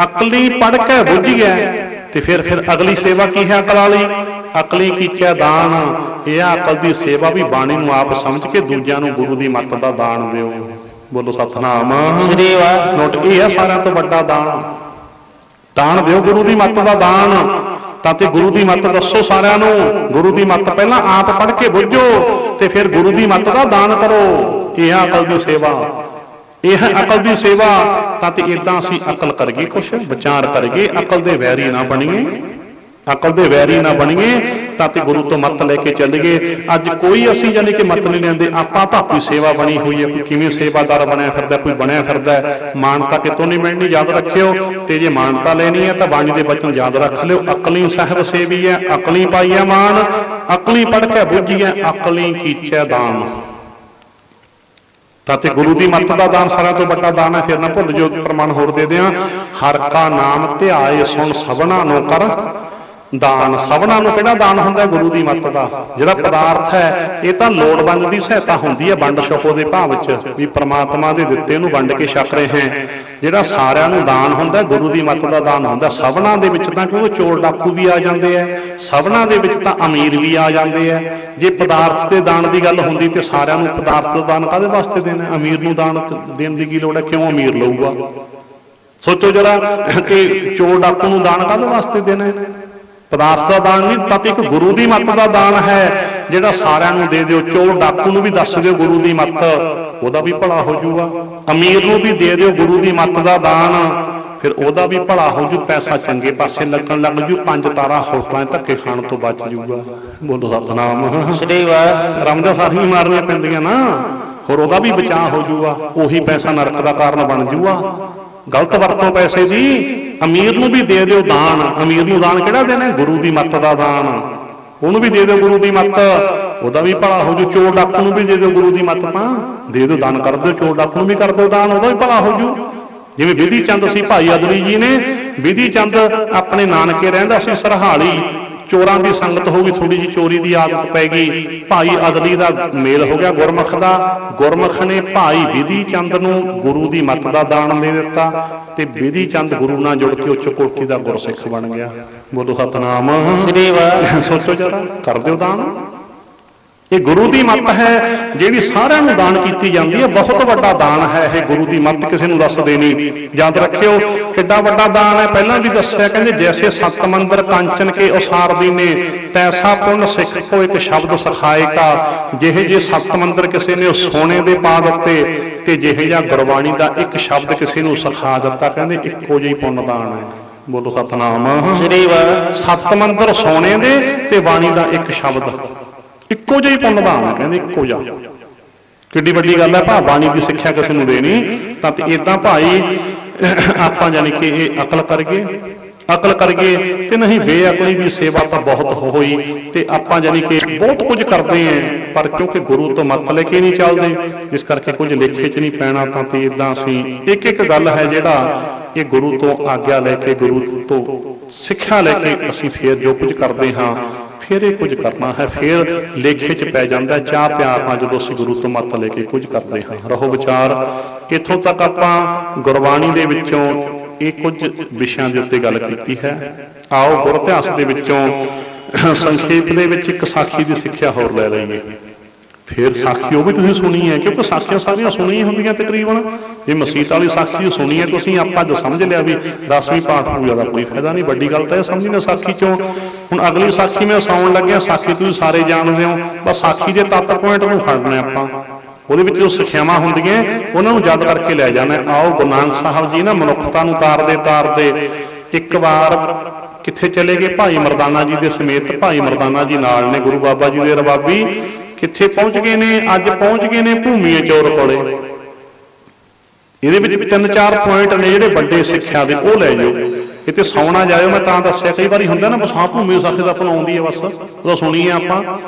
ਅਕਲੀ ਪੜ੍ਹ ਕੇ ਬੁੱਝੀਏ, ਤੇ ਫਿਰ ਅਗਲੀ ਸੇਵਾ ਕੀ ਹੈ ਅਕਲ ਵਾਲੀ? ਅਕਲੀ ਕੀਚੈ ਦਾਨ। ਇਹ ਅਕਲ ਦੀ ਸੇਵਾ ਵੀ ਬਾਣੀ ਨੂੰ ਆਪ ਸਮਝ ਕੇ ਦੂਜਿਆਂ ਨੂੰ ਗੁਰੂ ਦੀ ਮੱਤ ਦਾ ਦਾਨ ਦਿਓ। ਬੋਲੋ ਸਤਿਨਾਮ ਸ੍ਰੀ ਵਾਹਿਗੁਰੂ। ਨੋਟ ਇਹ ਹੈ ਸਾਰਿਆਂ ਤੋਂ ਵੱਡਾ ਦਾਨ। ਦਾਨ ਦਿਓ ਗੁਰੂ ਦੀ ਮੱਤ ਦਾ ਦਾਨ। ਤਾਂ ਤੇ ਗੁਰੂ ਦੀ ਮੱਤ ਦੱਸੋ ਸਾਰਿਆਂ ਨੂੰ। ਗੁਰੂ ਦੀ ਮੱਤ ਪਹਿਲਾਂ ਆਪ ਪੜ੍ਹ ਕੇ ਬੁੱਝੋ, ਤੇ ਫਿਰ ਗੁਰੂ ਦੀ ਮੱਤ ਦਾ ਦਾਨ ਕਰੋ। ਇਹ ਹੈ ਅਕਲ ਦੀ ਸੇਵਾ, ਇਹ ਹੈ ਅਕਲ ਦੀ ਸੇਵਾ। ਤਾਂ ਤੇ ਇਦਾਂ ਅਸੀਂ ਅਕਲ ਕਰੀਏ, ਕੁਛ ਵਿਚਾਰ ਕਰੀਏ, ਅਕਲ ਦੇ ਵੈਰੀ ਨਾ ਬਣੀਏ, ਅਕਲ ਦੇ ਵੈਰੀ ਨਾ ਬਣੀਏ। ਤਾਂ ਤੇ ਗੁਰੂ ਤੋਂ ਮੱਤ ਲੈ ਕੇ ਚੱਲੀਏ। ਅੱਜ ਕੋਈ ਅਸੀਂ ਜਾਨੀ ਕਿ ਮੱਤ ਨਹੀਂ ਲੈਂਦੇ। ਆਪਾਂ ਤਾਂ ਆਪਣੀ ਸੇਵਾ ਬਣੀ ਹੋਈ ਹੈ, ਕੋਈ ਕਿਵੇਂ ਸੇਵਾਦਾਰ ਬਣਿਆ ਫਿਰਦਾ, ਕੋਈ ਬਣਿਆ ਫਿਰਦਾ। ਮਾਨਤਾ ਕਿਤੋਂ ਨਹੀਂ ਮਿਲਣੀ, ਯਾਦ ਰੱਖਿਓ। ਤੇ ਜੇ ਮਾਨਤਾ ਲੈਣੀ ਹੈ ਤਾਂ ਬਾਣੀ ਦੇ ਬਚਨ ਯਾਦ ਰੱਖ ਲਿਓ। ਅਕਲੀ ਸਾਹਿਬ ਸੇਵੀ ਹੈ, ਅਕਲੀ ਪਾਈਆ ਮਾਨ, ਅਕਲੀ ਪੜ੍ਹ ਕੇ ਬੁੱਝੀਐ, ਅਕਲੀ ਕੀਚੈ ਦਾਨ। ਤਾਂ ਤੇ ਗੁਰੂ ਦੀ ਮੱਤ ਦਾ ਦਾਨ ਸਾਰਿਆਂ ਤੋਂ ਵੱਡਾ ਦਾਨ ਹੈ। ਫਿਰ ਨਾ ਭੁੱਲ ਜੋ ਪ੍ਰਮਾਣ ਹੋਰ ਦੇ ਦਿਆਂ। ਹਰ ਕਾ ਨਾਮ ਧਿਆਏ ਸੁਣ ਸਭਨਾ ਨੂੰ ਕਰ ਦਾਨ। ਸਭਨਾਂ ਨੂੰ ਕਿਹੜਾ ਦਾਨ ਹੁੰਦਾ? ਗੁਰੂ ਦੀ ਮੱਤ ਦਾ। ਜਿਹੜਾ ਪਦਾਰਥ ਹੈ ਇਹ ਤਾਂ ਲੋੜਵੰਦ ਦੀ ਸਹਾਇਤਾ ਹੁੰਦੀ ਹੈ ਵੰਡ ਛਕੋ ਦੇ ਭਾਵ ਚ, ਵੀ ਪ੍ਰਮਾਤਮਾ ਦੇ ਦਿੱਤੇ ਨੂੰ ਵੰਡ ਕੇ ਛਕ ਰਹੇ ਹੈ। ਜਿਹੜਾ ਸਾਰਿਆਂ ਨੂੰ ਦਾਨ ਹੁੰਦਾ ਗੁਰੂ ਦੀ ਮੱਤ ਦਾ ਦਾਨ ਹੁੰਦਾ। ਸਭਨਾਂ ਦੇ ਵਿੱਚ ਤਾਂ ਕਿਉਂਕਿ ਚੋਰ ਡਾਕੂ ਵੀ ਆ ਜਾਂਦੇ ਆ, ਸਭਨਾਂ ਦੇ ਵਿੱਚ ਤਾਂ ਅਮੀਰ ਵੀ ਆ ਜਾਂਦੇ ਆ। ਜੇ ਪਦਾਰਥ ਦੇ ਦਾਨ ਦੀ ਗੱਲ ਹੁੰਦੀ ਤੇ ਸਾਰਿਆਂ ਨੂੰ ਪਦਾਰਥ ਦਾ ਦਾਨ ਕਾਹਦੇ ਵਾਸਤੇ ਦੇਣਾ? ਅਮੀਰ ਨੂੰ ਦਾਨ ਦੇਣ ਦੀ ਕੀ ਲੋੜ ਹੈ? ਕਿਉਂ ਅਮੀਰ ਲਊਗਾ? ਸੋਚੋ ਜਰਾ, ਕਿ ਚੋਰ ਡਾਕੂ ਨੂੰ ਦਾਨ ਕਾਹਦੇ ਵਾਸਤੇ ਦੇਣਾ? ਪਦਾਰਥ ਦਾ ਦਾਨ ਨਹੀਂ, ਤਾਂ ਇੱਕ ਗੁਰੂ ਦੀ ਮੱਤ ਦਾ ਦਾਨ ਹੈ ਜਿਹੜਾ ਸਾਰਿਆਂ ਨੂੰ ਦੇ ਦਿਓ। ਚੋਰ ਡਾਕੂ ਨੂੰ ਵੀ ਦੱਸ ਦਿਓ ਗੁਰੂ ਦੀ ਮੱਤ, ਉਹਦਾ ਵੀ ਭਲਾ ਹੋ ਜਾਊਗਾ। ਅਮੀਰ ਨੂੰ ਵੀ ਦੇ ਦਿਓ ਗੁਰੂ ਦੀ ਮੱਤ ਦਾ ਦਾਨ, ਫਿਰ ਉਹਦਾ ਵੀ ਭਲਾ ਹੋ ਜੂ। ਪੈਸਾ ਚੰਗੇ ਪਾਸੇ ਲੱਗਣ ਲੱਗ ਜੂ, 5 ਤਾਰਾ ਹੋਟਲਾਂ 'ਚ ਧੱਕੇ ਖਾਣ ਤੋਂ ਬਚ ਜੂਗਾ। ਬੋਲੋ ਸਤਿਨਾਮ ਸ੍ਰੀ ਵਾਹਿਗੁਰੂ। ਰਮਦਾ ਸਾਰੀਆਂ ਮਾਰਨੀਆਂ ਪੈਂਦੀਆਂ ਨਾ, ਹੋਰ ਉਹਦਾ ਵੀ ਬਚਾਅ ਹੋ ਜੂਗਾ। ਉਹੀ ਪੈਸਾ ਨਰਕ ਦਾ ਕਾਰਨ ਬਣ ਜੂਗਾ। ਗਲਤ ਵਰਤੋਂ ਪੈਸੇ ਦੀ। ਅਮੀਰ ਨੂੰ ਵੀ ਦੇ ਦਿਓ ਦਾਨ। ਅਮੀਰ ਨੂੰ ਦਾਨ ਕਿਹੜਾ ਦੇਣਾ? ਗੁਰੂ ਦੀ ਮੱਤ ਦਾ ਦਾਨ। ਉਹਨੂੰ ਵੀ ਦੇ ਦਿਓ ਗੁਰੂ ਦੀ ਮੱਤ, ਉਹਦਾ ਵੀ ਭਲਾ ਹੋ ਜੂ। ਚੋਰ ਡਾਕੂ ਨੂੰ ਵੀ ਦੇ ਦਿਓ ਗੁਰੂ ਦੀ ਮੱਤ, ਤਾਂ ਦੇ ਦਿਓ, ਦਾਨ ਕਰ ਦਿਓ। ਚੋਰ ਡਾਕੂ ਨੂੰ ਵੀ ਕਰ ਦਿਓ ਦਾਨ, ਉਹਦਾ ਵੀ ਭਲਾ ਹੋ ਜੂ। ਜਿਵੇਂ ਵਿਧੀ ਚੰਦ ਸੀ, ਭਾਈ ਅਦਲੀ ਜੀ ਨੇ, ਵਿਧੀ ਚੰਦ ਆਪਣੇ ਨਾਨਕੇ ਰਹਿੰਦਾ ਸੀ ਸਰਹਾਲੀ। ਚੋਰਾਂ ਦੀ ਸੰਗਤ ਹੋ ਗਈ, ਥੋੜੀ ਜਿਹੀ ਚੋਰੀ ਦੀ ਆਦਤ ਪੈ ਗਈ। ਭਾਈ ਅਦਲੀ ਦਾ ਮੇਲ ਹੋ ਗਿਆ ਗੁਰਮੁਖ ਦਾ। ਗੁਰਮੁਖ ਨੇ ਭਾਈ ਵਿਧੀ ਚੰਦ ਨੂੰ ਗੁਰੂ ਦੀ ਮੱਤ ਦਾ ਦਾਨ ਦੇ ਦਿੱਤਾ, ਤੇ ਵਿਧੀ ਚੰਦ ਗੁਰੂ ਨਾਲ ਜੁੜ ਕੇ ਉੱਚ ਕੋਟੀ ਦਾ ਗੁਰਸਿੱਖ ਬਣ ਗਿਆ। ਬੋਲੋ ਸਤਿਨਾਮ ਸ੍ਰੀ ਵਾਹਿਗੁਰੂ। ਸੋਚੋ ਜਰਾ, ਕਰ ਦਿਓ ਦਾਨ। ਇਹ ਗੁਰੂ ਦੀ ਮੱਤ ਹੈ ਜਿਹੜੀ ਸਾਰਿਆਂ ਨੂੰ ਦਾਨ ਕੀਤੀ ਜਾਂਦੀ ਹੈ। ਬਹੁਤ ਵੱਡਾ ਦਾਨ ਹੈ ਇਹ ਗੁਰੂ ਦੀ ਮੱਤ, ਕਿਸੇ ਨੂੰ ਦੱਸ ਦੇਣੀ। ਯਾਦ ਰੱਖਿਓ ਕਿੱਡਾ ਵੱਡਾ ਦਾਨ ਹੈ। ਪਹਿਲਾਂ ਵੀ ਦੱਸਿਆ, ਕਹਿੰਦੇ ਜੈਸੇ 7 ਮੰਦਰ ਕਾਂਚਨ ਕੇ ਉਸਾਰ ਦੀਨੇ, ਤੈਸਾ ਪੁੰਨ ਸਿੱਖ ਕੋ ਇੱਕ ਸ਼ਬਦ ਸਿਖਾਏ ਕਾ। ਜਿਹੇ ਜੇ 7 ਮੰਦਰ ਕਿਸੇ ਨੇ ਸੋਨੇ ਦੇ ਪਾ ਦਿੱਤੇ, ਤੇ ਜਿਹੇ ਜਿਹਾ ਗੁਰਬਾਣੀ ਦਾ ਇੱਕ ਸ਼ਬਦ ਕਿਸੇ ਨੂੰ ਸਿਖਾ ਦਿੱਤਾ, ਕਹਿੰਦੇ ਇੱਕੋ ਜਿਹੀ ਪੁੰਨ ਦਾਨ ਹੈ। ਬੋਲੋ ਸਤਿਨਾਮ ਸ੍ਰੀ ਵਾਹਿਗੁਰੂ। 7 ਮੰਦਰ ਸੋਨੇ ਦੇ ਤੇ ਬਾਣੀ ਦਾ ਇੱਕ ਸ਼ਬਦ, ਇੱਕੋ ਜਿਹੀ ਪੁੰਨ ਦਾਨ, ਕਹਿੰਦੇ ਇੱਕੋ ਜਿਹਾ। ਕਿੱਡੀ ਵੱਡੀ ਗੱਲ ਹੈ ਭਾ ਬਾਣੀ ਦੀ ਸਿੱਖਿਆ ਕਿਸੇ ਨੂੰ ਦੇਣੀ। ਤਾਂ ਏਦਾਂ ਭਾਈ ਆਪਾਂ ਜਾਣੀ ਕਿ ਇਹ ਅਕਲ ਕਰੀਏ, ਅਕਲ ਕਰੀਏ। ਤੇ ਨਹੀਂ ਬੇਅਕਲੀ ਦੀ ਸੇਵਾ ਤਾਂ ਬਹੁਤ ਹੋਈ, ਤੇ ਆਪਾਂ ਜਾਣੀ ਕਿ ਬਹੁਤ ਕੁਝ ਕਰਦੇ ਆਂ, ਪਰ ਕਿਉਂਕਿ ਗੁਰੂ ਤੋਂ ਮੱਤ ਲੈ ਕੇ ਨਹੀਂ ਚੱਲਦੇ, ਇਸ ਕਰਕੇ ਕੁਝ ਲੇਖੇ 'ਚ ਨਹੀਂ ਪੈਣਾ। ਤਾਂ ਤੇ ਏਦਾਂ ਅਸੀਂ ਇੱਕ ਗੱਲ ਹੈ ਜਿਹੜਾ ਇਹ ਗੁਰੂ ਤੋਂ ਆਗਿਆ ਲੈ ਕੇ, ਗੁਰੂ ਤੋਂ ਸਿੱਖਿਆ ਲੈ ਕੇ ਅਸੀਂ ਫੇਰ ਜੋ ਕੁਝ ਕਰਦੇ ਹਾਂ, ਫਿਰ ਇਹ ਕੁਝ ਕਰਨਾ ਹੈ। ਫਿਰ ਲੇਖੇ 'ਚ ਪੈ ਜਾਂਦਾ ਚਾਹ ਪਿਆਰ ਨਾਲ ਜਦੋਂ ਅਸੀਂ ਗੁਰੂ ਤੋਂ ਮੱਤ ਲੈ ਕੇ ਕੁਝ ਕਰਦੇ ਹਾਂ। ਰਹੋ ਵਿਚਾਰ। ਇੱਥੋਂ ਤੱਕ ਆਪਾਂ ਗੁਰਬਾਣੀ ਦੇ ਵਿੱਚੋਂ ਇਹ ਕੁਝ ਵਿਸ਼ਿਆਂ ਦੇ ਉੱਤੇ ਗੱਲ ਕੀਤੀ ਹੈ। ਆਓ ਗੁਰ ਇਤਿਹਾਸ ਦੇ ਵਿੱਚੋਂ ਸੰਖੇਪ ਦੇ ਵਿੱਚ ਇੱਕ ਸਾਖੀ ਦੀ ਸਿੱਖਿਆ ਹੋਰ ਲੈ ਲਈਏ। ਫਿਰ ਸਾਖੀ ਉਹ ਵੀ ਤੁਸੀਂ ਸੁਣੀ ਹੈ, ਕਿਉਂਕਿ ਸਾਖੀਆਂ ਸਾਰੀਆਂ ਸੁਣੀਆਂ ਹੁੰਦੀਆਂ ਤਕਰੀਬਨ। ਜੇ ਮਸੀਤ ਵਾਲੀ ਸਾਖੀ ਸੁਣੀ ਹੈ ਤੁਸੀਂ, ਆਪਾਂ ਜੋ ਸਮਝ ਲਿਆ ਵੀ ਰਸਮੀ ਪਾਠ ਪੂਜਾ ਦਾ ਕੋਈ ਫਾਇਦਾ ਨਹੀਂ। ਵੱਡੀ ਗੱਲ ਤਾਂ ਇਹ ਸਮਝਣਾ ਸਾਖੀ ਚੋਂ। ਹੁਣ ਅਗਲੀ ਸਾਖੀ ਮੈਂ ਸੁਣਾਉਣ ਲੱਗਿਆ, ਸਾਖੀ ਤੁਸੀਂ ਸਾਰੇ ਜਾਣਦੇ ਹੋ, ਬਸ ਸਾਖੀ ਦੇ ਤੱਤ ਪੁਆਇੰਟ ਨੂੰ ਫੜਨਾ ਆਪਾਂ। ਉਹਦੇ ਵਿੱਚ ਜੋ ਸਿੱਖਿਆਵਾਂ ਹੁੰਦੀਆਂ ਉਹਨਾਂ ਨੂੰ ਯਾਦ ਕਰਕੇ ਲੈ ਜਾਣਾ। ਆਓ ਗੁਰੂ ਨਾਨਕ ਸਾਹਿਬ ਜੀ ਨਾ ਮਨੁੱਖਤਾ ਨੂੰ ਤਾਰਦੇ ਇੱਕ ਵਾਰ ਕਿੱਥੇ ਚਲੇ ਗਏ? ਭਾਈ ਮਰਦਾਨਾ ਜੀ ਦੇ ਸਮੇਤ। ਭਾਈ ਮਰਦਾਨਾ ਜੀ ਨਾਲ ਨੇ, ਗੁਰੂ ਬਾਬਾ ਜੀ ਦੇ ਰਬਾਬੀ। ਕਿੱਥੇ ਪਹੁੰਚ ਗਏ ਨੇ? ਅੱਜ ਪਹੁੰਚ ਗਏ ਨੇ ਭੂਮੀਏ ਚੌਰ ਕੋਲੇ। ਇਹਦੇ ਵਿੱਚ 3-4 ਪੁਆਇੰਟ ਨੇ ਜਿਹੜੇ ਵੱਡੇ ਸਿੱਖਿਆ ਦੇ, ਉਹ ਲੈ ਜਾਓ। ਕਿਤੇ ਸੌਣਾ ਜਾਇਓ, ਮੈਂ ਤਾਂ ਦੱਸਿਆ ਕਈ ਵਾਰੀ ਹੁੰਦਾ ਨਾ ਬਸ ਹਾਂ ਭੂਮੀ ਸਾਖੀ ਦਾ ਆਉਂਦੀ ਹੈ, ਬਸ ਉਹ ਸੁਣੀ ਹੈ ਆਪਾਂ।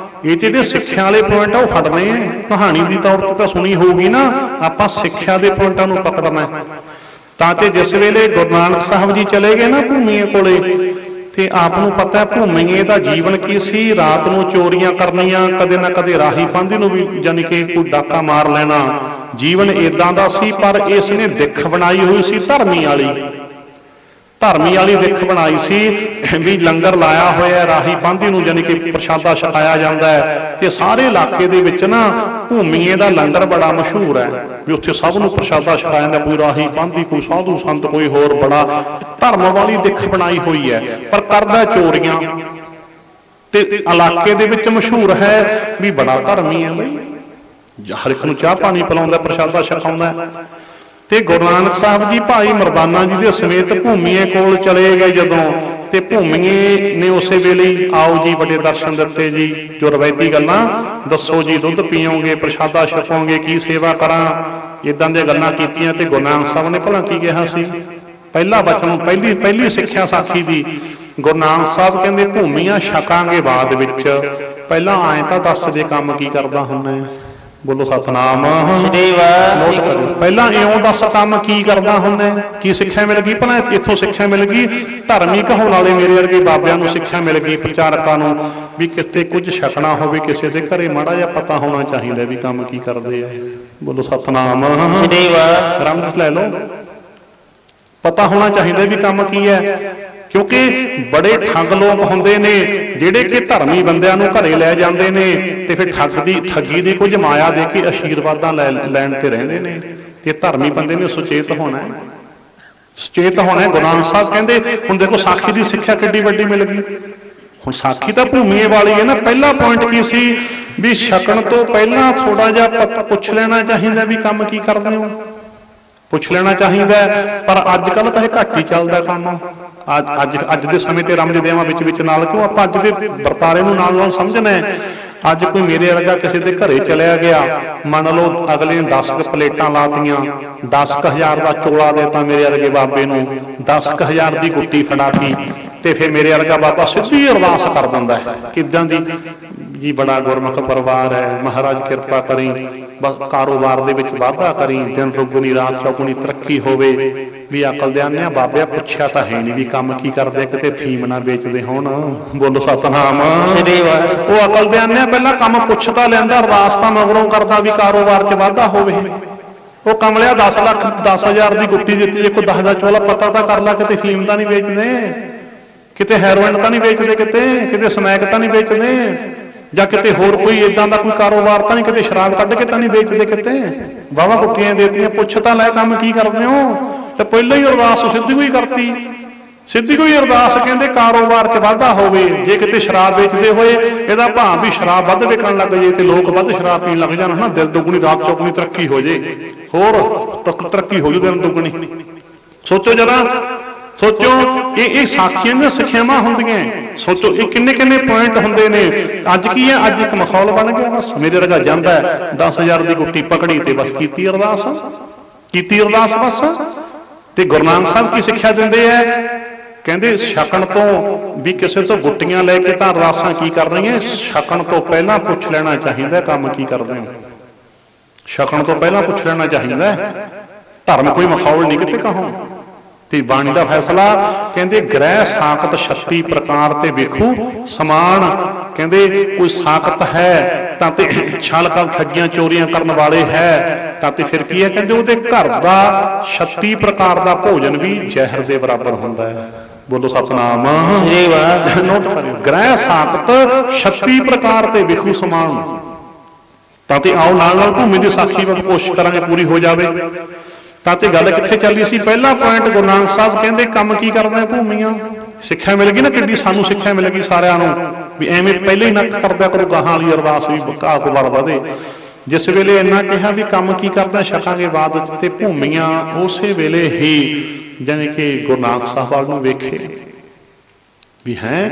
ਇਹ 'ਚ ਜਿਹੜੇ ਸਿੱਖਿਆ ਵਾਲੇ ਪੁਆਇੰਟ ਆ ਉਹ ਫੜਨੇ ਆ। ਕਹਾਣੀ ਦੀ ਤੌਰ ਤੇ ਤਾਂ ਸੁਣੀ ਹੋਊਗੀ ਨਾ, ਆਪਾਂ ਸਿੱਖਿਆ ਦੇ ਪੁਆਇੰਟਾਂ ਨੂੰ ਪਕੜਨਾ। ਤਾਂ ਤੇ ਜਿਸ ਵੇਲੇ ਗੁਰੂ ਨਾਨਕ ਸਾਹਿਬ ਜੀ ਚਲੇ ਗਏ ਨਾ ਭੂਮੀਏ ਕੋਲੇ, ਤੇ ਆਪ ਨੂੰ ਪਤਾ ਹੈ ਭੂਮੀਏ ਦਾ ਜੀਵਨ ਕੀ ਸੀ। ਰਾਤ ਨੂੰ ਚੋਰੀਆਂ ਕਰਨੀਆਂ, ਕਦੇ ਨਾ ਕਦੇ ਰਾਹੀ ਪਾਂਧੀ ਨੂੰ ਵੀ ਜਾਨੀ ਕਿ ਕੋਈ ਡਾਕਾ ਮਾਰ ਲੈਣਾ, ਜੀਵਨ ਇਦਾਂ ਦਾ ਸੀ। ਪਰ ਇਸ ਨੇ ਦਿੱਖ ਬਣਾਈ ਹੋਈ ਸੀ ਧਰਮੀ ਵਾਲੀ, ਧਰਮੀ ਵਾਲੀ ਦਿੱਖ ਬਣਾਈ ਸੀ ਵੀ ਲੰਗਰ ਲਾਇਆ ਹੋਇਆ, ਰਾਹੀ ਪਾਂਧੀ ਨੂੰ ਜਾਨੀ ਕਿ ਪ੍ਰਸ਼ਾਦਾ ਛਕਾਇਆ ਜਾਂਦਾ ਹੈ। ਤੇ ਸਾਰੇ ਇਲਾਕੇ ਦੇ ਵਿੱਚ ਨਾ ਭੂਮੀਏ ਦਾ ਲੰਗਰ ਬੜਾ ਮਸ਼ਹੂਰ ਹੈ ਵੀ ਉੱਥੇ ਸਭ ਨੂੰ ਪ੍ਰਸ਼ਾਦਾ ਛਕਾਇਆ ਜਾਂਦਾ, ਕੋਈ ਰਾਹੀ ਪਾਂਧੀ, ਕੋਈ ਸਾਧੂ ਸੰਤ, ਕੋਈ ਹੋਰ, ਬੜਾ ਧਰਮ ਵਾਲੀ ਦਿੱਖ ਬਣਾਈ ਹੋਈ ਹੈ। ਪਰ ਕਰਦਾ ਚੋਰੀਆਂ, ਤੇ ਇਲਾਕੇ ਦੇ ਵਿੱਚ ਮਸ਼ਹੂਰ ਹੈ ਵੀ ਬੜਾ ਧਰਮੀ ਹੈ ਬਈ, ਹਰ ਇੱਕ ਨੂੰ ਚਾਹ ਪਾਣੀ ਪਿਲਾਉਂਦਾ, ਪ੍ਰਸ਼ਾਦਾ ਛਕਾਉਂਦਾ। ਤੇ ਗੁਰੂ ਨਾਨਕ ਸਾਹਿਬ ਜੀ ਭਾਈ ਮਰਦਾਨਾ ਜੀ ਦੇ ਸਮੇਤ ਭੂਮੀਏ ਕੋਲ ਚਲੇ ਗਏ ਜਦੋਂ, ਤੇ ਭੂਮੀਏ ਨੇ ਉਸੇ ਵੇਲੇ ਆਓ ਜੀ ਵੱਡੇ ਦਰਸ਼ਨ ਦਿੱਤੇ ਜੀ, ਜੋ ਰਵਾਇਤੀ ਗੱਲਾਂ ਦੱਸੋ ਜੀ, ਦੁੱਧ ਪੀਓਗੇ, ਪ੍ਰਸ਼ਾਦਾ ਛਕੋਗੇ, ਕੀ ਸੇਵਾ ਕਰਾਂ, ਇਦਾਂ ਦੀਆਂ ਗੱਲਾਂ ਕੀਤੀਆਂ। ਤੇ ਗੁਰੂ ਨਾਨਕ ਸਾਹਿਬ ਨੇ ਭਲਾ ਕੀ ਕਿਹਾ ਸੀ? ਪਹਿਲਾ ਬਚਨ, ਪਹਿਲੀ ਸਿੱਖਿਆ ਸਾਖੀ ਦੀ ਗੁਰੂ ਨਾਨਕ ਸਾਹਿਬ ਕਹਿੰਦੇ ਭੂਮੀਆਂ ਛਕਾਂਗੇ ਬਾਅਦ ਵਿੱਚ, ਪਹਿਲਾਂ ਐਂ ਤਾਂ ਦੱਸ ਦੇ ਕੰਮ ਕੀ ਕਰਦਾ ਹੁੰਦਾ। ਬੋਲੋ ਸਤਨਾਮ ਸ੍ਰੀ ਵਾਹਿਗੁਰੂ। ਪਹਿਲਾਂ ਇਉਂ ਦੱਸ ਕੰਮ ਕੀ ਕਰਦਾ ਹੁੰਦਾ। ਕੀ ਸਿੱਖਿਆ ਮਿਲ ਗਈ? ਭਲਾ ਇੱਥੋਂ ਸਿੱਖਿਆ ਮਿਲ ਗਈ, ਧਰਮੀ ਕਹਾਉਣ ਵਾਲੇ ਮੇਰੇ ਵਰਗੇ ਬਾਬਿਆਂ ਨੂੰ ਸਿੱਖਿਆ ਮਿਲ ਗਈ, ਪ੍ਰਚਾਰਕਾਂ ਨੂੰ, ਵੀ ਕਿਤੇ ਕੁਝ ਛਕਣਾ ਹੋਵੇ, ਕਿਸੇ ਦੇ ਘਰੇ ਮਾੜਾ ਜਿਹਾ ਪਤਾ ਹੋਣਾ ਚਾਹੀਦਾ ਵੀ ਕੰਮ ਕੀ ਕਰਦੇ ਆ। ਬੋਲੋ ਸਤਨਾਮ ਸ੍ਰੀ ਵਾਹਿਗੁਰੂ। ਰਮਜ ਲੈ ਲਓ, ਪਤਾ ਹੋਣਾ ਚਾਹੀਦਾ ਵੀ ਕੰਮ ਕੀ ਹੈ। ਕਿਉਂਕਿ ਬੜੇ ਠੱਗ ਲੋਕ ਹੁੰਦੇ ਨੇ ਜਿਹੜੇ ਕਿ ਧਰਮੀ ਬੰਦਿਆਂ ਨੂੰ ਘਰੇ ਲੈ ਜਾਂਦੇ ਨੇ, ਤੇ ਫਿਰ ਠੱਗੀ ਦੀ ਕੁਝ ਮਾਇਆ ਦੇ ਕੇ ਆਸ਼ੀਰਵਾਦਾਂ ਲੈਣ ਤੇ ਰਹਿੰਦੇ ਨੇ। ਤੇ ਧਰਮੀ ਬੰਦੇ ਨੇ ਸੁਚੇਤ ਹੋਣਾ, ਸੁਚੇਤ ਹੋਣਾ। ਗੁਰੂ ਨਾਨਕ ਸਾਹਿਬ ਕਹਿੰਦੇ, ਹੁਣ ਦੇਖੋ ਸਾਖੀ ਦੀ ਸਿੱਖਿਆ ਕਿੱਡੀ ਵੱਡੀ ਮਿਲ ਗਈ। ਹੁਣ ਸਾਖੀ ਤਾਂ ਭੂਮੀਏ ਵਾਲੀ ਹੈ ਨਾ। ਪਹਿਲਾ ਪੁਆਇੰਟ ਕੀ ਸੀ ਵੀ ਛਕਣ ਤੋਂ ਪਹਿਲਾਂ ਥੋੜਾ ਜਿਹਾ ਪੁੱਛ ਲੈਣਾ ਚਾਹੀਦਾ ਵੀ ਕੰਮ ਕੀ ਕਰਦੇ ਹੋ, ਪੁੱਛ ਲੈਣਾ ਚਾਹੀਦਾ। ਪਰ ਅੱਜ ਕੱਲ ਤਾਂ ਇਹ ਘੱਟ ਹੀ ਚੱਲਦਾ ਕੰਮ। ਅੱਜ ਦੇ ਸਮੇਂ ਤੇ ਰਮਜ ਦੇਵਾਂ ਵਿੱਚ ਨਾਲ, ਕਿਉਂ ਆਪਾਂ ਅੱਜ ਦੇ ਵਰਤਾਰੇ ਨੂੰ ਨਾਲ ਸਮਝਣਾ ਹੈ। ਅੱਜ ਕੋਈ ਮੇਰੇ ਵਰਗਾ ਕਿਸੇ ਦੇ ਘਰੇ ਚਲਿਆ ਗਿਆ, ਮੰਨ ਲਓ ਅਗਲੇ ਨੇ 10 ਪਲੇਟਾਂ ਲਾਤੀਆਂ, 10,000 ਦਾ ਚੋਲਾ ਦੇਤਾ ਮੇਰੇ ਵਰਗੇ ਬਾਬੇ ਨੂੰ, 10,000 ਦੀ ਗੁੱਟੀ ਫੜਾਤੀ, ਤੇ ਫਿਰ ਮੇਰੇ ਵਰਗਾ ਬਾਬਾ ਸਿੱਧੀ ਅਰਦਾਸ ਕਰ ਦਿੰਦਾ ਹੈ ਕਿੱਦਾਂ ਦੀ ਜੀ, ਬੜਾ ਗੁਰਮੁਖ ਪਰਿਵਾਰ ਹੈ, ਮਹਾਰਾਜ ਕਿਰਪਾ ਕਰੀ, ਕਾਰੋਬਾਰ ਦੇ ਵਿੱਚ ਵਾਧਾ ਕਰੀ, ਦਿਨ ਦੁੱਗਣੀ ਰਾਤ ਚੌਗੁਣੀ ਤਰੱਕੀ ਹੋਵੇ। ਵੀ ਅਕਲ ਦੇ ਆਨਿਆ ਬਾਬਿਆ ਪੁੱਛਿਆ ਤਾਂ ਹੈ ਨਹੀਂ ਵੀ ਕੰਮ ਕੀ ਕਰਦੇ, ਕਿਤੇ ਫੀਮ ਨਾ ਵੇਚਦੇ ਹੋਣ। ਬੋਲੋ ਸਤਨਾਮ ਸ੍ਰੀ ਵਾਹਿਗੁਰੂ। ਉਹ ਅਕਲ ਦੇ ਆਨਿਆ ਪਹਿਲਾਂ ਕੰਮ ਪੁੱਛ ਤਾਂ ਲੈਂਦਾ, ਅਰਦਾਸ ਤਾਂ ਮਗਰੋਂ ਕਰਦਾ ਵੀ ਕਾਰੋਬਾਰ 'ਚ ਵਾਧਾ ਹੋਵੇ। ਉਹ ਕਮਲਿਆ 10 ਲੱਖ 10,000 ਦੀ ਗੁੱਟੀ ਦਿੱਤੀ, ਜੇ ਕੋਈ 10 ਦਾ ਚੋਲਾ, ਪਤਾ ਤਾਂ ਕਰ ਲਾ ਕਿਤੇ ਫੀਮ ਤਾਂ ਨਹੀਂ ਵੇਚਦੇ, ਕਿਤੇ ਹੈਰੋਇਨ ਤਾਂ ਨਹੀਂ ਵੇਚਦੇ, ਕਿਤੇ ਸਮੈਕ ਤਾਂ ਨਹੀਂ ਵੇਚਦੇ, ਜਾਂ ਕਿਤੇ ਹੋਰ ਕੋਈ ਇਦਾਂ ਦਾ ਕੋਈ ਕਾਰੋਬਾਰ ਤਾਂ ਨਹੀਂ, ਕਿਤੇ ਸ਼ਰਾਬ ਕੱਢ ਕੇ ਤਾਂ ਨਹੀਂ ਵੇਚਦੇ, ਕਿਤੇ ਵਾਹਵਾ ਗੁੱਟੀਆਂ ਦੇਤੀਆਂ। ਪੁੱਛ ਤਾਂ ਲੈ ਕੰਮ ਕੀ ਕਰਦੇ ਹੋ। ਤੇ ਪਹਿਲਾਂ ਹੀ ਅਰਦਾਸ ਸਿੱਧੀ ਕੋਈ ਕਰਤੀ, ਸਿੱਧੀ ਕੋਈ ਅਰਦਾਸ ਕਹਿੰਦੇ ਕਾਰੋਬਾਰ 'ਚ ਵਾਧਾ ਹੋਵੇ। ਜੇ ਕਿਤੇ ਸ਼ਰਾਬ ਵੇਚਦੇ ਹੋਏ ਇਹਦਾ ਭਾਵ ਵੀ ਸ਼ਰਾਬ ਵੱਧ ਵਿਕਣ ਲੱਗ ਜੇ ਤੇ ਲੋਕ ਵੱਧ ਸ਼ਰਾਬ ਪੀਣ ਲੱਗ ਜਾਣ, ਹਨਾ, ਦਿਲ ਦੁੱਗਣੀ ਰਾਤ ਚੌਗੁਣੀ ਤਰੱਕੀ ਹੋ ਜੇ, ਹੋਰ ਤਰੱਕੀ ਹੋ ਜੂ ਦਿਨ ਦੁੱਗਣੀ। ਸੋਚੋ ਜਰਾ, ਸੋਚੋ ਇਹ ਸਾਖੀਆਂ ਦੀਆਂ ਸਿੱਖਿਆਵਾਂ ਹੁੰਦੀਆਂ। ਸੋਚੋ ਇਹ ਕਿੰਨੇ ਕਿੰਨੇ ਪੁਆਇੰਟ ਹੁੰਦੇ ਨੇ। ਅੱਜ ਕੀ ਹੈ, ਅੱਜ ਇੱਕ ਮਾਹੌਲ ਬਣ ਗਿਆ, ਬਸ ਮੇਰੇ ਵਰਗਾ ਜਾਂਦਾ 10,000 ਦੀ ਗੁੱਟੀ ਪਕੜੀ ਤੇ ਬਸ ਕੀਤੀ ਅਰਦਾਸ, ਕੀਤੀ ਅਰਦਾਸ ਬਸ। ਤੇ ਗੁਰੂ ਨਾਨਕ ਸਾਹਿਬ ਕੀ ਸਿੱਖਿਆ ਦਿੰਦੇ ਆ? ਕਹਿੰਦੇ ਛਕਣ ਤੋਂ ਵੀ ਕਿਸੇ ਤੋਂ ਗੁੱਟੀਆਂ ਲੈ ਕੇ ਤਾਂ ਅਰਦਾਸਾਂ ਕੀ ਕਰਨੀਆਂ, ਛਕਣ ਤੋਂ ਪਹਿਲਾਂ ਪੁੱਛ ਲੈਣਾ ਚਾਹੀਦਾ ਕੰਮ ਕੀ ਕਰਦੇ ਹੋ। ਛਕਣ ਤੋਂ ਪਹਿਲਾਂ ਪੁੱਛ ਲੈਣਾ ਚਾਹੀਦਾ। ਧਰਮ ਕੋਈ ਮਖੌਲ ਨਹੀਂ ਕਿਤੇ ਕਹੋ। ਤੇ ਬਾਣੀ ਦਾ ਫੈਸਲਾ ਕਹਿੰਦੇ ਗ੍ਰਹਿ ਸਾਖਤ 36 ਪ੍ਰਕਾਰ ਤੇ ਵੇਖੂ ਸਮਾਨ। ਕਹਿੰਦੇ ਕੋਈ ਸਾਖਤ ਹੈ ਤਾਂ ਤੇ ਛਲ ਕਰ ਠੱਗੀਆਂ ਚੋਰੀਆਂ ਕਰਨ ਵਾਲੇ ਹੈ ਤਾਂ ਤੇ ਫਿਰ ਕੀ ਹੈ, ਕਹਿੰਦੇ ਉਹਦੇ ਘਰ ਦਾ 36 ਪ੍ਰਕਾਰ ਦਾ ਭੋਜਨ ਵੀ ਜ਼ਹਿਰ ਦੇ ਬਰਾਬਰ ਹੁੰਦਾ ਹੈ। ਬੋਲੋ ਸਤਨਾਮ ਸ੍ਰੀ ਵਾਹਿਗੁਰੂ। ਨੋਟ ਕਰਿਓ, ਗ੍ਰਹਿ ਸਾਖਤ 36 ਪ੍ਰਕਾਰ ਤੇ ਵੇਖੂ ਸਮਾਨ। ਤਾਂ ਤੇ ਆਓ ਨਾਲ ਨਾਲ ਭੂਮੀ ਦੀ ਸਾਖੀ ਵੱਲ ਕੋਸ਼ਿਸ਼ ਕਰਾਂਗੇ ਪੂਰੀ ਹੋ ਜਾਵੇ। ਤਾਂ ਤੇ ਗੱਲ ਕਿੱਥੇ ਚੱਲੀ ਸੀ? ਪਹਿਲਾ ਪੁਆਇੰਟ ਗੁਰੂ ਨਾਨਕ ਸਾਹਿਬ ਕਹਿੰਦੇ ਕੰਮ ਕੀ ਕਰਦੇ ਭੂਮੀਆਂ। ਸਿੱਖਿਆ ਮਿਲ ਗਈ ਨਾ, ਕਿੱਡੀ ਸਾਨੂੰ ਸਿੱਖਿਆ ਮਿਲ ਗਈ ਸਾਰਿਆਂ ਨੂੰ ਵੀ ਐਵੇਂ ਪਹਿਲੇ ਹੀ ਨੱਕ ਕਰਦਿਆ ਕਰੋ ਗਾਹਾਂ ਵਾਲੀ ਅਰਦਾਸ ਵੀ ਕਾਰੋਬਾਰ ਵਧੇ। ਜਿਸ ਵੇਲੇ ਇੰਨਾ ਕਿਹਾ ਵੀ ਕੰਮ ਕੀ ਕਰਦਾ ਛਕਾਂਗੇ ਬਾਅਦ ਵਿੱਚ, ਤੇ ਭੂਮੀਆਂ ਉਸੇ ਵੇਲੇ ਹੀ ਜਾਣੀ ਕਿ ਗੁਰੂ ਨਾਨਕ ਸਾਹਿਬ ਵੱਲ ਨੂੰ ਵੇਖੇ ਵੀ ਹੈ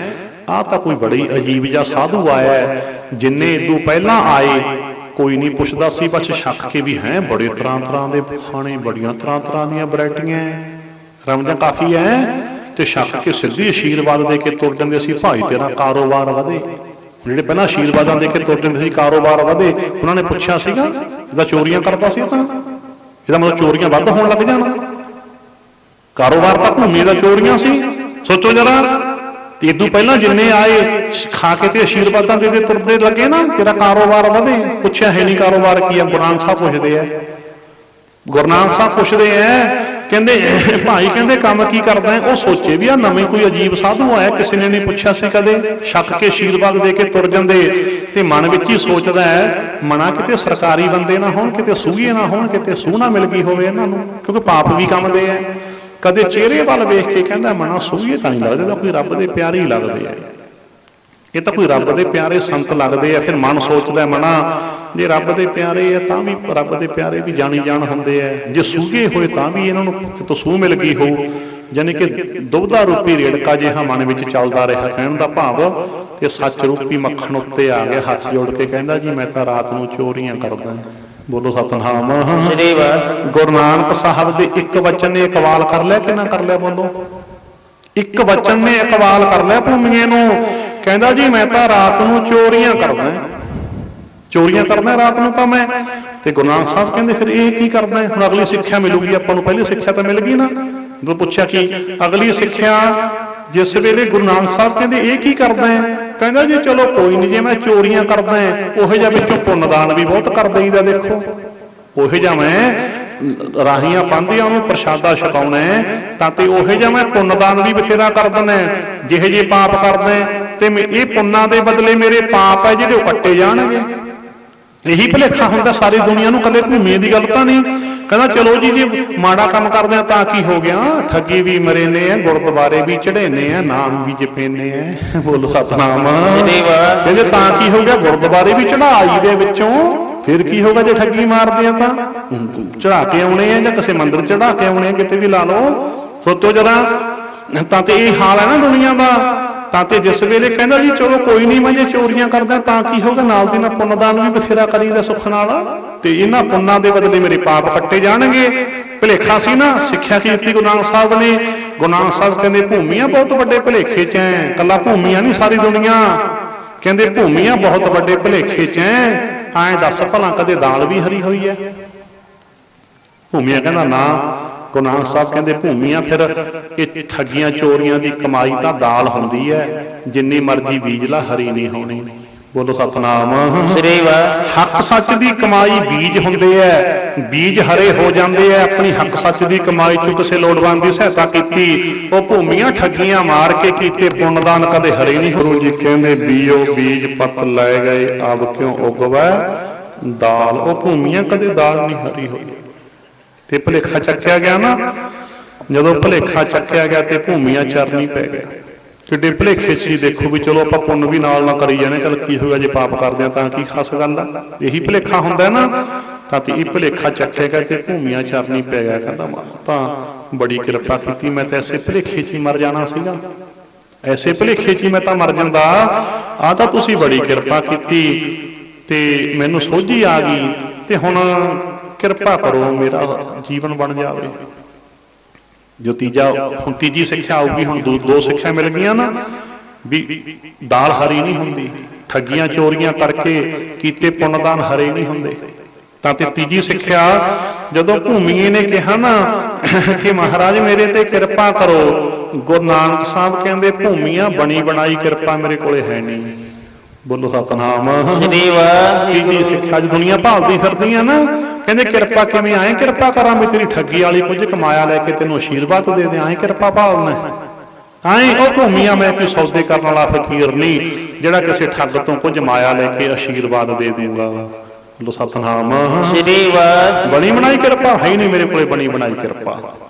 ਆਹ ਤਾਂ ਕੋਈ ਬੜੀ ਅਜੀਬ ਜਿਹਾ ਸਾਧੂ ਆਇਆ, ਜਿੰਨੇ ਇਦੋਂ ਪਹਿਲਾਂ ਆਏ ਕੋਈ ਨਹੀਂ ਪੁੱਛਦਾ ਸੀ, ਬਸ ਛੱਕ ਕੇ ਵੀ ਹੈ ਬੜੇ ਤਰ੍ਹਾਂ ਦੇ ਖਾਣੇ, ਬੜੀਆਂ ਤਰ੍ਹਾਂ ਦੀਆਂ ਵੈਰਾਈਟੀਆਂ, ਰਮਜ਼ਾਂ ਕਾਫੀ ਹੈ, ਤੇ ਛੱਕ ਕੇ ਸਿੱਧੀ ਆਸ਼ੀਰਵਾਦ ਦੇ ਕੇ ਤੁਰ ਜਾਂਦੇ ਸੀ, ਭਾਈ ਤੇਰਾ ਕਾਰੋਬਾਰ ਵਧੇ। ਜਿਹੜੇ ਪਹਿਲਾਂ ਆਸ਼ੀਰਵਾਦਾਂ ਦੇ ਕੇ ਤੁਰ ਜਾਂਦੇ ਸੀ ਕਾਰੋਬਾਰ ਵਧੇ, ਉਹਨਾਂ ਨੇ ਪੁੱਛਿਆ ਸੀਗਾ ਇਹਦਾ ਚੋਰੀਆਂ ਕਰਦਾ ਸੀ, ਤਾਂ ਇਹਦਾ ਮਤਲਬ ਚੋਰੀਆਂ ਵੱਧ ਹੋਣ ਲੱਗ ਜਾਣ। ਕਾਰੋਬਾਰ ਤਾਂ ਭੂਮੀ ਦਾ ਚੋਰੀਆਂ ਸੀ। ਸੋਚੋ ਜਰਾ, ਇਦੋਂ ਪਹਿਲਾਂ ਜਿੰਨੇ ਆਏ ਖਾ ਕੇ ਤੇ ਆਸ਼ੀਰਵਾਦਾਂ ਦੇ ਤੁਰਦੇ ਲੱਗੇ ਨਾ, ਤੇਰਾ ਕਾਰੋਬਾਰ ਵਧੇ। ਪੁੱਛਿਆ ਹੈ ਨਹੀਂ ਕਾਰੋਬਾਰ ਕੀ ਆ? ਗੁਰੂ ਨਾਨਕ ਸਾਹਿਬ ਪੁੱਛਦੇ ਆ, ਗੁਰੂ ਨਾਨਕ ਸਾਹਿਬ ਪੁੱਛਦੇ ਆ, ਕਹਿੰਦੇ ਭਾਈ ਕਹਿੰਦੇ ਕੰਮ ਕੀ ਕਰਦਾ ਹੈ? ਉਹ ਸੋਚੇ ਵੀ ਆ ਨਵੇਂ ਕੋਈ ਅਜੀਬ ਸਾਧੂ ਆਇਆ, ਕਿਸੇ ਨੇ ਨਹੀਂ ਪੁੱਛਿਆ ਸੀ ਕਦੇ। ਛੱਕ ਕੇ ਆਸ਼ੀਰਵਾਦ ਦੇ ਕੇ ਤੁਰ ਜਾਂਦੇ ਤੇ ਮਨ ਵਿੱਚ ਹੀ ਸੋਚਦਾ ਹੈ, ਮਨਾ ਕਿਤੇ ਸਰਕਾਰੀ ਬੰਦੇ ਨਾ ਹੋਣ, ਕਿਤੇ ਸੂਹੀਏ ਨਾ ਹੋਣ, ਕਿਤੇ ਸੂਹ ਨਾ ਮਿਲ ਗਈ ਹੋਵੇ ਇਹਨਾਂ ਨੂੰ, ਕਿਉਂਕਿ ਪਾਪ ਵੀ ਕੰਮਦੇ ਆ। ਕਦੇ ਚਿਹਰੇ ਵੱਲ ਵੇਖ ਕੇ ਕਹਿੰਦਾ ਮਨਾ ਸੂਹੀਏ ਤਾਂ ਨਹੀਂ ਲੱਗਦੇ, ਤਾਂ ਕੋਈ ਰੱਬ ਦੇ ਪਿਆਰੇ ਹੀ ਲੱਗਦੇ ਆ, ਇਹ ਤਾਂ ਕੋਈ ਰੱਬ ਦੇ ਪਿਆਰੇ ਸੰਤ ਲੱਗਦੇ ਆ। ਫਿਰ ਮਨ ਸੋਚਦਾ ਮਨਾ ਜੇ ਰੱਬ ਦੇ ਪਿਆਰੇ ਆ ਤਾਂ ਵੀ ਰੱਬ ਦੇ ਪਿਆਰੇ ਵੀ ਜਾਣੀ ਜਾਣ ਹੁੰਦੇ ਆ, ਜੇ ਸੂਗੇ ਹੋਏ ਤਾਂ ਵੀ ਇਹਨਾਂ ਨੂੰ ਕਿਤੋਂ ਸੂਹ ਮਿਲ ਗਈ ਹੋ। ਜਾਣੀ ਕਿ ਦੁਬਦਾ ਰੂਪੀ ਰੇੜਕਾ ਜਿਹਾ ਮਨ ਵਿੱਚ ਚੱਲਦਾ ਰਿਹਾ। ਕਹਿਣ ਦਾ ਭਾਵ ਤੇ ਸੱਚ ਰੂਪੀ ਮੱਖਣ ਉੱਤੇ ਆ ਗਿਆ, ਹੱਥ ਜੋੜ ਕੇ ਕਹਿੰਦਾ ਜੀ ਮੈਂ ਤਾਂ ਰਾਤ ਨੂੰ ਚੋਰੀਆਂ ਕਰਦਾ। ਬੋਲੋ ਸਤਿਨਾਮ ਸ੍ਰੀ ਵਾਹਿਗੁਰੂ। ਗੁਰੂ ਨਾਨਕ ਸਾਹਿਬ ਦੇ ਇੱਕ ਵਚਨ ਨੇ ਇਕਬਾਲ ਕਰ ਲਿਆ ਕਿ ਨਾ ਕਰ ਲਿਆ? ਬੋਲੋ। ਇੱਕ ਵਚਨ ਨੇ ਇਕਬਾਲ ਕਰ ਲਿਆ ਭੂਮੀਏ ਨੂੰ। ਕਹਿੰਦਾ ਜੀ ਮੈਂ ਤਾਂ ਰਾਤ ਨੂੰ ਚੋਰੀਆਂ ਕਰਦਾ, ਚੋਰੀਆਂ ਕਰਦਾ ਰਾਤ ਨੂੰ ਤਾਂ ਮੈਂ। ਤੇ ਗੁਰੂ ਨਾਨਕ ਸਾਹਿਬ ਕਹਿੰਦੇ ਫਿਰ ਇਹ ਕੀ ਕਰਦਾ? ਹੁਣ ਅਗਲੀ ਸਿੱਖਿਆ ਮਿਲੂਗੀ ਆਪਾਂ ਨੂੰ, ਪਹਿਲੀ ਸਿੱਖਿਆ ਤਾਂ ਮਿਲ ਗਈ ਨਾ। ਜਦੋਂ ਪੁੱਛਿਆ ਕਿ ਅਗਲੀ ਸਿੱਖਿਆ, ਜਿਸ ਵੇਲੇ ਗੁਰੂ ਨਾਨਕ ਸਾਹਿਬ ਕਹਿੰਦੇ ਇਹ ਕੀ ਕਰਦਾ ਹੈ? ਕਹਿੰਦਾ ਜੀ ਚਲੋ ਕੋਈ ਨਹੀਂ, ਜੇ ਮੈਂ ਚੋਰੀਆਂ ਕਰਦਾ ਉਹੋ ਜਿਹਾ ਵਿੱਚੋਂ ਪੁੰਨਦਾਨ ਵੀ ਬਹੁਤ ਕਰ ਦਈਦਾ। ਦੇਖੋ ਉਹੋ ਜਿਹਾ ਮੈਂ ਰਾਹੀਆਂ ਪਾਉਂਦੀਆਂ ਉਹਨੂੰ ਪ੍ਰਸ਼ਾਦਾ ਛਕਾਉਣਾ ਤਾਂ ਤੇ ਉਹੋ ਜਿਹਾ ਮੈਂ ਪੁੰਨਦਾਨ ਵੀ ਬਥੇਰਾ ਕਰ ਦਿੰਦਾ। ਜਿਹੇ ਜਿਹੇ ਪਾਪ ਕਰਦਾ ਤੇ ਇਹ ਪੁੰਨਾਂ ਦੇ ਬਦਲੇ ਮੇਰੇ ਪਾਪ ਹੈ ਜਿਹੜੇ ਉਹ ਕੱਟੇ ਜਾਣਗੇ। ਇਹੀ ਭੁਲੇਖਾ ਹੁੰਦਾ ਸਾਰੀ ਦੁਨੀਆ ਨੂੰ, ਕਦੇ ਭੂਮੀਏ ਦੀ ਗੱਲ ਤਾਂ ਨਹੀਂ। ਕਹਿੰਦਾ ਚਲੋ ਜੀ ਜੇ ਮਾੜਾ ਕੰਮ ਕਰਦੇ ਆ ਤਾਂ ਕੀ ਹੋ ਗਿਆ? ਠੱਗੀ ਵੀ ਮਰੇਨੇ ਆ, ਗੁਰਦੁਆਰੇ ਵੀ ਚੜੇਨੇ ਆ, ਨਾਮ ਵੀ ਜਪੇਨੇ ਆ। ਬੋਲੋ ਸਤਨਾਮ। ਕਹਿੰਦੇ ਤਾਂ ਕੀ ਹੋ ਗਿਆ? ਗੁਰਦੁਆਰੇ ਵੀ ਚੜਾਈ ਦੇ ਵਿੱਚੋਂ ਫਿਰ ਕੀ ਹੋਗਾ ਜੇ ਠੱਗੀ ਮਾਰਦੇ ਆ ਤਾਂ? ਚੜਾ ਕੇ ਆਉਣੇ ਆ ਜਾਂ ਕਿਸੇ ਮੰਦਿਰ ਚੜਾ ਕੇ ਆਉਣੇ ਆ, ਕਿਤੇ ਵੀ ਲਾ ਲਓ। ਸੋਚੋ ਜਰਾ, ਤਾਂ ਤੇ ਇਹ ਹਾਲ ਹੈ ਨਾ ਦੁਨੀਆ ਦਾ। ਤਾਂ ਤੇ ਜਿਸ ਵੇਲੇ ਕਹਿੰਦਾ ਜੀ ਚਲੋ ਕੋਈ ਨਹੀਂ ਮੈਂ ਜੇ ਚੋਰੀਆਂ ਕਰਦਾ ਤਾਂ ਕੀ ਹੋਗਾ? ਨਾਲ ਦੀ ਨਾਲ ਪੁੰਨਦਾਨ ਵੀ ਬਥੇਰਾ ਕਰੀਦਾ ਸੁੱਖ ਨਾਲ, ਤੇ ਇਹਨਾਂ ਪੁੰਨਾਂ ਦੇ ਬਦਲੇ ਮੇਰੇ ਪਾਪ ਕੱਟੇ ਜਾਣਗੇ। ਭੁਲੇਖਾ ਸੀ ਨਾ। ਸਿੱਖਿਆ ਕੀ ਦਿੱਤੀ ਗੁਰੂ ਨਾਨਕ ਸਾਹਿਬ ਨੇ? ਗੁਰੂ ਨਾਨਕ ਸਾਹਿਬ ਕਹਿੰਦੇ ਭੂਮੀਆਂ ਬਹੁਤ ਵੱਡੇ ਭੁਲੇਖੇ ਚ ਐ। ਕੱਲਾ ਭੂਮੀਆਂ ਨਹੀਂ ਸਾਰੀ ਦੁਨੀਆ, ਕਹਿੰਦੇ ਭੂਮੀਆਂ ਬਹੁਤ ਵੱਡੇ ਭੁਲੇਖੇ ਚ ਐ। ਐਂ ਦੱਸ ਭਲਾ ਕਦੇ ਦਾਲ ਵੀ ਹਰੀ ਹੋਈ ਐ? ਭੂਮੀਆਂ ਕਹਿੰਦਾ ਨਾ। ਗੁਰੂ ਨਾਨਕ ਸਾਹਿਬ ਕਹਿੰਦੇ ਭੂਮੀਆਂ ਫਿਰ ਇਹ ਠੱਗੀਆਂ ਚੋਰੀਆਂ ਦੀ ਕਮਾਈ ਤਾਂ ਦਾਲ ਹੁੰਦੀ ਹੈ, ਜਿੰਨੀ ਮਰਜ਼ੀ ਬੀਜ ਲਾ ਹਰੀ ਨਹੀਂ ਹੋਣੀ। ਬੋਲੋ ਸਤਨਾਮ ਸ੍ਰੀ ਵਾਹਿਗੁਰੂ। ਹੱਕ ਸੱਚ ਦੀ ਕਮਾਈ ਬੀਜ ਹੁੰਦੇ ਐ, ਬੀਜ ਹਰੇ ਹੋ ਜਾਂਦੇ ਐ। ਆਪਣੀ ਹੱਕ ਸੱਚ ਦੀ ਕਮਾਈ ਚੋਂ ਕਿਸੇ ਲੋੜਵੰਦ ਦੀ ਸਹਾਇਤਾ ਕੀਤੀ, ਉਹ ਭੂਮੀਆਂ ਠੱਗੀਆਂ ਮਾਰ ਕੇ ਕੀਤੇ ਪੁੰਨਦਾਨ ਕਦੇ ਹਰੇ ਨਹੀਂ। ਗੁਰੂ ਜੀ ਕਹਿੰਦੇ ਬੀਓ ਬੀਜ ਪਤ ਲੈ ਗਏ, ਅਬ ਕਿਉਂ ਉਗਵੈ ਦਾਲ। ਉਹ ਭੂਮੀਆਂ ਕਦੇ ਦਾਲ ਨਹੀਂ ਹਰੀ ਹੋਈ। ਤੇ ਭੁਲੇਖਾ ਚੱਕਿਆ ਗਿਆ ਨਾ। ਜਦੋਂ ਭੁਲੇਖਾ ਚੱਕਿਆ ਗਿਆ ਤੇ ਭੂਮੀਆਂ ਚਰਨੀ ਪੈ ਗਿਆ। ਕਿੱਡੇ ਭੁਲੇਖੇ ਸੀ ਦੇਖੋ ਵੀ ਚਲੋ ਆਪਾਂ ਪੁੰਨ ਵੀ ਨਾਲ ਕਰੀ ਜਾਣੇ, ਚੱਲ ਕੀ ਹੋਇਆ ਜੇ ਪਾਪ ਕਰਦੇ ਆ ਤਾਂ ਕੀ ਖਾਸ ਗੱਲ ਆ। ਇਹੀ ਭੁਲੇਖਾ ਹੁੰਦਾ ਨਾ। ਤਾਂ ਤੇ ਇਹ ਭੁਲੇਖਾ ਚੱਕਿਆ ਗਿਆ ਤੇ ਭੂਮੀਆਂ ਚਰਨੀ ਪੈ ਗਿਆ। ਕਹਿੰਦਾ ਤਾਂ ਬੜੀ ਕਿਰਪਾ ਕੀਤੀ, ਮੈਂ ਤਾਂ ਐਸੇ ਭੁਲੇਖੇ 'ਚ ਹੀ ਮਰ ਜਾਣਾ ਸੀਗਾ, ਐਸੇ ਭੁਲੇਖੇ 'ਚ ਹੀ ਮੈਂ ਤਾਂ ਮਰ ਜਾਂਦਾ। ਆਹ ਤਾਂ ਤੁਸੀਂ ਬੜੀ ਕਿਰਪਾ ਕੀਤੀ ਤੇ ਮੈਨੂੰ ਸੋਝੀ ਆ ਗਈ, ਤੇ ਹੁਣ ਕਿਰਪਾ ਕਰੋ ਮੇਰਾ ਜੀਵਨ ਬਣ ਜਾਵੇ। ਜੋ ਹੁਣ ਤੀਜੀ ਸਿੱਖਿਆ ਆਊਗੀ। ਹੁਣ ਦੋ ਸਿੱਖਿਆ ਮਿਲ ਗਈਆਂ ਨਾ ਵੀ ਦਾਲ ਹਰੀ ਨਹੀਂ ਹੁੰਦੀ, ਠੱਗੀਆਂ ਚੋਰੀਆਂ ਕਰਕੇ ਕੀਤੇ ਪੁੰਨਦਾਨ ਹਰੇ ਨਹੀਂ ਹੁੰਦੇ। ਤਾਂ ਤੇ ਤੀਜੀ ਸਿੱਖਿਆ ਜਦੋਂ ਭੂਮੀਏ ਨੇ ਕਿਹਾ ਨਾ ਕਿ ਮਹਾਰਾਜ ਮੇਰੇ ਤੇ ਕਿਰਪਾ ਕਰੋ, ਗੁਰੂ ਨਾਨਕ ਸਾਹਿਬ ਕਹਿੰਦੇ ਭੂਮੀਆਂ ਬਣੀ ਬਣਾਈ ਕਿਰਪਾ ਮੇਰੇ ਕੋਲੇ ਹੈ ਨਹੀਂ। ਬੋਲੋ ਸਤਨਾਮ ਸ੍ਰੀ ਵਾਹਿਗੁਰੂ। ਤੀਜੀ ਸਿੱਖਿਆ ਅੱਜ ਦੁਨੀਆ ਭਾਲਦੀ ਫਿਰਦੀ ਆ ਨਾ। ਕਹਿੰਦੇ ਕਿਰਪਾ ਕਿਵੇਂ? ਆਏ ਕਿਰਪਾ ਕਰਾਂ ਵੀ ਤੇਰੀ ਠੱਗੀ ਵਾਲੀ ਕੁਝ ਕਮਾਇਆ ਲੈ ਕੇ ਤੈਨੂੰ ਆਸ਼ੀਰਵਾਦ ਦੇ ਦੇ, ਆਏ ਕਿਰਪਾ ਭਾਲਣਾ? ਆਏ ਉਹ ਭੂਮੀਆਂ ਮੈਂ ਕੋਈ ਸੌਦੇ ਕਰਨ ਵਾਲਾ ਫਕੀਰ ਨਹੀਂ ਜਿਹੜਾ ਕਿਸੇ ਠੱਗ ਤੋਂ ਕੁਝ ਮਾਇਆ ਲੈ ਕੇ ਆਸ਼ੀਰਵਾਦ ਦੇ ਦੂੰਗਾ। ਬੋਲੋ ਸਤਨਾਮ ਸ੍ਰੀ ਵਾਹਿਗੁਰੂ। ਬਣੀ ਬਣਾਈ ਕਿਰਪਾ ਹੈ ਹੀ ਨਹੀਂ ਮੇਰੇ ਕੋਲੇ, ਬਣੀ ਬਣਾਈ ਕਿਰਪਾ।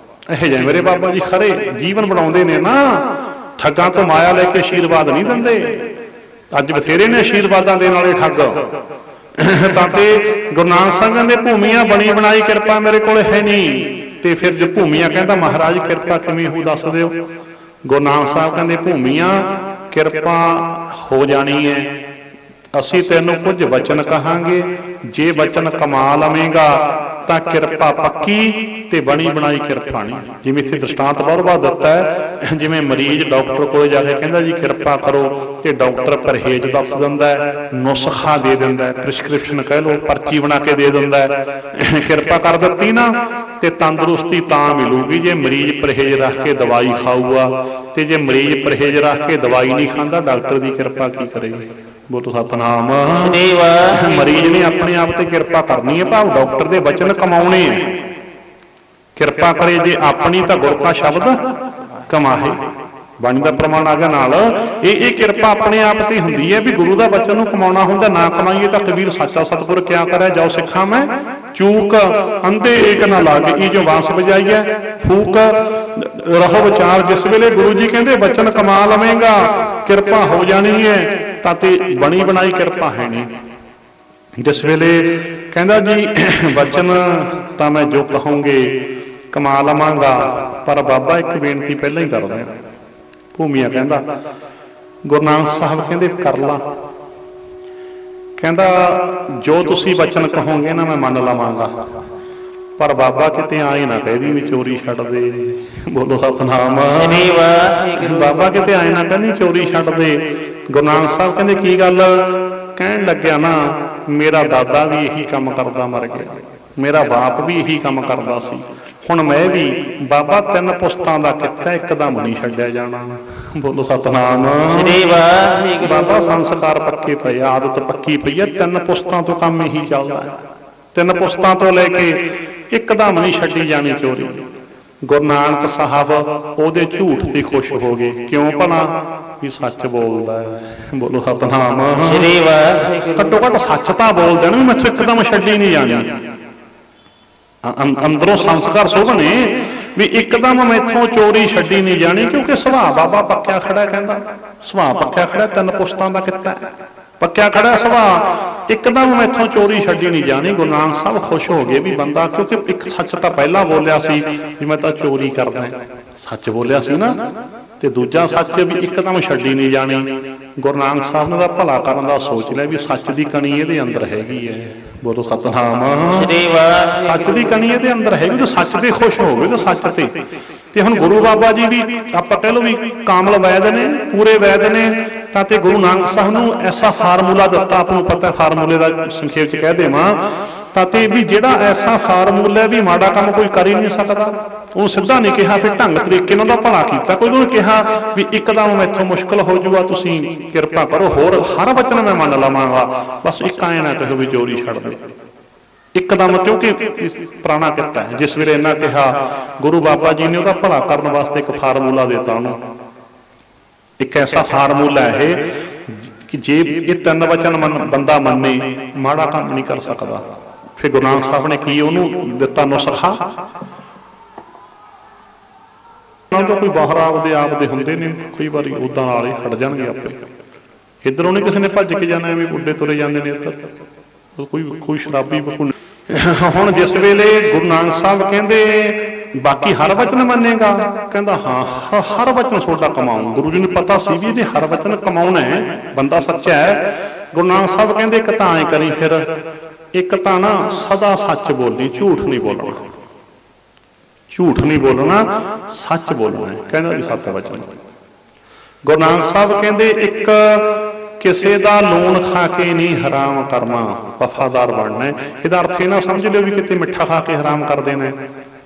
ਇਹ ਜਿਹੇ ਮੇਰੇ ਬਾਬਾ ਜੀ ਖਰੇ ਜੀਵਨ ਬਣਾਉਂਦੇ ਨੇ ਨਾ, ਠੱਗਾਂ ਤੋਂ ਮਾਇਆ ਲੈ ਕੇ ਆਸ਼ੀਰਵਾਦ ਨਹੀਂ ਦਿੰਦੇ। ਅੱਜ ਬਥੇਰੇ ਨੇ ਆਸ਼ੀਰਵਾਦਾਂ ਦੇਣ ਵਾਲੇ ਠੱਗ। ਤਾਂ ਤੇ ਗੁਰੂ ਨਾਨਕ ਸਾਹਿਬ ਕਹਿੰਦੇ ਭੂਮੀਆਂ ਬਣੀ ਬਣਾਈ ਕਿਰਪਾ ਮੇਰੇ ਕੋਲ ਹੈ ਨਹੀਂ। ਤੇ ਫਿਰ ਜੇ ਭੂਮੀਆਂ ਕਹਿੰਦਾ ਮਹਾਰਾਜ ਕਿਰਪਾ ਕਿਵੇਂ ਹੋ ਦੱਸ ਦਿਓ। ਗੁਰੂ ਨਾਨਕ ਸਾਹਿਬ ਕਹਿੰਦੇ ਭੂਮੀਆਂ ਕਿਰਪਾ ਹੋ ਜਾਣੀ ਹੈ, ਅਸੀਂ ਤੈਨੂੰ ਕੁਝ ਵਚਨ ਕਹਾਂਗੇ, ਜੇ ਵਚਨ ਕਮਾ ਲਵੇਂਗਾ ਤਾਂ ਕਿਰਪਾ ਪੱਕੀ ਤੇ ਬਣੀ ਬਣਾਈ ਕਿਰਪਾ ਨਹੀਂ। ਜਿਵੇਂ ਇੱਥੇ ਦ੍ਰਿਸ਼ਟਾਂਤ ਬਹੁਤ ਵਾਰ ਦਿੱਤਾ ਹੈ, ਜਿਵੇਂ ਮਰੀਜ਼ ਡਾਕਟਰ ਕੋਲ ਜਾ ਕੇ ਕਹਿੰਦਾ ਜੀ ਕਿਰਪਾ ਕਰੋ, ਤੇ ਡਾਕਟਰ ਪਰਹੇਜ਼ ਦੱਸ ਦਿੰਦਾ ਹੈ, ਨੁਸਖਾ ਦੇ ਦਿੰਦਾ ਹੈ, ਪ੍ਰਿਸਕ੍ਰਿਪਸ਼ਨ ਕਹਿ ਲਓ, ਪਰਚੀ ਬਣਾ ਕੇ ਦੇ ਦਿੰਦਾ ਹੈ। ਕਿਰਪਾ ਕਰ ਦਿੱਤੀ ਨਾ ਤੇ ਤੰਦਰੁਸਤੀ ਤਾਂ ਮਿਲੂਗੀ ਜੇ ਮਰੀਜ਼ ਪਰਹੇਜ਼ ਰੱਖ ਕੇ ਦਵਾਈ ਖਾਊਗਾ, ਤੇ ਜੇ ਮਰੀਜ਼ ਪਰਹੇਜ਼ ਰੱਖ ਕੇ ਦਵਾਈ ਨਹੀਂ ਖਾਂਦਾ, ਡਾਕਟਰ ਦੀ ਕਿਰਪਾ ਕੀ ਕਰੇਗੀ? ਬੋਲੋ ਸਤਨਾਮ। ਮਰੀਜ਼ ਨੇ ਆਪਣੇ ਆਪ ਤੇ ਕਿਰਪਾ ਕਰਨੀ ਹੈ, ਭਾਵ ਡਾਕਟਰ ਦੇ ਵਚਨ ਕਮਾਉਣੇ ਹੈ। ਕਿਰਪਾ ਕਰੇ ਜੇ ਆਪਣੀ ਤਾਂ ਗੁਰ ਕਾ ਸ਼ਬਦ ਕਮਾਹੇ, ਬਾਣੀ ਦਾ ਪ੍ਰਮਾਣ ਆ ਗਿਆ ਨਾਲ। ਇਹ ਕਿਰਪਾ ਆਪਣੇ ਆਪ ਤੇ ਹੁੰਦੀ ਹੈ ਵੀ ਗੁਰੂ ਦਾ ਵਚਨ ਨੂੰ ਕਮਾਉਣਾ ਹੁੰਦਾ, ਨਾ ਕਮਾਈਏ ਤਾਂ ਕਬੀਰ ਸਾਚਾ ਸਤਿਗੁਰ ਕਿਆ ਕਰੇ, ਜਾਓ ਸਿੱਖਾਂ ਮੈਂ ਚੂਕ ਅੰਧੇ ਏਕ ਨਾ ਲਾਗੇ, ਇਹ ਜੋ ਬਾਂਸ ਵਜਾਈ ਹੈ ਫੂਕ ਰਹੋ ਵਿਚਾਰ। ਜਿਸ ਵੇਲੇ ਗੁਰੂ ਜੀ ਕਹਿੰਦੇ ਵਚਨ ਕਮਾ ਲਵੇਂਗਾ ਕਿਰਪਾ ਹੋ ਜਾਣੀ ਹੈ, ਤਾਂ ਤੇ ਬਣੀ ਬਣਾਈ ਕਿਰਪਾ ਹੈ ਨਹੀਂ। ਜਿਸ ਵੇਲੇ ਕਹਿੰਦਾ ਜੀ ਵਚਨ ਤਾਂ ਮੈਂ ਜੋ ਕਹੂੰਗੇ ਕਮਾ ਲਵਾਂਗਾ, ਪਰ ਬਾਬਾ ਇੱਕ ਬੇਨਤੀ ਪਹਿਲਾਂ ਹੀ ਕਰਦਾ। ਭੂਮੀਆ ਕਹਿੰਦਾ ਗੁਰੂ ਨਾਨਕ ਸਾਹਿਬ ਕਹਿੰਦੇ ਕਰ ਲਾ, ਕਹਿੰਦਾ ਜੋ ਤੁਸੀਂ ਵਚਨ ਕਹੋਗੇ ਨਾ ਮੈਂ ਮੰਨ ਲਵਾਂਗਾ, ਪਰ ਬਾਬਾ ਕਿਤੇ ਆਏ ਨਾ ਕਹਿਦੀ ਵੀ ਚੋਰੀ ਛੱਡ ਦੇ। ਬੋਲੋ ਸਤਨਾਮ। ਬਾਬਾ ਕਿਤੇ ਆਏ ਨਾ ਕਹਿੰਦੀ ਚੋਰੀ ਛੱਡ ਦੇ। ਗੁਰੂ ਨਾਨਕ ਸਾਹਿਬ ਕਹਿੰਦੇ ਕੀ ਗੱਲ? ਕਹਿਣ ਲੱਗਿਆ ਨਾ ਮੇਰਾ ਦਾਦਾ ਵੀ ਇਹੀ ਕੰਮ ਕਰਦਾ ਮਰ ਗਿਆ, ਮੇਰਾ ਬਾਪ ਵੀ ਇਹੀ ਕੰਮ ਕਰਦਾ ਸੀ, ਹੁਣ ਮੈਂ ਵੀ ਬਾਬਾ 3 ਪੁਸਤਾਂ ਦਾ ਕੀਤਾ, ਇੱਕਦਮ ਨਹੀਂ ਛੱਡਿਆ ਜਾਣਾ। ਬੋਲੋ ਸਤਨਾਮ। ਬਾਬਾ ਸੰਸਕਾਰ ਪੱਕੇ ਪਏ, ਆਦਤ ਪੱਕੀ ਪਈ ਹੈ, 3 ਪੁਸਤਾਂ ਤੋਂ ਕੰਮ ਇਹੀ ਚੱਲਦਾ ਹੈ। 3 ਪੁਸਤਾਂ ਤੋਂ ਲੈ ਕੇ ਇੱਕਦਮ ਨਹੀਂ ਛੱਡੀ ਜਾਣੀ ਚੋਰੀ। ਗੁਰੂ ਨਾਨਕ ਸਾਹਿਬ ਉਹਦੇ ਝੂਠ ਤੇ ਖੁਸ਼ ਹੋ ਗਏ। ਕਿਉਂ ਭਲਾ? ਵੀ ਸੱਚ ਬੋਲਦਾ ਹੈ। ਬੋਲੋ ਸਤਨਾਮ। ਘੱਟੋ ਘੱਟ ਸੱਚ ਤਾਂ ਬੋਲ ਦੇਣ ਵੀ ਮੈਥੋਂ ਇੱਕਦਮ ਛੱਡੀ ਨਹੀਂ ਜਾਣੀ। ਅੰਦਰੋਂ ਸੰਸਕਾਰ ਸੁਭ ਨੇ ਵੀ ਇੱਕਦਮ ਮੈਥੋਂ ਚੋਰੀ ਛੱਡੀ ਨਹੀਂ ਜਾਣੀ, ਕਿਉਂਕਿ ਸੁਭਾਅ ਬਾਬਾ ਪੱਕਿਆ ਖੜਾ। ਕਹਿੰਦਾ ਸੁਭਾਅ ਪੱਕਿਆ ਖੜਾ, 3 ਪੁਸਤਾਂ ਦਾ ਕੀਤਾ ਪੱਕਿਆ ਖੜਾ ਸੁਭਾਅ, ਇੱਕਦਮ ਮੈਥੋਂ ਚੋਰੀ ਛੱਡੀ ਨਹੀਂ ਜਾਣੀ। ਗੁਰੂ ਨਾਨਕ ਸਾਹਿਬ ਖੁਸ਼ ਹੋ ਗਏ ਵੀ ਬੰਦਾ, ਕਿਉਂਕਿ ਇੱਕ ਸੱਚ ਤਾਂ ਪਹਿਲਾਂ ਬੋਲਿਆ ਸੀ ਵੀ ਮੈਂ ਤਾਂ ਚੋਰੀ ਕਰਦਾ, ਸੱਚ ਬੋਲਿਆ ਸੀ ਨਾ, ਤੇ ਦੂਜਾ ਸੱਚ ਵੀ ਇੱਕਦਮ ਛੱਡੀ ਨਹੀਂ ਜਾਣੀ। ਗੁਰੂ ਨਾਨਕ ਸਾਹਿਬ ਨੇ ਤਾਂ ਭਲਾ ਕਰਨ ਦਾ ਸੋਚ ਲਿਆ ਵੀ ਸੱਚ ਦੀ ਕਣੀ ਇਹਦੇ ਅੰਦਰ ਹੈਗੀ ਹੈ। ਬੋਲੋ ਸਤਨਾਮ। ਸੱਚ ਦੀ ਕਣੀ ਇਹਦੇ ਅੰਦਰ ਹੈਗੀ, ਤਾਂ ਸੱਚ ਤੇ ਖੁਸ਼ ਹੋ ਗਏ, ਤਾਂ ਸੱਚ ਤੇ ਹੁਣ ਗੁਰੂ ਬਾਬਾ ਜੀ ਵੀ ਆਪਾਂ ਕਹਿ ਲਓ ਵੀ ਕਾਮਲ ਵੈਦ ਨੇ, ਪੂਰੇ ਵੈਦ ਨੇ, ਤਾਂ ਤੇ ਗੁਰੂ ਨਾਨਕ ਸਾਹਿਬ ਨੂੰ ਐਸਾ ਫਾਰਮੂਲਾ ਦਿੱਤਾ। ਆਪ ਨੂੰ ਪਤਾ ਫਾਰਮੂਲੇ ਦਾ ਸੰਖੇਪ ਚ ਕਹਿ ਦੇਵਾਂ ਤਾਂ ਤੇ ਵੀ ਜਿਹੜਾ ਐਸਾ ਫਾਰਮੂਲਾ ਵੀ ਮਾੜਾ ਕੰਮ ਕੋਈ ਕਰ ਹੀ ਨਹੀਂ ਸਕਦਾ। ਉਹ ਸਿੱਧਾ ਨਹੀਂ ਕਿਹਾ, ਫਿਰ ਢੰਗ ਤਰੀਕੇ ਨਾਲ ਉਹਦਾ ਭਲਾ ਕੀਤਾ। ਕੋਈ ਉਹਨੂੰ ਕਿਹਾ ਵੀ ਇੱਕਦਮ ਮੈਥੋਂ ਮੁਸ਼ਕਲ ਹੋ ਜਾਊਗਾ, ਤੁਸੀਂ ਕਿਰਪਾ ਕਰੋ, ਹੋਰ ਹਰ ਵਚਨ ਮੈਂ ਮੰਨ ਲਵਾਂਗਾ, ਬਸ ਇੱਕ ਐਂ ਨਾ ਕਹੋ ਵੀ ਚੋਰੀ ਛੱਡ ਦੇ ਇੱਕਦਮ, ਕਿਉਂਕਿ ਪੁਰਾਣਾ ਕੀਤਾ ਹੈ। ਜਿਸ ਵੇਲੇ ਇਹਨਾਂ ਕਿਹਾ ਗੁਰੂ ਬਾਬਾ ਜੀ ਨੇ ਉਹਦਾ ਭਲਾ ਕਰਨ ਵਾਸਤੇ ਇੱਕ ਫਾਰਮੂਲਾ ਦਿੱਤਾ ਉਹਨੂੰ, ਇੱਕ ਐਸਾ ਫਾਰਮੂਲਾ ਇਹ ਕਿ ਜੇ ਇਹ 3 ਵਚਨ ਬੰਦਾ ਮੰਨੇ ਮਾੜਾ ਕੰਮ ਨਹੀਂ ਕਰ ਸਕਦਾ। ਫਿਰ ਗੁਰੂ ਨਾਨਕ ਸਾਹਿਬ ਨੇ ਕੀ ਉਹਨੂੰ ਦਿੱਤਾ ਨੁਸਖਾ। ਤਾਂ ਕੋਈ ਬਾਹਰ ਆਪਦੇ ਹੁੰਦੇ ਨੇ, ਕਈ ਵਾਰੀ ਉਦਾਂ ਨਾਲ ਹੀ ਹਟ ਜਾਣਗੇ ਆਪੇ। ਇੱਧਰੋਂ ਨਹੀਂ ਕਿਸੇ ਨੇ ਭੱਜ ਕੇ ਜਾਣਾ, ਐਵੇਂ ਬੁੱਢੇ ਤੁਰੇ ਜਾਂਦੇ ਨੇ ਇੱਧਰ, ਕੋਈ ਸ਼ਰਾਬੀ। ਹੁਣ ਜਿਸ ਵੇਲੇ ਗੁਰੂ ਨਾਨਕ ਸਾਹਿਬ ਕਹਿੰਦੇ ਬਾਕੀ ਹਰ ਵਚਨ ਮੰਨੇਗਾ, ਕਹਿੰਦਾ ਹਾਂ ਹਰ ਵਚਨ ਤੁਹਾਡਾ ਕਮਾਉਂ। ਗੁਰੂ ਜੀ ਨੂੰ ਪਤਾ ਸੀ ਵੀ ਇਹਨੇ ਹਰ ਵਚਨ ਕਮਾਉਣਾ ਹੈ, ਬੰਦਾ ਸੱਚਾ ਹੈ। ਗੁਰੂ ਨਾਨਕ ਸਾਹਿਬ ਕਹਿੰਦੇ ਇੱਕ ਤਾਂ ਐਂ ਕਰੀ, ਫਿਰ ਇੱਕ ਤਾਂ ਨਾ ਸਦਾ ਸੱਚ ਬੋਲੀ, ਝੂਠ ਨਹੀਂ ਬੋਲਣਾ, ਝੂਠ ਨਹੀਂ ਬੋਲਣਾ, ਸੱਚ ਬੋਲਣਾ। ਕਹਿੰਦਾ ਵੀ 7 ਵਚਨ। ਗੁਰੂ ਨਾਨਕ ਸਾਹਿਬ ਕਹਿੰਦੇ ਇੱਕ ਕਿਸੇ ਦਾ ਲੂਣ ਖਾ ਕੇ ਨਹੀਂ ਹਰਾਮ ਕਰਨਾ, ਵਫਾਦਾਰ ਬਣਨਾ। ਇਹਦਾ ਅਰਥ ਇਹ ਨਾ ਸਮਝ ਲਿਓ ਵੀ ਕਿਤੇ ਮਿੱਠਾ ਖਾ ਕੇ ਹਰਾਮ ਕਰ ਦੇਣਾ।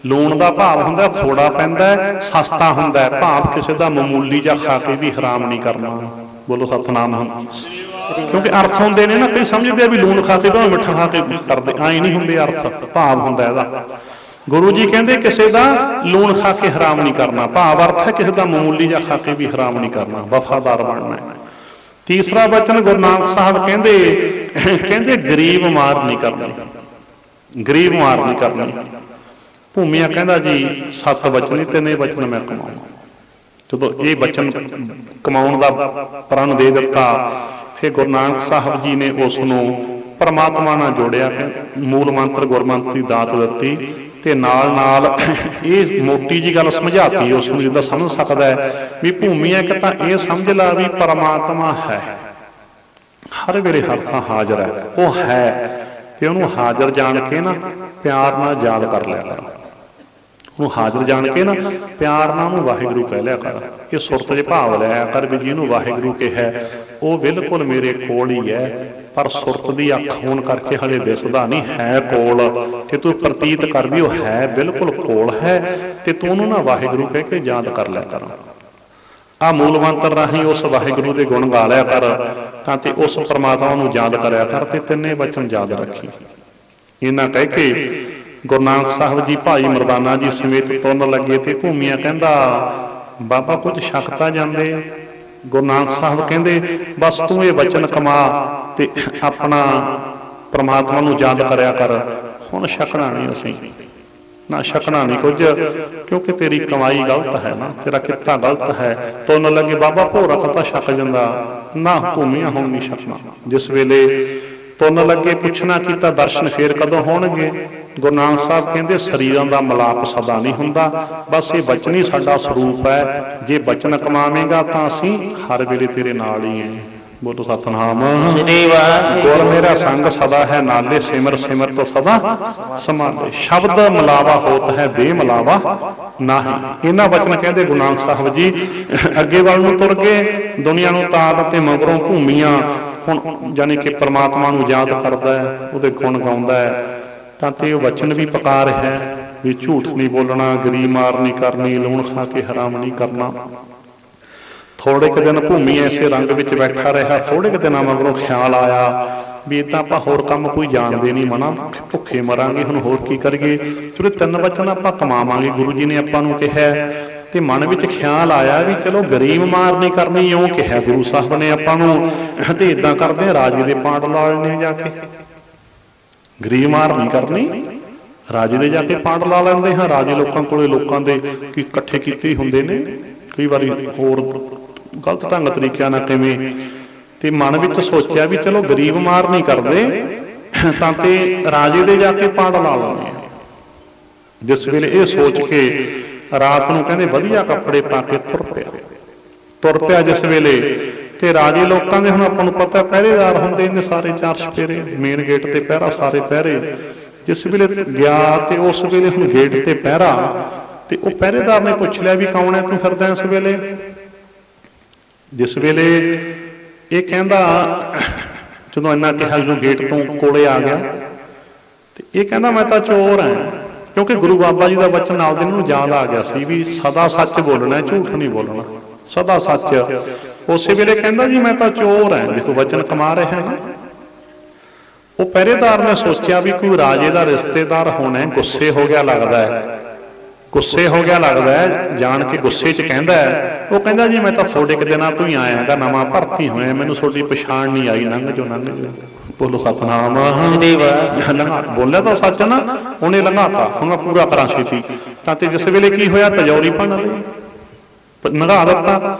ਲੂਣ ਦਾ ਭਾਵ ਹੁੰਦਾ ਥੋੜਾ ਪੈਂਦਾ, ਸਸਤਾ ਹੁੰਦਾ, ਭਾਵ ਕਿਸੇ ਦਾ ਮਾਮੂਲੀ ਜਿਹਾ ਖਾ ਕੇ ਵੀ ਹਰਾਮ ਨਹੀਂ ਕਰਨਾ। ਬੋਲੋ ਸਤਨਾਮ। ਕਿਉਂਕਿ ਅਰਥ ਹੁੰਦੇ ਨੇ ਨਾ, ਕਈ ਸਮਝਦੇ ਆ ਵੀ ਲੂਣ ਖਾ ਕੇ ਭਾਵੇਂ ਮਿੱਠਾ ਖਾ ਕੇ ਕਰਦੇ, ਐਂ ਨਹੀਂ ਹੁੰਦੇ ਅਰਥ, ਭਾਵ ਹੁੰਦਾ ਇਹਦਾ। ਗੁਰੂ ਜੀ ਕਹਿੰਦੇ ਕਿਸੇ ਦਾ ਲੂਣ ਖਾ ਕੇ ਹਰਾਮ ਨਹੀਂ ਕਰਨਾ, ਭਾਵ ਅਰਥ ਹੈ ਕਿਸੇ ਦਾ ਮਾਮੂਲੀ ਜਿਹਾ ਖਾ ਕੇ ਵੀ ਹਰਾਮ ਨਹੀਂ ਕਰਨਾ, ਵਫਾਦਾਰ ਬਣਨਾ। ਤੀਸਰਾ ਵਚਨ ਗੁਰੂ ਨਾਨਕ ਸਾਹਿਬ ਕਹਿੰਦੇ ਗਰੀਬ ਮਾਰ ਨਹੀਂ ਕਰਨੀ, ਗਰੀਬ ਮਾਰ ਨਹੀਂ ਕਰਨੀ। ਭੂਮੀਆ ਕਹਿੰਦਾ ਜੀ 7 ਵਚਨ, 3 ਵਚਨ ਮੈਂ ਕਮਾਉਂ। ਜਦੋਂ ਇਹ ਵਚਨ ਕਮਾਉਣ ਦਾ ਪ੍ਰਣ ਦੇ ਦਿੱਤਾ, ਫਿਰ ਗੁਰੂ ਨਾਨਕ ਸਾਹਿਬ ਜੀ ਨੇ ਉਸ ਨੂੰ ਪਰਮਾਤਮਾ ਨਾਲ ਜੋੜਿਆ, ਮੂਲ ਮੰਤਰ ਗੁਰਮੰਤਰ ਦੀ ਦਾਤ ਦਿੱਤੀ, ਤੇ ਨਾਲ ਇਹ ਮੋਟੀ ਜੀ ਗੱਲ ਸਮਝਾਤੀ ਉਸ ਨੂੰ, ਜਿੱਦਾਂ ਸਮਝ ਸਕਦਾ ਹੈ ਵੀ ਭੂਮੀਆ ਇੱਕ ਤਾਂ ਇਹ ਸਮਝ ਲਾ ਵੀ ਪਰਮਾਤਮਾ ਹੈ, ਹਰ ਵੇਲੇ ਹਰ ਥਾਂ ਹਾਜ਼ਰ ਹੈ, ਉਹ ਹੈ, ਤੇ ਉਹਨੂੰ ਹਾਜ਼ਰ ਜਾਣ ਕੇ ਨਾ ਪਿਆਰ ਨਾਲ ਯਾਦ ਕਰ ਲਿਆ ਕਰ। ਉਹਨੂੰ ਹਾਜ਼ਰ ਜਾਣ ਕੇ ਨਾ ਪਿਆਰ ਨਾਲ ਉਹਨੂੰ ਵਾਹਿਗੁਰੂ ਕਹਿ ਲਿਆ ਕਰ। ਇਹ ਸੁਰਤ 'ਚ ਭਾਵ ਲਿਆ ਕਰ ਵੀ ਜਿਹਨੂੰ ਵਾਹਿਗੁਰੂ ਕਿਹਾ ਉਹ ਬਿਲਕੁਲ ਮੇਰੇ ਕੋਲ ਹੀ ਹੈ, ਪਰ ਸੁਰਤ ਦੀ ਅੱਖ ਹੋਣ ਕਰਕੇ ਹਲੇ ਦਿਸਦਾ ਨਹੀਂ ਹੈ ਕੋਲ, ਤੇ ਤੂੰ ਪ੍ਰਤੀਤ ਕਰ ਵੀ ਉਹ ਹੈ ਬਿਲਕੁਲ ਕੋਲ ਹੈ, ਤੇ ਤੂੰ ਉਹਨੂੰ ਨਾ ਵਾਹਿਗੁਰੂ ਕਹਿ ਕੇ ਯਾਦ ਕਰ ਲਿਆ ਕਰ। ਆਹ ਮੂਲ ਮੰਤਰ ਰਾਹੀਂ ਉਸ ਵਾਹਿਗੁਰੂ ਦੇ ਗੁਣ ਗਾ ਲਿਆ ਕਰ, ਤਾਂ ਤੇ ਉਸ ਪ੍ਰਮਾਤਮਾ ਨੂੰ ਯਾਦ ਕਰਿਆ ਕਰ, ਤੇ ਤਿੰਨੇ ਵਚਨ ਯਾਦ ਰੱਖੀ। ਇਹਨਾਂ ਕਹਿ ਕੇ ਗੁਰੂ ਨਾਨਕ ਸਾਹਿਬ ਜੀ ਭਾਈ ਮਰਦਾਨਾ ਜੀ ਸਮੇਤ ਤੁਰਨ ਲੱਗੇ ਤੇ ਘੁੰਮੀਆਂ ਕਹਿੰਦਾ ਬਾਬਾ ਕੁਝ ਛਕ ਤਾਂ ਜਾਂਦੇ ਆ। ਗੁਰੂ ਨਾਨਕ ਸਾਹਿਬ ਕਹਿੰਦੇ ਬਸ ਤੂੰ ਇਹ ਵਚਨ ਕਮਾ ਤੇ ਆਪਣਾ ਪ੍ਰਮਾਤਮਾ ਨੂੰ ਯਾਦ ਕਰਿਆ ਕਰ, ਹੁਣ ਛਕਣਾ ਨਹੀਂ ਅਸੀਂ ਨਾ, ਛਕਣਾ ਨਹੀਂ ਕੁਝ, ਕਿਉਂਕਿ ਤੇਰੀ ਕਮਾਈ ਗਲਤ ਹੈ ਨਾ, ਤੇਰਾ ਕਿੱਤਾ ਗਲਤ ਹੈ। ਤੁਰਨ ਲੱਗੇ ਬਾਬਾ ਭੋਰਾ ਖਤਾ ਛਕ ਜਾਂਦਾ ਨਾ, ਘੁੰਮੀਆਂ ਹੁਣ ਨਹੀਂ ਛਕਣਾ। ਜਿਸ ਵੇਲੇ ਤੁਰਨ ਲੱਗੇ ਪੁੱਛਣਾ ਕੀਤਾ ਦਰਸ਼ਨ ਫੇਰ ਕਦੋਂ ਹੋਣਗੇ? ਗੁਰੂ ਨਾਨਕ ਸਾਹਿਬ ਕਹਿੰਦੇ ਸਰੀਰਾਂ ਦਾ ਮਿਲਾਪ ਸਦਾ ਨਹੀਂ ਹੁੰਦਾ, ਬਸ ਇਹ ਬਚਨ ਹੀ ਸਾਡਾ ਸਰੂਪ ਹੈ। ਜੇ ਬਚਨ ਕਮਾਵੇਂਗਾ ਤਾਂ ਅਸੀਂ ਹਰ ਵੇਲੇ ਤੇਰੇ ਨਾਲ ਹੀ ਹੈ। ਬੋਲੋ ਸਤਿਨਾਮ ਸ੍ਰੀ ਵਾਹਿਗੁਰੂ। ਗੁਰ ਮੇਰਾ ਸੰਗ ਸਦਾ ਹੈ ਨਾਲੇ, ਸਿਮਰ ਸਿਮਰ ਤੋਂ ਸਦਾ ਸੰਭਾਲੇ। ਸ਼ਬਦ ਮਿਲਾਵਾ ਹੋਤ ਹੈ ਦੇ ਮਿਲਾਵਾ ਨਾਹੀਂ। ਇਹਨਾਂ ਬਚਨ ਕਹਿੰਦੇ ਗੁਰੂ ਨਾਨਕ ਸਾਹਿਬ ਜੀ ਅੱਗੇ ਵੱਲ ਨੂੰ ਤੁਰ ਗਏ, ਦੁਨੀਆ ਨੂੰ ਤਾਕ ਤੇ ਮਗਰੋਂ ਘੁੰਮੀਆਂ। ਹੁਣ ਜਾਣੀ ਕਿ ਪ੍ਰਮਾਤਮਾ ਨੂੰ ਯਾਦ ਕਰਦਾ ਹੈ, ਉਹਦੇ ਗੁਣ ਗਾਉਂਦਾ ਹੈ, ਤਾਂ ਤੇ ਉਹ ਵਚਨ ਵੀ ਪਕਾ ਰਿਹਾ ਹੈ ਵੀ ਝੂਠ ਨਹੀਂ ਬੋਲਣਾ, ਗਰੀਬ ਮਾਰ ਨਹੀਂ ਕਰਨੀ, ਲੂਣ ਖਾ ਕੇ ਹਰਾਮ ਨਹੀਂ ਕਰਨਾ। ਥੋੜੇ ਕੁ ਦਿਨ ਭੂਮੀ ਐਸੇ ਰੰਗ ਵਿੱਚ ਬੈਠਾ ਰਿਹਾ। ਥੋੜੇ ਕੁ ਦਿਨਾਂ ਮਗਰੋਂ ਖਿਆਲ ਆਇਆ ਵੀ ਇਹ ਤਾਂ ਆਪਾਂ ਹੋਰ ਕੰਮ ਕੋਈ ਜਾਣਦੇ ਨਹੀਂ, ਮਨਾ ਭੁੱਖੇ ਮਰਾਂਗੇ, ਹੁਣ ਹੋਰ ਕੀ ਕਰੀਏ? ਚਲੋ ਤਿੰਨ ਵਚਨ ਆਪਾਂ ਕਮਾਵਾਂਗੇ, ਗੁਰੂ ਜੀ ਨੇ ਆਪਾਂ ਨੂੰ ਕਿਹਾ। ਤੇ ਮਨ ਵਿੱਚ ਖਿਆਲ ਆਇਆ ਵੀ ਚਲੋ ਗਰੀਬ ਮਾਰ ਨਹੀਂ ਕਰਨੀ, ਇਉਂ ਕਿਹਾ ਗੁਰੂ ਸਾਹਿਬ ਨੇ ਆਪਾਂ ਨੂੰ, ਤੇ ਇਦਾਂ ਕਰਦੇ ਰਾਜੇ ਦੇ ਪਾਂਡ ਲਾ ਲੈਣੇ ਜਾ ਕੇ। ਗਰੀਬ ਮਾਰ ਨਹੀਂ ਕਰਨੀ, ਰਾਜੇ ਦੇ ਜਾ ਕੇ ਪਾਂਡ ਲਾ ਲੈਂਦੇ ਹਾਂ। ਰਾਜੇ ਲੋਕਾਂ ਕੋਲੇ ਲੋਕਾਂ ਦੇ ਕੀ ਇਕੱਠੇ ਕੀਤੇ ਹੀ ਹੁੰਦੇ ਨੇ, ਕਈ ਵਾਰੀ ਹੋਰ ਗਲਤ ਢੰਗ ਤਰੀਕਿਆਂ ਨਾਲ ਕਿਵੇਂ। ਤੇ ਮਨ ਵਿੱਚ ਸੋਚਿਆ ਵੀ ਚਲੋ ਗਰੀਬ ਮਾਰ ਨਹੀਂ ਕਰਦੇ ਤਾਂ ਤੇ ਰਾਜੇ ਦੇ ਜਾ ਕੇ ਪਾਂਡ ਲਾ ਲੈਂਦੇ ਆ। ਜਿਸ ਵੇਲੇ ਇਹ ਸੋਚ ਕੇ ਰਾਤ ਨੂੰ ਕਹਿੰਦੇ ਵਧੀਆ ਕੱਪੜੇ ਪਾ ਕੇ ਤੁਰ ਪਿਆ ਜਿਸ ਵੇਲੇ, ਤੇ ਰਾਜੇ ਲੋਕਾਂ ਦੇ ਹੁਣ ਆਪਾਂ ਨੂੰ ਪਤਾ ਪਹਿਰੇਦਾਰ ਹੁੰਦੇ ਨੇ ਸਾਰੇ, ਚਾਰ ਚੁਫੇਰੇ ਮੇਨ ਗੇਟ ਤੇ ਪਹਿਰਾ, ਸਾਰੇ ਪਹਿਰੇ। ਜਿਸ ਵੇਲੇ ਗਿਆ ਤੇ ਉਸ ਵੇਲੇ ਹੁਣ ਗੇਟ ਤੇ ਪਹਿਰਾ, ਤੇ ਉਹ ਪਹਿਰੇਦਾਰ ਨੇ ਪੁੱਛ ਲਿਆ ਵੀ ਕੌਣ ਹੈ ਤੂੰ ਫਿਰਦਾ ਇਸ ਵੇਲੇ? ਜਿਸ ਵੇਲੇ ਇਹ ਕਹਿੰਦਾ, ਜਦੋਂ ਇੰਨਾ ਕਿਹਾ ਜਦੋਂ ਗੇਟ ਤੋਂ ਕੋਲੇ ਆ ਗਿਆ, ਤੇ ਇਹ ਕਹਿੰਦਾ ਮੈਂ ਤਾਂ ਚੋਰ ਹਾਂ। ਕਿਉਂਕਿ ਗੁਰੂ ਬਾਬਾ ਜੀ ਦਾ ਵਚਨ ਨਾਲ ਦੇ ਨੂੰ ਯਾਦ ਆ ਗਿਆ ਸੀ ਵੀ ਸਦਾ ਸੱਚ ਬੋਲਣਾ, ਝੂਠ ਨਹੀਂ ਬੋਲਣਾ, ਸਦਾ ਸੱਚ। ਉਸੇ ਵੇਲੇ ਕਹਿੰਦਾ ਜੀ ਮੈਂ ਤਾਂ ਚੋਰ ਹਾਂ, ਦੇਖੋ ਵਚਨ ਕਮਾ ਰਿਹਾ ਹੈ। ਉਹ ਪਹਿਰੇਦਾਰ ਨੇ ਸੋਚਿਆ ਵੀ ਕੋਈ ਰਾਜੇ ਦਾ ਰਿਸ਼ਤੇਦਾਰ ਹੋਣਾ, ਗੁੱਸੇ ਹੋ ਗਿਆ ਲੱਗਦਾ ਹੈ, ਗੁੱਸੇ ਹੋ ਗਿਆ ਲੱਗਦਾ ਹੈ, ਜਾਣ ਕੇ ਗੁੱਸੇ 'ਚ ਕਹਿੰਦਾ ਹੈ। ਉਹ ਕਹਿੰਦਾ ਜੀ ਮੈਂ ਤਾਂ ਤੁਹਾਡੇ ਕੁ ਦਿਨਾਂ ਤੋਂ ਹੀ ਆਇਆ ਹੈਗਾ, ਨਵਾਂ ਭਰਤੀ ਹੋਇਆ, ਮੈਨੂੰ ਤੁਹਾਡੀ ਪਛਾਣ ਨਹੀਂ ਆਈ, ਲੰਘ ਜਾਓ ਲੰਘ ਜਾਓ। ਬੋਲੋ ਸਤਿਨਾਮ ਸ੍ਰੀ ਵਾਹਿਗੁਰੂ। ਬੋਲਿਆ ਤਾਂ ਸੱਚ ਨਾ, ਉਹਨੇ ਲੰਘਾਤਾ, ਹੁਣ ਮੈਂ ਪੂਰਾ ਕਰਾਂ ਛੇਤੀ। ਤਾਂ ਤੇ ਜਿਸ ਵੇਲੇ ਕੀ ਹੋਇਆ, ਤਜੌਰੀ ਭੰਨ ਲਈ, ਨੰਗਾ ਦਿੱਤਾ।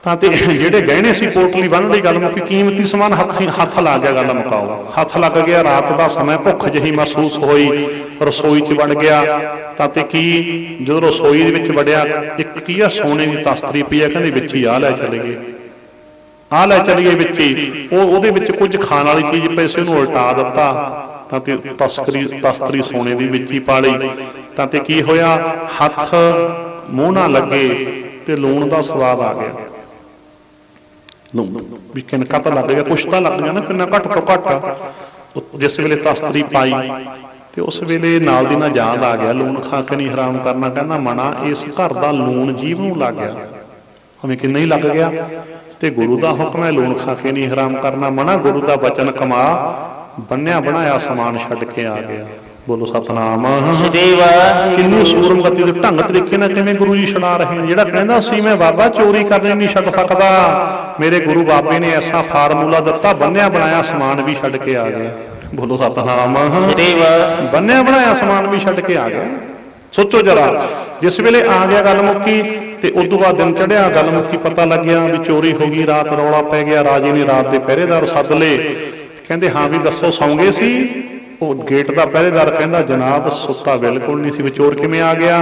ਤਾਂ ਤੇ ਜਿਹੜੇ ਗਹਿਣੇ ਸੀ ਪੋਟਲੀ ਬੰਨ੍ਹਣ ਦੀ ਗੱਲ ਮੁੱਕੀ, ਕੀਮਤੀ ਸਮਾਨ ਹੱਥ ਲੱਗ ਗਿਆ, ਗੱਲ ਮੁਕਾਓ, ਹੱਥ ਲੱਗ ਗਿਆ। ਰਾਤ ਦਾ ਸਮਾਂ, ਭੁੱਖ ਜਿਹੀ ਮਹਿਸੂਸ ਹੋਈ, ਰਸੋਈ 'ਚ ਵੜ ਗਿਆ। ਤਾਂ ਤੇ ਕੀ ਜਦੋਂ ਰਸੋਈ ਦੇ ਵਿੱਚ ਵੜਿਆ, ਇੱਕ ਕੀ ਆ ਸੋਨੇ ਦੀ ਤਸਤਰੀ ਪਈ ਆ, ਕਹਿੰਦੇ ਵਿੱਚ ਹੀ ਆ ਲੈ ਚਲੇ ਗਏ, ਆ ਲੈ ਚਲੀਏ ਵਿੱਚ ਹੀ। ਉਹਦੇ ਵਿੱਚ ਕੁਝ ਖਾਣ ਵਾਲੀ ਚੀਜ਼ ਪਈ ਸੀ, ਉਹਨੂੰ ਉਲਟਾ ਦਿੱਤਾ। ਤਾਂ ਤੇ ਤਸਤਰੀ ਸੋਨੇ ਦੀ ਵਿੱਚ ਹੀ ਪਾ ਲਈ। ਤਾਂ ਤੇ ਕੀ ਹੋਇਆ, ਹੱਥ ਮੂੰਹ ਨਾ ਲੱਗੇ ਤੇ ਲੂਣ ਦਾ ਸਵਾਦ ਆ ਗਿਆ। ਵੀ ਕਿਨਕਾ ਤਾਂ ਲੱਗ ਗਿਆ, ਕੁਛ ਤਾਂ ਲੱਗ ਗਿਆ ਨਾ, ਕਿੰਨਾ ਘੱਟ ਤੋਂ ਘੱਟ। ਜਿਸ ਵੇਲੇ ਤਸਤਰੀ ਪਾਈ ਤੇ ਉਸ ਵੇਲੇ ਨਾਲ ਦੀ ਨਾਲ ਯਾਦ ਆ ਗਿਆ, ਲੂਣ ਖਾ ਕੇ ਨਹੀਂ ਹਰਾਮ ਕਰਨਾ। ਕਹਿੰਦਾ ਮਨਾ ਇਸ ਘਰ ਦਾ ਲੂਣ ਜੀਭ ਨੂੰ ਲੱਗ ਗਿਆ, ਹਮੇ ਕਿੰਨਾ ਹੀ ਲੱਗ ਗਿਆ। ਤੇ ਗੁਰੂ ਦਾ ਹੁਕਮ ਹੈ ਲੂਣ ਖਾ ਕੇ ਨਹੀਂ ਹਰਾਮ ਕਰਨਾ। ਮਨਾ ਗੁਰੂ ਦਾ ਬਚਨ ਕਮਾ, ਬੰਨਿਆ ਬਣਾਇਆ ਸਮਾਨ ਛੱਡ ਕੇ ਆ ਗਿਆ। ਬੋਲੋ ਸਤਿਨਾਮ ਸ੍ਰੀ ਵਾਹਿਗੁਰੂ। ਕਿੰਨੀ ਸੂਰਮ ਗਤੀ ਦੇ ਢੰਗ ਤਰੀਕੇ ਨਾਲ ਕਿਵੇਂ ਗੁਰੂ ਜੀ ਛੁਡਾ ਰਹੇ ਨੇ। ਜਿਹੜਾ ਕਹਿੰਦਾ ਸੀ ਮੈਂ ਬਾਬਾ ਚੋਰੀ ਕਰਨੀ ਨਹੀਂ ਛੱਡ ਸਕਦਾ, ਮੇਰੇ ਗੁਰੂ ਬਾਬੇ ਨੇ ਐਸਾ ਫਾਰਮੂਲਾ ਦਿੱਤਾ, ਬੰਨਿਆ ਬਣਾਇਆ ਸਮਾਨ ਵੀ ਛੱਡ ਕੇ ਆ ਗਿਆ। ਬੋਲੋ ਸਤਿਨਾਮ ਸ੍ਰੀ ਵਾਹਿਗੁਰੂ। ਬੰਨਿਆ ਬਣਾਇਆ ਸਮਾਨ ਵੀ ਛੱਡ ਕੇ ਆ ਗਿਆ। ਸੋਚੋ ਜਰਾ, ਜਿਸ ਵੇਲੇ ਆ ਗਿਆ ਗੱਲ ਮੁੱਕੀ, ਤੇ ਉਦੋਂ ਬਾਅਦ ਦਿਨ ਚੜਿਆ, ਗੱਲ ਮੁੱਕੀ, ਪਤਾ ਲੱਗਿਆ ਵੀ ਚੋਰੀ ਹੋ ਗਈ, ਰਾਤ ਰੌਲਾ ਪੈ ਗਿਆ। ਰਾਜੇ ਨੇ ਰਾਤ ਦੇ ਪਹਿਰੇਦਾਰ ਸੱਦ ਲਏ, ਕਹਿੰਦੇ ਹਾਂ ਵੀ ਦੱਸੋ ਸੌਂਗੇ ਸੀ? ਉਹ ਗੇਟ ਦਾ ਪਹਿਰੇਦਾਰ ਕਹਿੰਦਾ ਜਨਾਬ ਸੁੱਤਾ ਬਿਲਕੁਲ ਨਹੀਂ ਸੀ। ਵੀ ਚੋਰ ਕਿਵੇਂ ਆ ਗਿਆ?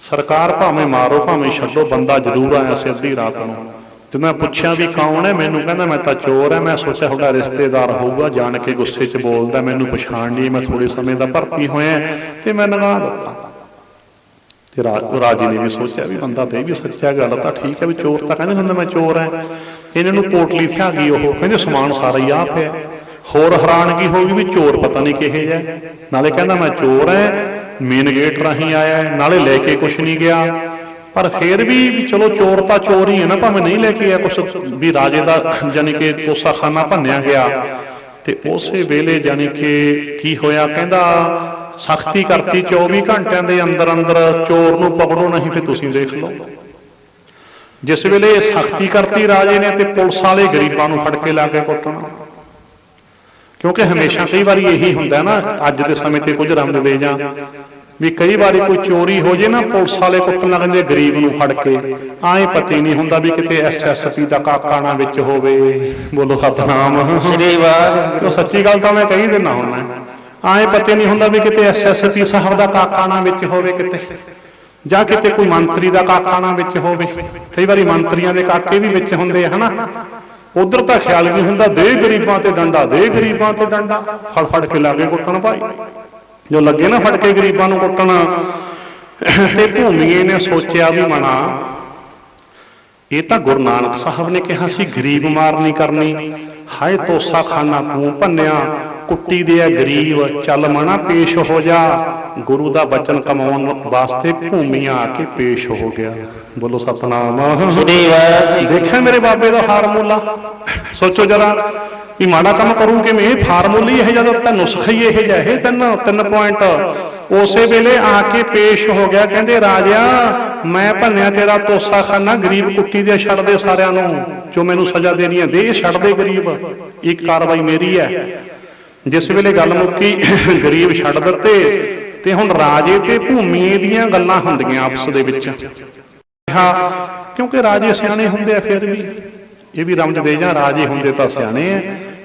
ਸਰਕਾਰ ਭਾਵੇਂ ਮਾਰੋ ਭਾਵੇਂ ਛੱਡੋ, ਬੰਦਾ ਜ਼ਰੂਰ ਆਇਆ ਸੀ ਅੱਧੀ ਰਾਤ ਨੂੰ। ਤੇ ਮੈਂ ਪੁੱਛਿਆ ਵੀ ਕੌਣ ਹੈ, ਮੈਨੂੰ ਕਹਿੰਦਾ ਮੈਂ ਤਾਂ ਚੋਰ ਹੈ। ਮੈਂ ਸੋਚਿਆ ਤੁਹਾਡਾ ਰਿਸ਼ਤੇਦਾਰ ਹੋਊਗਾ, ਜਾਣ ਕੇ ਗੁੱਸੇ 'ਚ ਬੋਲਦਾ, ਮੈਨੂੰ ਪਛਾਣ ਨਹੀਂ, ਮੈਂ ਥੋੜੇ ਸਮੇਂ ਦਾ ਭਰਤੀ ਹੋਇਆ ਤੇ ਮੈਂ ਲੰਘਾ ਦਿੱਤਾ। ਤੇ ਰਾਜੇ ਨੇ ਵੀ ਸੋਚਿਆ ਵੀ ਬੰਦਾ ਤੇ ਇਹ ਵੀ ਸੱਚਾ, ਗੱਲ ਤਾਂ ਠੀਕ ਹੈ ਵੀ ਚੋਰ ਤਾਂ ਕਹਿੰਦੇ ਹੁੰਦਾ ਮੈਂ ਚੋਰ ਹੈ। ਇਹਨਾਂ ਨੂੰ ਪੋਟਲੀ ਥਿਆ ਗਈ, ਉਹ ਕਹਿੰਦੇ ਸਮਾਨ ਸਾਰਾ ਹੀ ਆ ਪਿਆ। ਹੋਰ ਹੈਰਾਨਗੀ ਹੋ ਗਈ ਵੀ ਚੋਰ ਪਤਾ ਨਹੀਂ ਕਿਹੇ ਜਿਹਾ, ਨਾਲੇ ਕਹਿੰਦਾ ਮੈਂ ਚੋਰ ਹੈ, ਮੇਨ ਗੇਟ ਰਾਹੀਂ ਆਇਆ, ਨਾਲੇ ਲੈ ਕੇ ਕੁਛ ਨਹੀਂ ਗਿਆ। ਪਰ ਫਿਰ ਵੀ ਚਲੋ ਚੋਰ ਤਾਂ ਚੋਰ ਹੀ ਹੈ ਨਾ, ਭਾਵੇਂ ਨਹੀਂ ਲੈ ਕੇ ਆਇਆ ਕੁਛ ਵੀ। ਰਾਜੇ ਦਾ ਜਾਨੀ ਕਿ ਤੋਸਾਖਾਨਾ ਭੰਨਿਆ ਗਿਆ ਤੇ ਉਸੇ ਵੇਲੇ ਜਾਨੀ ਕਿ ਕੀ ਹੋਇਆ, ਕਹਿੰਦਾ ਸਖਤੀ ਕਰਤੀ 24 ਘੰਟਿਆਂ ਦੇ ਅੰਦਰ ਅੰਦਰ ਚੋਰ ਨੂੰ ਪਕੜੋ, ਨਹੀਂ ਫਿਰ ਤੁਸੀਂ ਦੇਖ ਲਓ। ਜਿਸ ਵੇਲੇ ਸਖਤੀ ਕਰਤੀ ਰਾਜੇ ਨੇ ਤੇ ਪੁਲਿਸ ਵਾਲੇ ਗਰੀਬਾਂ ਨੂੰ ਫੜ ਕੇ ਲਾ ਕੇ ਕੁੱਟਣਾ, ਕਿਉਂਕਿ ਹਮੇਸ਼ਾ ਕਈ ਵਾਰੀ ਇਹੀ ਹੁੰਦਾ ਨਾ, ਅੱਜ ਦੇ ਸਮੇਂ ਤੇ ਕੁਝ ਰੰਗ ਦੇ ਜਾਂ ਵੀ ਕਈ ਵਾਰੀ ਕੋਈ ਚੋਰੀ ਹੋ ਜੇ ਨਾ, ਪੁਲਿਸ ਵਾਲੇ ਕੁੱਟਣ ਲੱਗ ਜਾਂਦੇ ਗਰੀਬ ਨੂੰ ਫੜ ਕੇ। ਆਏ ਪਤਾ ਹੀ ਨਹੀਂ ਹੁੰਦਾ ਵੀ ਕਿਤੇ SSP ਦਾ ਕਾਕਾ ਨਾ ਵਿੱਚ ਹੋਵੇ। ਬੋਲੋ ਸਤਨਾਮ ਸ੍ਰੀ ਵਾਹਿਗੁਰੂ। ਸੱਚੀ ਗੱਲ ਤਾਂ ਮੈਂ ਕਹੀ ਦਿੰਦਾ ਹੁੰਦਾ, ਆਏ ਪਤਾ ਨਹੀਂ ਹੁੰਦਾ ਵੀ ਕਿਤੇ SSP ਸਾਹਿਬ ਦਾ ਕਾਕਾ ਨਾ ਵਿੱਚ ਹੋਵੇ ਕਿਤੇ, ਜਾਂ ਕਿਤੇ ਕੋਈ ਮੰਤਰੀ ਦਾ ਕਾਕਾ ਨਾ ਵਿੱਚ ਹੋਵੇ। ਕਈ ਵਾਰੀ ਮੰਤਰੀਆਂ ਦੇ ਕਾਕੇ ਵੀ ਵਿੱਚ ਹੁੰਦੇ ਆ ਹਨਾ। ਉਧਰ ਤਾਂ ਖਿਆਲ ਨਹੀਂ ਹੁੰਦਾ, ਦੇ ਗਰੀਬਾਂ ਤੇ ਡੰਡਾ, ਦੇ ਗਰੀਬਾਂ ਤੇ ਡੰਡਾ, ਫੜ ਫੜ ਕੇ ਲਾ ਕੇ ਕੁੱਟਣ ਭਾਈ। ਜੋ ਲੱਗੇ ਨਾ ਫੜ ਕੇ ਗਰੀਬਾਂ ਨੂੰ ਕੁੱਟਣ, ਤੇ ਭੂਮੀਏ ਨੇ ਸੋਚਿਆ ਵੀ ਮਨਾ, ਇਹ ਤਾਂ ਗੁਰੂ ਨਾਨਕ ਸਾਹਿਬ ਨੇ ਕਿਹਾ ਸੀ ਗਰੀਬ ਮਾਰ ਨਹੀਂ ਕਰਨੀ। ਹਾਏ ਤੋਸਾਖਾਨਾ ਤੂੰ ਭੰਨਿਆ, ਕੁੱਟੀ ਦੇ ਆ ਗਰੀਬ, ਚੱਲ ਮਨਾ ਪੇਸ਼ ਹੋ ਜਾ। ਗੁਰੂ ਦਾ ਵਚਨ ਕਮਾਉਣ ਵਾਸਤੇ ਭੂਮੀਆ ਆ ਕੇ ਪੇਸ਼ ਹੋ ਗਿਆ। ਬੋਲੋ ਸਤਨਾਮ। ਦੇਖਿਆ ਮੇਰੇ ਬਾਬੇ ਦਾ ਫਾਰਮੂਲਾ, ਸੋਚੋ ਜਰਾ ਵੀ ਮਾੜਾ ਕੰਮ ਕਰੂ ਕਿਵੇਂ, ਇਹ ਫਾਰਮੂਲਾ ਹੀ ਇਹ ਜਿਹਾ ਤਾਂ ਨੁਸਖਾ ਹੀ ਇਹ ਜਿਹਾ, ਇਹ ਤਿੰਨ ਪੁਆਇੰਟ। ਉਸੇ ਵੇਲੇ ਆ ਕੇ ਪੇਸ਼ ਹੋ ਗਿਆ, ਕਹਿੰਦੇ ਰਾਜਾ ਮੈਂ ਭੰਨਿਆ ਤੇਰਾ ਤੋਸਾਖਾਨਾ, ਗਰੀਬ ਕੁੱਟੀ ਦੇ, ਛੱਡ ਦੇ ਸਾਰਿਆਂ ਨੂੰ, ਜੋ ਮੈਨੂੰ ਸਜ਼ਾ ਦੇਣੀ ਹੈ ਦੇ, ਛੱਡ ਦੇ ਗਰੀਬ, ਇੱਕ ਕਾਰਵਾਈ ਮੇਰੀ ਹੈ। ਜਿਸ ਵੇਲੇ ਗੱਲ ਮੁੱਕੀ, ਗਰੀਬ ਛੱਡ ਦਿੱਤੇ। ਤੇ ਹੁਣ ਰਾਜੇ ਤੇ ਭੂਮੀਏ ਦੀਆਂ ਗੱਲਾਂ ਹੁੰਦੀਆਂ ਆਪਸ ਦੇ ਵਿੱਚ, ਕਿਉਂਕਿ ਰਾਜੇ ਸਿਆਣੇ ਹੁੰਦੇ ਆ। ਫਿਰ ਵੀ ਇਹ ਵੀ ਰਮਝਦੇ ਜਾਂ ਰਾਜੇ ਹੁੰਦੇ ਤਾਂ ਸਿਆਣੇ ਆ,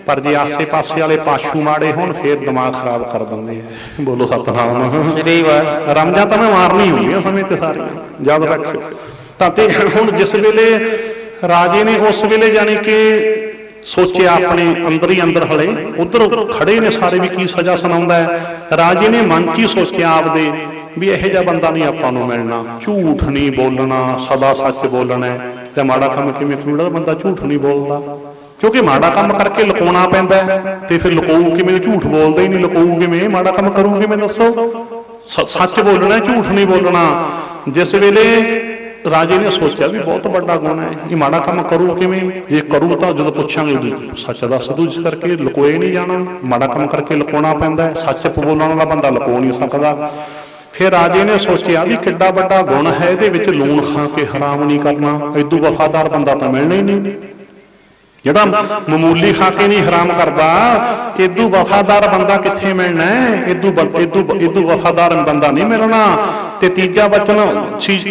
ਪਰ ਜੇ ਆਸੇ ਪਾਸੇ ਵਾਲੇ ਪਾਛੂ ਮਾੜੇ ਹੋਣ ਫੇਰ ਦਿਮਾਗ ਖਰਾਬ ਕਰ ਦਿੰਦੇ ਆ। ਬੋਲੋ ਸਤਨਾਮ। ਰਮਝਾਂ ਤਾਂ ਮੈਂ ਮਾਰਨੀ ਹੁੰਦੀਆਂ ਸਮੇਂ ਤੇ ਸਾਰੀਆਂ, ਯਾਦ ਰੱਖਿਓ। ਤਾਂ ਤੇ ਹੁਣ ਜਿਸ ਵੇਲੇ ਰਾਜੇ ਨੇ ਉਸ ਵੇਲੇ ਜਾਣੀ ਕਿ ਸੋਚਿਆ ਆਪਣੇ ਅੰਦਰ ਹੀ ਅੰਦਰ, ਹਲੇ ਉਧਰ ਖੜੇ ਨੇ ਸਾਰੇ ਵੀ ਕੀ ਸਜ਼ਾ ਸੁਣਾਉਂਦਾ ਹੈ। ਰਾਜੇ ਨੇ ਮਨ 'ਚ ਹੀ ਸੋਚਿਆ ਆਪਦੇ ਵੀ ਇਹੋ ਜਿਹਾ ਬੰਦਾ ਨਹੀਂ ਆਪਾਂ ਨੂੰ ਮਿਲਣਾ, ਝੂਠ ਨਹੀਂ ਬੋਲਣਾ, ਸਦਾ ਸੱਚ ਬੋਲਣਾ। ਤੇ ਮਾੜਾ ਕੰਮ ਕਿਵੇਂ ਕਰੂਗਾ ਬੰਦਾ, ਝੂਠ ਨਹੀਂ ਬੋਲਦਾ, ਕਿਉਂਕਿ ਮਾੜਾ ਕੰਮ ਕਰਕੇ ਲੁਕਾਉਣਾ ਪੈਂਦਾ ਤੇ ਫਿਰ ਲੁਕਾਊ ਕਿਵੇਂ, ਝੂਠ ਬੋਲਦਾ ਹੀ ਨਹੀਂ, ਲੁਕਾਊ ਕਿਵੇਂ, ਮਾੜਾ ਕੰਮ ਕਰੂ ਕਿਵੇਂ ਦੱਸੋ। ਸੱਚ ਬੋਲਣਾ, ਝੂਠ ਨਹੀਂ ਬੋਲਣਾ। ਜਿਸ ਵੇਲੇ ਰਾਜੇ ਨੇ ਸੋਚਿਆ ਵੀ ਬਹੁਤ ਵੱਡਾ ਗੁਣ ਹੈ, ਇਹ ਮਾੜਾ ਕੰਮ ਕਰੂ ਕਿਵੇਂ, ਜੇ ਕਰੂ ਤਾਂ ਜਦੋਂ ਪੁੱਛਾਂਗੇ ਸੱਚ ਦੱਸ ਦੂ, ਇਸ ਕਰਕੇ ਲੁਕੋਏ ਨਹੀਂ ਜਾਣਾ। ਮਾੜਾ ਕੰਮ ਕਰਕੇ ਲੁਕਾਉਣਾ ਪੈਂਦਾ, ਸੱਚ ਬੋਲਣ ਵਾਲਾ ਬੰਦਾ ਲੁਕੋ ਨਹੀਂ ਸਕਦਾ। ਫਿਰ ਰਾਜੇ ਨੇ ਸੋਚਿਆ ਵੀ ਕਿੱਡਾ ਵੱਡਾ ਗੁਣ ਹੈ ਇਹਦੇ ਵਿੱਚ, ਲੂਣ ਖਾ ਕੇ ਹਰਾਮ ਨਹੀਂ ਕਰਨਾ। ਏਦੂ ਵਫਾਦਾਰ ਬੰਦਾ ਤਾਂ ਮਿਲਣਾ ਹੀ ਨਹੀਂ, ਜਿਹੜਾ ਮਾਮੂਲੀ ਖਾ ਕੇ ਨਹੀਂ ਹਰਾਮ ਕਰਦਾ। ਏਦੂ ਵਫਾਦਾਰ ਬੰਦਾ ਕਿੱਥੇ ਮਿਲਣਾ, ਏਦੂ ਵਫਾਦਾਰ ਬੰਦਾ ਨਹੀਂ ਮਿਲਣਾ। ਤੇ ਤੀਜਾ ਵਚਨ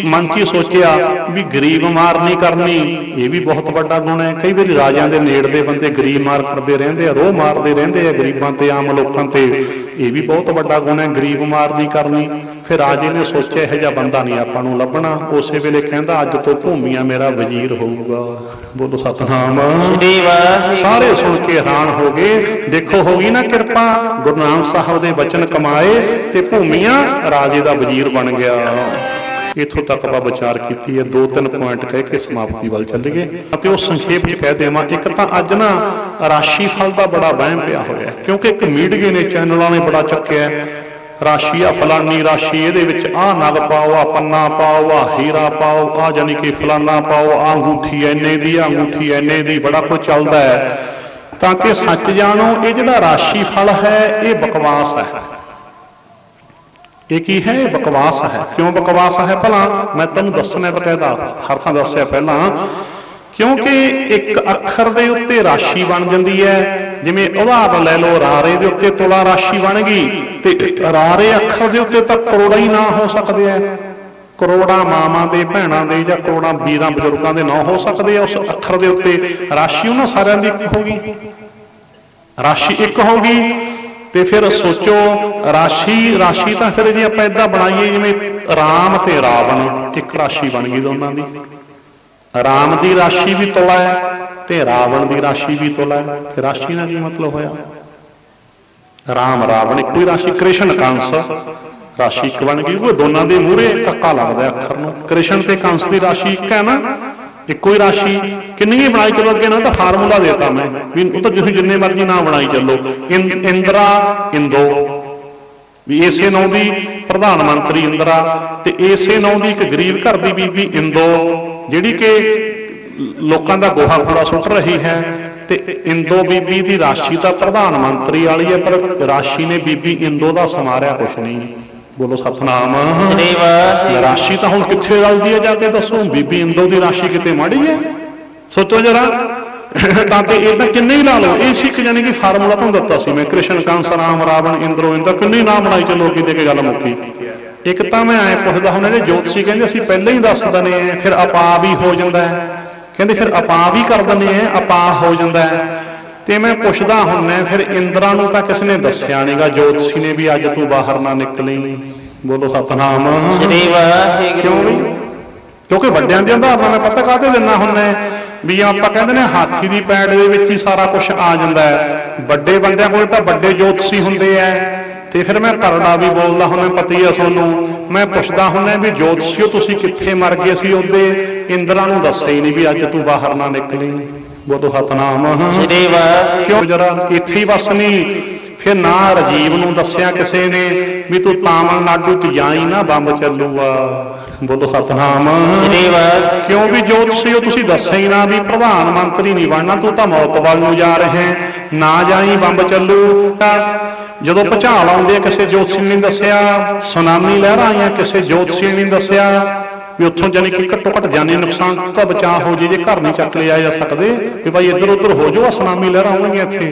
ਮਨ 'ਚ ਸੋਚਿਆ ਵੀ ਗਰੀਬ ਮਾਰ ਨਹੀਂ ਕਰਨੀ, ਇਹ ਵੀ ਬਹੁਤ ਵੱਡਾ ਗੁਣ ਹੈ। ਕਈ ਵਾਰੀ ਰਾਜਿਆਂ ਦੇ ਨੇੜਦੇ ਬੰਦੇ ਗਰੀਬ ਮਾਰ ਕਰਦੇ ਰਹਿੰਦੇ ਆ, ਰੋਹ ਮਾਰਦੇ ਰਹਿੰਦੇ ਆ ਗਰੀਬਾਂ ਤੇ, ਆਮ ਲੋਕਾਂ ਤੇ, ਇਹ ਵੀ ਬਹੁਤ ਵੱਡਾ ਗੁਣ ਹੈ, ਗਰੀਬ ਮਾਰ ਨਹੀਂ ਕਰਨੀ। ਫਿਰ ਰਾਜੇ ਨੇ ਸੋਚਿਆ ਇਹੋ ਜਿਹਾ ਬੰਦਾ ਨਹੀਂ ਆਪਾਂ ਨੂੰ ਲੱਭਣਾ। ਉਸੇ ਵੇਲੇ ਕਹਿੰਦਾ ਅੱਜ ਤੋਂ ਭੂਮੀਆ ਮੇਰਾ ਵਜ਼ੀਰ ਹੋਊਗਾ। ਬੋਲੋ ਸਤਨਾਮ। ਸਾਰੇ ਸੁਣ ਕੇ ਹੈਰਾਨ ਹੋ ਗਏ। ਦੇਖੋ ਹੋ ਗਈ ਨਾ ਕਿਰਪਾ, ਗੁਰੂ ਨਾਨਕ ਸਾਹਿਬ ਦੇ ਵਚਨ ਕਮਾਏ ਤੇ ਭੂਮੀਆ ਰਾਜੇ ਦਾ ਵਜ਼ੀਰ ਬਣ ਗਿਆ। ਇੱਥੋਂ ਤੱਕ ਆਪਾਂ ਵਿਚਾਰ ਕੀਤੀ ਹੈ। 2-3 ਪੁਆਇੰਟ ਕਹਿ ਕੇ ਸਮਾਪਤੀ ਵੱਲ ਚੱਲ ਗਏ ਅਤੇ ਉਹ ਸੰਖੇਪ 'ਚ ਕਹਿ ਦੇਵਾਂ। ਇੱਕ ਤਾਂ ਅੱਜ ਨਾ ਰਾਸ਼ੀ ਫਲ ਦਾ ਬੜਾ ਵਹਿਮ ਪਿਆ ਹੋਇਆ, ਕਿਉਂਕਿ ਇੱਕ ਮੀਡੀਏ ਨੇ, ਚੈਨਲਾਂ ਨੇ ਬੜਾ ਚੱਕਿਆ ਰਾਸ਼ੀ, ਆ ਫਲਾਨੀ ਰਾਸ਼ੀ, ਇਹਦੇ ਵਿੱਚ ਆਹ ਨਗ ਪਾਓ, ਆ ਪੰਨਾ ਪਾਓ, ਆ ਹੀਰਾ ਪਾਓ, ਆ ਜਾਨੀ ਕਿ ਫਲਾਨਾ ਪਾਓ, ਆ ਅੰਗੂਠੀ ਐਨੇ ਦੀ, ਆ ਅੰਗੂਠੀ ਐਨੇ ਦੀ, ਬੜਾ ਕੁਝ ਚੱਲਦਾ ਹੈ। ਤਾਂ ਕਿ ਸੱਚ ਜਾਣੋ, ਇਹ ਜਿਹੜਾ ਰਾਸ਼ੀ ਫਲ ਹੈ ਇਹ ਬਕਵਾਸ ਹੈ। ਇਹ ਕੀ ਹੈ? ਇਹ ਬਕਵਾਸ ਹੈ। ਕਿਉਂ ਬਕਵਾਸ ਹੈ ਭਲਾ? ਮੈਂ ਤੁਹਾਨੂੰ ਦੱਸਣਾ ਬਕਾਇਦਾ, ਹਰ ਥਾਂ ਦੱਸਿਆ ਪਹਿਲਾਂ। ਕਿਉਂਕਿ ਇੱਕ ਅੱਖਰ ਦੇ ਉੱਤੇ ਰਾਸ਼ੀ ਬਣ ਜਾਂਦੀ ਹੈ। ਜਿਵੇਂ ਉਦਾਹਰਨ ਲੈ ਲਓ, ਰਾਰੇ ਦੇ ਉੱਤੇ ਤੁਲਾ ਰਾਸ਼ੀ ਬਣ ਗਈ, ਤੇ ਰਾਰੇ ਅੱਖਰ ਦੇ ਉੱਤੇ ਤਾਂ ਕਰੋੜਾਂ ਹੀ ਨਾਂ ਹੋ ਸਕਦੇ ਆ। ਕਰੋੜਾਂ ਮਾਵਾਂ ਦੇ, ਭੈਣਾਂ ਦੇ, ਜਾਂ ਕਰੋੜਾਂ ਵੀਰਾਂ ਬਜ਼ੁਰਗਾਂ ਦੇ ਨਾਂ ਹੋ ਸਕਦੇ ਆ ਉਸ ਅੱਖਰ ਦੇ ਉੱਤੇ। ਰਾਸ਼ੀ ਉਹਨਾਂ ਸਾਰਿਆਂ ਦੀ ਇੱਕ ਹੋ ਗਈ, ਰਾਸ਼ੀ ਇੱਕ ਹੋ ਗਈ। ਤੇ ਫਿਰ ਸੋਚੋ, ਰਾਸ਼ੀ ਤਾਂ ਫਿਰ ਜੇ ਆਪਾਂ ਏਦਾਂ ਬਣਾਈਏ ਜਿਵੇਂ ਰਾਮ ਤੇ ਰਾਵਣ, ਇੱਕ ਰਾਸ਼ੀ ਬਣ ਗਈ ਦੋਨਾਂ ਦੀ। ਰਾਮ ਦੀ ਰਾਸ਼ੀ ਵੀ ਤੁਲਾ ਹੈ ਤੇ ਰਾਵਣ ਦੀ ਰਾਸ਼ੀ ਵੀ ਤੁਲਾ ਹੈ। ਫਿਰ ਰਾਸ਼ੀ ਨਾਲ ਕੀ ਮਤਲਬ ਹੋਇਆ? ਰਾਮ ਰਾਵਣ ਇੱਕੋ ਹੀ ਰਾਸ਼ੀ, ਕ੍ਰਿਸ਼ਨ ਕੰਸ ਰਾਸ਼ੀ ਇੱਕ ਬਣ ਗਈ। ਉਹ ਦੋਨਾਂ ਦੇ ਮੂਹਰੇ ਕੱਕਾ ਲੱਗਦਾ ਅੱਖਰ ਨੂੰ। ਕ੍ਰਿਸ਼ਨ ਤੇ ਕੰਸ ਦੀ ਰਾਸ਼ੀ ਇੱਕ ਹੈ ਨਾ, ਇੱਕੋ ਹੀ ਰਾਸ਼ੀ। ਕਿੰਨੀ ਬਣਾਈ ਚਲੋ, ਅੱਗੇ ਨਾ ਤਾਂ ਫਾਰਮੂਲਾ ਦੇਤਾ ਮੈਂ ਵੀ ਉਹ ਤਾਂ ਤੁਸੀਂ ਜਿੰਨੇ ਮਰਜ਼ੀ ਨਾ ਬਣਾਈ ਚੱਲੋ। ਇੰਦਰਾ ਇੰਦੋ ਵੀ ਇਸੇ ਨਾਂ ਦੀ ਪ੍ਰਧਾਨ ਮੰਤਰੀ ਇੰਦਰਾ, ਤੇ ਇਸੇ ਨਾਂ ਦੀ ਇੱਕ ਗਰੀਬ ਘਰ ਦੀ ਬੀਬੀ ਇੰਦੋ ਜਿਹੜੀ ਕਿ ਲੋਕਾਂ ਦਾ ਗੋਹਾ ਕੂੜਾ ਸੁੱਟ ਰਹੀ ਹੈ। ਤੇ ਇੰਦੋ ਬੀਬੀ ਦੀ ਰਾਸ਼ੀ ਤਾਂ ਪ੍ਰਧਾਨ ਮੰਤਰੀ ਵਾਲੀ ਹੈ, ਪਰ ਰਾਸ਼ੀ ਨੇ ਬੀਬੀ ਇੰਦੋ ਦਾ ਸਮਾਰਿਆ ਕੁਛ ਨਹੀਂ। ਬੋਲੋ ਸਤਨਾਮ। ਰਾਸ਼ੀ ਤਾਂ ਹੁਣ ਕਿੱਥੇ ਰਲਦੀ ਹੈ ਜਾ ਕੇ ਦੱਸੋ? ਬੀਬੀ ਇੰਦੋ ਦੀ ਰਾਸ਼ੀ ਕਿਤੇ ਮਾੜੀ ਹੈ? ਸੋਚੋ ਜਰਾ। ਤਾਂ ਤੇ ਇਹ ਤਾਂ ਕਿੰਨੇ ਹੀ ਲਾ ਲਓ, ਇਹ ਸਿੱਖ ਜਾਣੀ ਕਿ ਫਾਰਮੂਲਾ ਤੁਹਾਨੂੰ ਦਿੱਤਾ ਸੀ ਮੈਂ, ਕ੍ਰਿਸ਼ਨ ਕੰਸ ਰਾਮ ਰਾਵਣ ਇੰਦਰੋ ਇੰਦਰ, ਕਿੰਨੇ ਨਾਮ ਬਣਾਈ ਚਲੋ, ਕਿਤੇ ਕੇ ਗੱਲ ਮੁੱਕੀ। ਇੱਕ ਤਾਂ ਮੈਂ ਐਂ ਪੁੱਛਦਾ ਹੁਣ, ਜਿਹੜੇ ਜੋਤਸ਼ੀ ਕਹਿੰਦੇ ਅਸੀਂ ਪਹਿਲਾਂ ਹੀ ਦੱਸ ਦਿੰਦੇ ਆ, ਫਿਰ ਆਪਾ ਵੀ ਹੋ ਜਾਂਦਾ ਹੈ। ਕਹਿੰਦੇ ਫਿਰ ਆਪਾ ਵੀ ਕਰ ਦਿੰਦੇ ਆ, ਆਪਾ ਹੋ ਜਾਂਦਾ ਹੈ। ਤੇ ਮੈਂ ਪੁੱਛਦਾ ਹੁੰਨਾ, ਫਿਰ ਇੰਦਰਾ ਨੂੰ ਤਾਂ ਕਿਸੇ ਨੇ ਦੱਸਿਆ ਨਹੀਂਗਾ ਜੋਤਸ਼ੀ ਨੇ ਵੀ ਅੱਜ ਤੂੰ ਬਾਹਰ ਨਾ ਨਿਕਲੀ। ਬੋਲੋ ਸਤਨਾਮ। ਕਿਉਂ ਵੀ? ਕਿਉਂਕਿ ਵੱਡਿਆਂ ਦੀ ਉਦਾਹਰਨਾਂ ਮੈਂ ਪਤਾ ਕਾਹਤੇ ਦਿੰਦਾ ਹੁੰਦਾ ਵੀ ਆਪਾਂ ਕਹਿੰਦੇ ਨੇ ਹਾਥੀ ਦੀ ਪੈੜ ਦੇ ਵਿੱਚ ਹੀ ਸਾਰਾ ਕੁਝ ਆ ਜਾਂਦਾ ਹੈ। ਵੱਡੇ ਬੰਦਿਆਂ ਕੋਲ ਤਾਂ ਵੱਡੇ ਜੋਤਸ਼ੀ ਹੁੰਦੇ ਆ। ਤੇ ਫਿਰ ਮੈਂ ਕਰੜਾ ਵੀ ਬੋਲਦਾ ਹੁੰਦਾ, ਪਤੀ ਆ ਤੁਹਾਨੂੰ। ਮੈਂ ਪੁੱਛਦਾ ਹੁੰਦਾ ਵੀ ਜੋਤਸ਼ੀਓ ਤੁਸੀਂ ਕਿੱਥੇ ਮਰ ਗਏ ਸੀ? ਉਹਦੇ ਇੰਦਰਾ ਨੂੰ ਦੱਸਿਆ ਹੀ ਨਹੀਂ ਵੀ ਅੱਜ ਤੂੰ ਬਾਹਰ ਨਾ ਨਿਕਲੀ। ਬੋਲੋ ਸਤਨਾਮ। ਕਿਉਂ ਜਰਾ ਇੱਥੇ ਹੀ ਬਸ ਨਹੀਂ। ਫਿਰ ਨਾ ਰਾਜੀਵ ਨੂੰ ਦੱਸਿਆ ਕਿਸੇ ਨੇ ਵੀ ਤੂੰ ਤਾਮਿਲਨਾਡੂ ਚ ਜਾਈ ਨਾ, ਬੰਬ ਚੱਲੂਗਾ। ਬੋਲੋ ਸਤਨਾਮ। ਕਿਉਂ ਵੀ ਜੋਤਸ਼ੀ ਤੁਸੀਂ ਦੱਸਿਆ ਹੀ ਨਾ ਵੀ ਪ੍ਰਧਾਨ ਮੰਤਰੀ ਨਹੀਂ ਬਣਨਾ, ਤੂੰ ਤਾਂ ਮੌਤ ਵੱਲ ਨੂੰ ਜਾ ਰਹੇ, ਨਾ ਜਾਈ ਬੰਬ ਚੱਲੂ। ਜਦੋਂ ਭੁਚਾਲ ਆਉਂਦੇ ਕਿਸੇ ਜੋਤਸ਼ੀ ਨੇ ਦੱਸਿਆ, ਸੁਨਾਮੀ ਲਹਿਰਾਂ ਆਈਆਂ ਕਿਸੇ ਜੋਤਸ਼ੀ ਨੇ ਦੱਸਿਆ ਵੀ ਉੱਥੋਂ ਜਾਨੀ ਕਿ ਘੱਟੋ ਘੱਟ ਜਾਨੀ ਨੁਕਸਾਨ ਤਾਂ ਬਚਾਅ ਹੋ ਜੇ ਘਰ ਨਹੀਂ ਚੱਕ ਲਿਆ ਜਾ ਸਕਦੇ ਵੀ ਭਾਈ ਇੱਧਰ ਉੱਧਰ ਹੋ ਜਾਓ, ਸੁਨਾਮੀ ਲਹਿਰਾਂ ਆਉਣਗੀਆਂ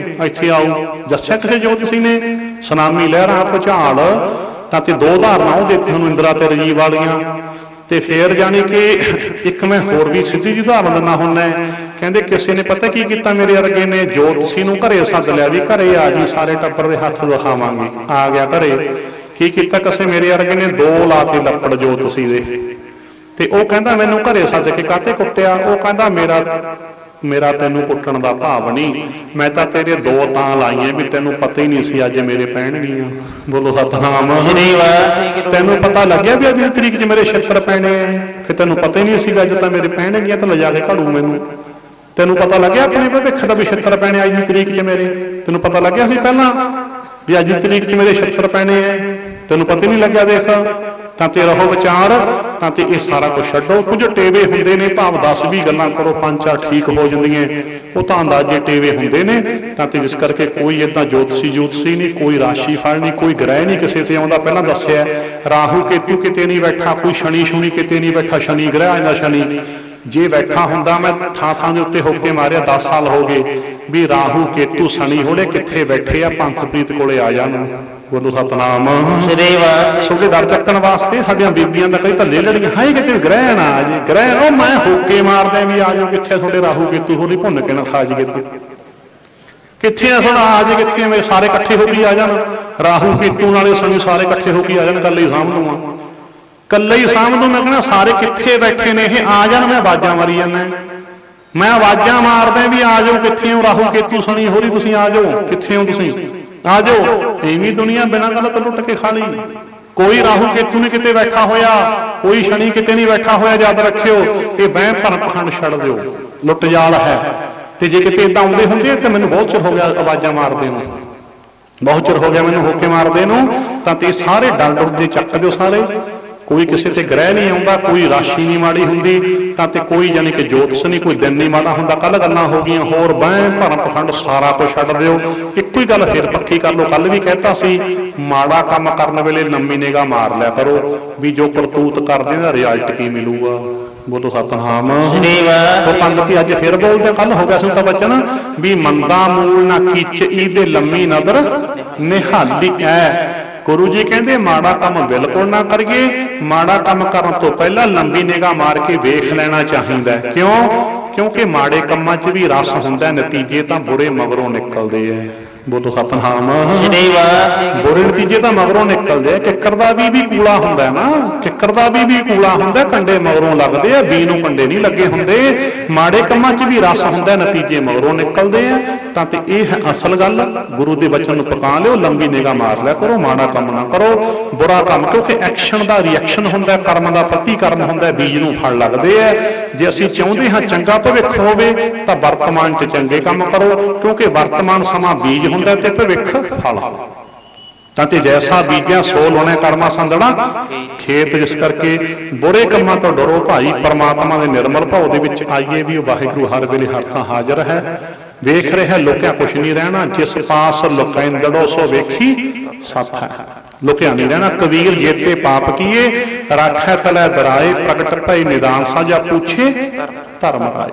ਇੱਥੇ ਆਓ। ਦੱਸਿਆ ਕਿਸੇ ਜੋਤਸ਼ੀ ਨੇ ਸੁਨਾਮੀ ਲਹਿਰਾਂ ਭੁਚਾਲ ਤਾਂ ਤੇ ਦੋ ਉਦਾਹਰਨਾਂ ਉਹ ਦਿੱਤੀ ਤੁਹਾਨੂੰ ਇੰਦਰਾ ਤੇ ਰਾਜੀਵ ਵਾਲੀਆਂ। ਤੇ ਫੇਰ ਜਾਨੀ ਕਿ ਇੱਕ ਮੈਂ ਹੋਰ ਵੀ ਸਿੱਧੀ ਜਿਹੀ ਉਦਾਹਰਨ ਦਿੰਦਾ ਹੁੰਦਾ। ਕਹਿੰਦੇ ਕਿਸੇ ਨੇ ਪਤਾ ਕੀ ਕੀਤਾ, ਮੇਰੇ ਵਰਗੇ ਨੇ ਜੋਤਸ਼ੀ ਨੂੰ ਘਰੇ ਸੱਦ ਲਿਆ ਵੀ ਘਰੇ ਆ ਜੀ, ਸਾਰੇ ਟੱਬਰ ਦੇ ਹੱਥ ਦਿਖਾਵਾਂਗੇ। ਆ ਗਿਆ ਘਰੇ, ਕੀ ਕੀਤਾ ਕਿਸੇ ਮੇਰੇ ਵਰਗੇ ਨੇ 2 ਲਾਤੇ ਲੱਪੜ ਜੋਤਸ਼ੀ ਦੇ। ਤੇ ਉਹ ਕਹਿੰਦਾ ਮੈਨੂੰ ਘਰੇ ਸੱਦ ਕੇ ਕਾਹਤੇ ਕੁੱਟਿਆ? ਉਹ ਕਹਿੰਦਾ ਮੇਰਾ ਤੈਨੂੰ ਕੁੱਟਣ ਦਾ ਭਾਵ ਨਹੀਂ, ਮੈਂ ਤਾਂ ਤੇਰੇ 2 ਤਾਂ ਲਾਈਆਂ ਵੀ ਤੈਨੂੰ ਪਤਾ ਹੀ ਨਹੀਂ ਸੀ ਅੱਜ ਮੇਰੇ ਪੈਣਗੀਆਂ। ਬੋਲੋ ਸਤਨਾਮ। ਤੈਨੂੰ ਪਤਾ ਲੱਗਿਆ ਵੀ ਅੱਜ ਦੀ ਤਰੀਕ 'ਚ ਮੇਰੇ ਛਿੱਤਰ ਪੈਣੇ ਆ? ਫਿਰ ਤੈਨੂੰ ਪਤਾ ਹੀ ਨਹੀਂ ਸੀ ਅੱਜ ਤਾਂ ਮੇਰੇ ਪੈਣਗੀਆਂ, ਤਾਂ ਲਿਜਾ ਕੇ ਘੜੂ ਮੈਨੂੰ। ਤੈਨੂੰ ਪਤਾ ਲੱਗਿਆ ਆਪਣੇ ਭਵਿੱਖ ਦਾ ਵੀ ਛਿੱਤਰ ਪੈਣੇ ਅੱਜ ਦੀ ਤਰੀਕ 'ਚ ਮੇਰੇ? ਤੈਨੂੰ ਪਤਾ ਲੱਗਿਆ ਸੀ ਪਹਿਲਾਂ ਵੀ ਅੱਜ ਦੀ ਤਰੀਕ 'ਚ ਮੇਰੇ ਛਿੱਤਰ ਪੈਣੇ ਆ? ਤੈਨੂੰ ਪਤਾ ਹੀ ਨਹੀਂ ਲੱਗਿਆ। ਦੇਖ ਤਾਂ ਤੇ ਰਹੋ ਵਿਚਾਰ, ਤਾਂ ਤੇ ਇਹ ਸਾਰਾ ਕੁਝ ਛੱਡੋ। ਕੁਝ ਟੇਵੇ ਹੁੰਦੇ ਨੇ, ਭਾਵ 10 ਵੀ ਗੱਲਾਂ ਕਰੋ 5-4 ਠੀਕ ਹੋ ਜਾਂਦੀਆਂ, ਉਹ ਤਾਂ ਅੰਦਾਜ਼ੇ ਟੇਵੇ ਹੁੰਦੇ ਨੇ। ਤਾਂ ਤੇ ਜਿਸ ਕਰਕੇ ਕੋਈ ਏਦਾਂ ਜੋਤਸ਼ੀ ਨਹੀਂ, ਕੋਈ ਰਾਸ਼ੀ ਫਲ ਨਹੀਂ, ਕੋਈ ਗ੍ਰਹਿ ਨਹੀਂ ਕਿਸੇ ਤੇ ਆਉਂਦਾ। ਪਹਿਲਾਂ ਦੱਸਿਆ ਰਾਹੂ ਕੇਤੂ ਕਿਤੇ ਨਹੀਂ ਬੈਠਾ, ਕੋਈ ਸ਼ਨੀ ਸ਼ੂਨੀ ਕਿਤੇ ਨਹੀਂ ਬੈਠਾ। ਸ਼ਨੀ ਗ੍ਰਹਿ ਆਂਦਾ, ਸ਼ਨੀ ਜੇ ਬੈਠਾ ਹੁੰਦਾ ਮੈਂ ਥਾਂ ਦੇ ਉੱਤੇ ਹੋ ਕੇ ਮਾਰਿਆ। 10 ਸਾਲ ਹੋ ਗਏ ਵੀ ਰਾਹੂ ਕੇਤੂ ਸ਼ਨੀ ਹੋੜੇ ਕਿੱਥੇ ਬੈਠੇ ਆ, ਪੰਥਪ੍ਰੀਤ ਕੋਲੇ ਆ ਜਾਣ। ਬੋਲੋ ਸਤਨਾਮ। ਸੋਗੇ ਦਰ ਚੱਕਣ ਵਾਸਤੇ ਸਾਡੀਆਂ ਬੀਬੀਆਂ ਦਾ ਕਈ ਧੱਲੇ ਲੜੀਆਂ, ਹਾਏ ਕਿਤੇ ਗ੍ਰਹਿ ਨਾ ਆ ਜੇ, ਗ੍ਰਹਿ ਉਹ ਮੈਂ ਹੋਕੇ ਮਾਰਦਾ ਵੀ ਆ ਜਾਓ ਕਿੱਥੇ ਤੁਹਾਡੇ ਰਾਹੂ ਕੇਤੂ ਹੋਰੀ ਭੁੰਨ ਕੇ ਨਾ ਖਾ ਜੀ ਕਿੱਥੇ ਆ ਥੋੜਾ ਆ ਜੇ, ਕਿੱਥੇ ਮੇਰੇ ਸਾਰੇ ਇਕੱਠੇ ਹੋ ਕੇ ਆ ਜਾਣ। ਰਾਹੂ ਕੇਤੂ ਨਾਲੇ ਸ਼ਨੀ ਸਾਰੇ ਇਕੱਠੇ ਹੋ ਕੇ ਆ ਜਾਣ, ਕੱਲੇ ਹੀ ਸਾਂਭ ਲਵਾਂ, ਕੱਲੇ ਹੀ ਸਾਂਭ ਲਵਾਂ। ਮੈਂ ਕਹਿੰਦਾ ਸਾਰੇ ਕਿੱਥੇ ਬੈਠੇ ਨੇ ਇਹ, ਆ ਜਾਣ। ਮੈਂ ਆਵਾਜ਼ਾਂ ਮਾਰੀ ਜਾਂਦਾ, ਮੈਂ ਆਵਾਜ਼ਾਂ ਮਾਰਦਾ ਵੀ ਆ ਜਾਓ, ਕਿੱਥੇ ਹੋ ਰਾਹੂ ਕੇਤੂ ਸ਼ਨੀ ਹੋਰੀ, ਤੁਸੀਂ ਆ ਜਾਓ, ਕਿੱਥੇ ਹੋ ਤੁਸੀਂ, ਆ ਜਾਓ। ਐਵੇਂ ਦੁਨੀਆ ਬਿਨਾਂ ਗੱਲ ਤੋਂ ਲੁੱਟ ਕੇ ਖਾ ਲਈ। ਕੋਈ ਰਾਹੂ ਕੇਤੂ ਨਹੀਂ ਕਿਤੇ ਬੈਠਾ ਹੋਇਆ, ਕੋਈ ਸ਼ਨੀ ਕਿਤੇ ਨਹੀਂ ਬੈਠਾ ਹੋਇਆ। ਯਾਦ ਰੱਖਿਓ ਇਹ ਵਹਿਮ ਭਰਮ ਪਖੰਡ ਛੱਡ ਦਿਓ, ਲੁੱਟ ਜਾਲ ਹੈ। ਤੇ ਜੇ ਕਿਤੇ ਏਦਾਂ ਆਉਂਦੇ ਹੁੰਦੇ ਤਾਂ ਮੈਨੂੰ ਬਹੁਤ ਚਿਰ ਹੋ ਗਿਆ ਆਵਾਜ਼ਾਂ ਮਾਰਦੇ ਨੂੰ, ਬਹੁਤ ਚਿਰ ਹੋ ਗਿਆ ਮੈਨੂੰ ਹੋਕੇ ਮਾਰਦੇ ਨੂੰ। ਤਾਂ ਤੇ ਸਾਰੇ ਡੰਡ ਉੱਤੇ ਚੱਕ ਦਿਓ ਸਾਰੇ। ਕੋਈ ਕਿਸੇ ਤੇ ਗ੍ਰਹਿ ਨਹੀਂ ਆਉਂਦਾ, ਕੋਈ ਰਾਸ਼ੀ ਨਹੀਂ ਮਾੜੀ ਹੁੰਦੀ, ਤਾਂ ਤੇ ਕੋਈ ਜਾਨੀ ਕਿ ਜੋਤਿਸ਼ ਨਹੀਂ, ਕੋਈ ਦਿਨ ਨਹੀਂ ਮਾੜਾ ਹੁੰਦਾ। ਕੱਲ ਗੱਲਾਂ ਹੋ ਗਈਆਂ ਹੋਰ ਵਹਿਮ ਭਰਮ ਪਖੰਡ ਸਾਰਾ ਕੁਝ ਛੱਡ ਦਿਓ। ਇੱਕੋ ਹੀ ਗੱਲ ਫਿਰ ਪੱਕੀ ਕਰ ਲਓ। ਕੱਲ ਵੀ ਕਹਿਤਾ ਸੀ ਮਾੜਾ ਕੰਮ ਕਰਨ ਵੇਲੇ ਲੰਮੀ ਨਿਗਾਹ ਮਾਰ ਲਿਆ ਕਰੋ ਵੀ ਜੋ ਕਰਤੂਤ ਕਰਦੇ ਦਾ ਰਿਜ਼ਲਟ ਕੀ ਮਿਲੂਗਾ। ਬੋਲੋ ਸਤਨਾਮ। ਉਹ ਪੰਡਤੀ ਅੱਜ ਫਿਰ ਬੋਲਦੇ, ਕੱਲ ਹੋ ਗਿਆ ਸੀ ਤਾਂ ਬਚਨ ਵੀ ਮੰਦਾ ਮੂਲ ਨਾ ਕੀਚ ਇਹਦੇ ਲੰਮੀ ਨਦਰ ਨਿਹਾਲੀ ਐ। ਗੁਰੂ ਜੀ ਕਹਿੰਦੇ ਮਾੜਾ ਕੰਮ ਬਿਲਕੁਲ ਨਾ ਕਰੀਏ, ਮਾੜਾ ਕੰਮ ਕਰਨ ਤੋਂ ਪਹਿਲਾਂ ਲੰਬੀ ਨਿਗਾਹ ਮਾਰ ਕੇ ਵੇਖ ਲੈਣਾ ਚਾਹੀਦਾ। ਕਿਉਂ? ਕਿਉਂਕਿ ਮਾੜੇ ਕੰਮਾਂ 'ਚ ਵੀ ਰਸ ਹੁੰਦਾ, ਨਤੀਜੇ ਤਾਂ ਬੁਰੇ ਮਗਰੋਂ ਨਿਕਲਦੇ ਐ। ਬੋਲੋ ਸਤਨਾਮ। ਸ੍ਰੀ ਵਾਹਿਗੁਰੂ। ਬੁਰੇ ਨਤੀਜੇ ਤਾਂ ਮਗਰੋਂ ਨਿਕਲਦੇ ਆ। ਕਿੱਕਰ ਦਾ ਵੀ ਕੂਲਾ ਹੁੰਦਾ ਨਾ, ਕਿੱਕਰ ਦਾ ਵੀ ਕੂਲਾ ਹੁੰਦਾ, ਕੰਡੇ ਮਗਰੋਂ ਲੱਗਦੇ ਆ, ਬੀ ਨੂੰ ਕੰਡੇ ਨਹੀਂ ਲੱਗੇ ਹੁੰਦੇ। ਮਾੜੇ ਕੰਮਾਂ 'ਚ ਵੀ ਰਸ ਹੁੰਦਾ, ਨਤੀਜੇ ਮਗਰੋਂ ਨਿਕਲਦੇ ਆ। ਤਾਂ ਤੇ ਇਹ ਹੈ ਅਸਲ ਗੱਲ। ਗੁਰੂ ਦੇ ਬਚਨ ਨੂੰ ਪਕਾ ਲਿਓ, ਲੰਬੀ ਨਿਗਾਹ ਮਾਰ ਲਿਆ ਕਰੋ, ਮਾੜਾ ਕੰਮ ਨਾ ਕਰੋ, ਬੁਰਾ ਕੰਮ, ਕਿਉਂਕਿ ਐਕਸ਼ਨ ਦਾ ਰਿਐਕਸ਼ਨ ਹੁੰਦਾ, ਕਰਮ ਦਾ ਪ੍ਰਤੀਕਰਮ ਹੁੰਦਾ, ਬੀਜ ਨੂੰ ਫਲ ਲੱਗਦੇ ਆ। ਜੇ ਅਸੀਂ ਚਾਹੁੰਦੇ ਹਾਂ ਚੰਗਾ ਭਵਿੱਖ ਹੋਵੇ ਤਾਂ ਵਰਤਮਾਨ 'ਚ ਚੰਗੇ ਕੰਮ ਕਰੋ, ਕਿਉਂਕਿ ਵਰਤਮਾਨ ਸਮਾਂ ਬੀਜ ਹੁੰਦਾ ਤੇ ਭਵਿੱਖ ਫਲ। ਤਾਂ ਤੇ ਜੈਸਾ ਬੀਜਿਆ ਸੋ ਲਾਉਣਾ, ਕਰਮਾ ਸੰਦੜਾ ਖੇਤ। ਜਿਸ ਕਰਕੇ ਬੁਰੇ ਕੰਮਾਂ ਤੋਂ ਡਰੋ ਭਾਈ, ਪਰਮਾਤਮਾ ਦੇ ਨਿਰਮਲ ਭਾਉ ਦੇ ਵਿੱਚ ਆਈਏ ਵੀ ਉਹ ਵਾਹਿਗੁਰੂ ਹਰ ਵੇਲੇ ਹਰ ਥਾਂ ਹਾਜ਼ਰ ਹੈ, ਵੇਖ ਰਿਹਾ, ਲੁਕਿਆ ਕੁਛ ਨਹੀਂ ਰਹਿਣਾ। ਜਿਸ ਪਾਸ ਲੁਕੈਂਦੜੋ ਸੋ ਵੇਖੀ ਸੱਥ ਹੈ, ਲੁਕਿਆ ਨਹੀਂ ਰਹਿਣਾ। ਕਬੀਰ ਜੇਤੇ ਪਾਪ ਕੀਏ ਰਾਖੈ ਤਲੈ ਦਰਾਏ, ਪ੍ਰਗਟ ਭਈ ਨਿਦਾਨ ਸਾਜਾ ਪੁੱਛੇ ਧਰਮ ਰਾਏ।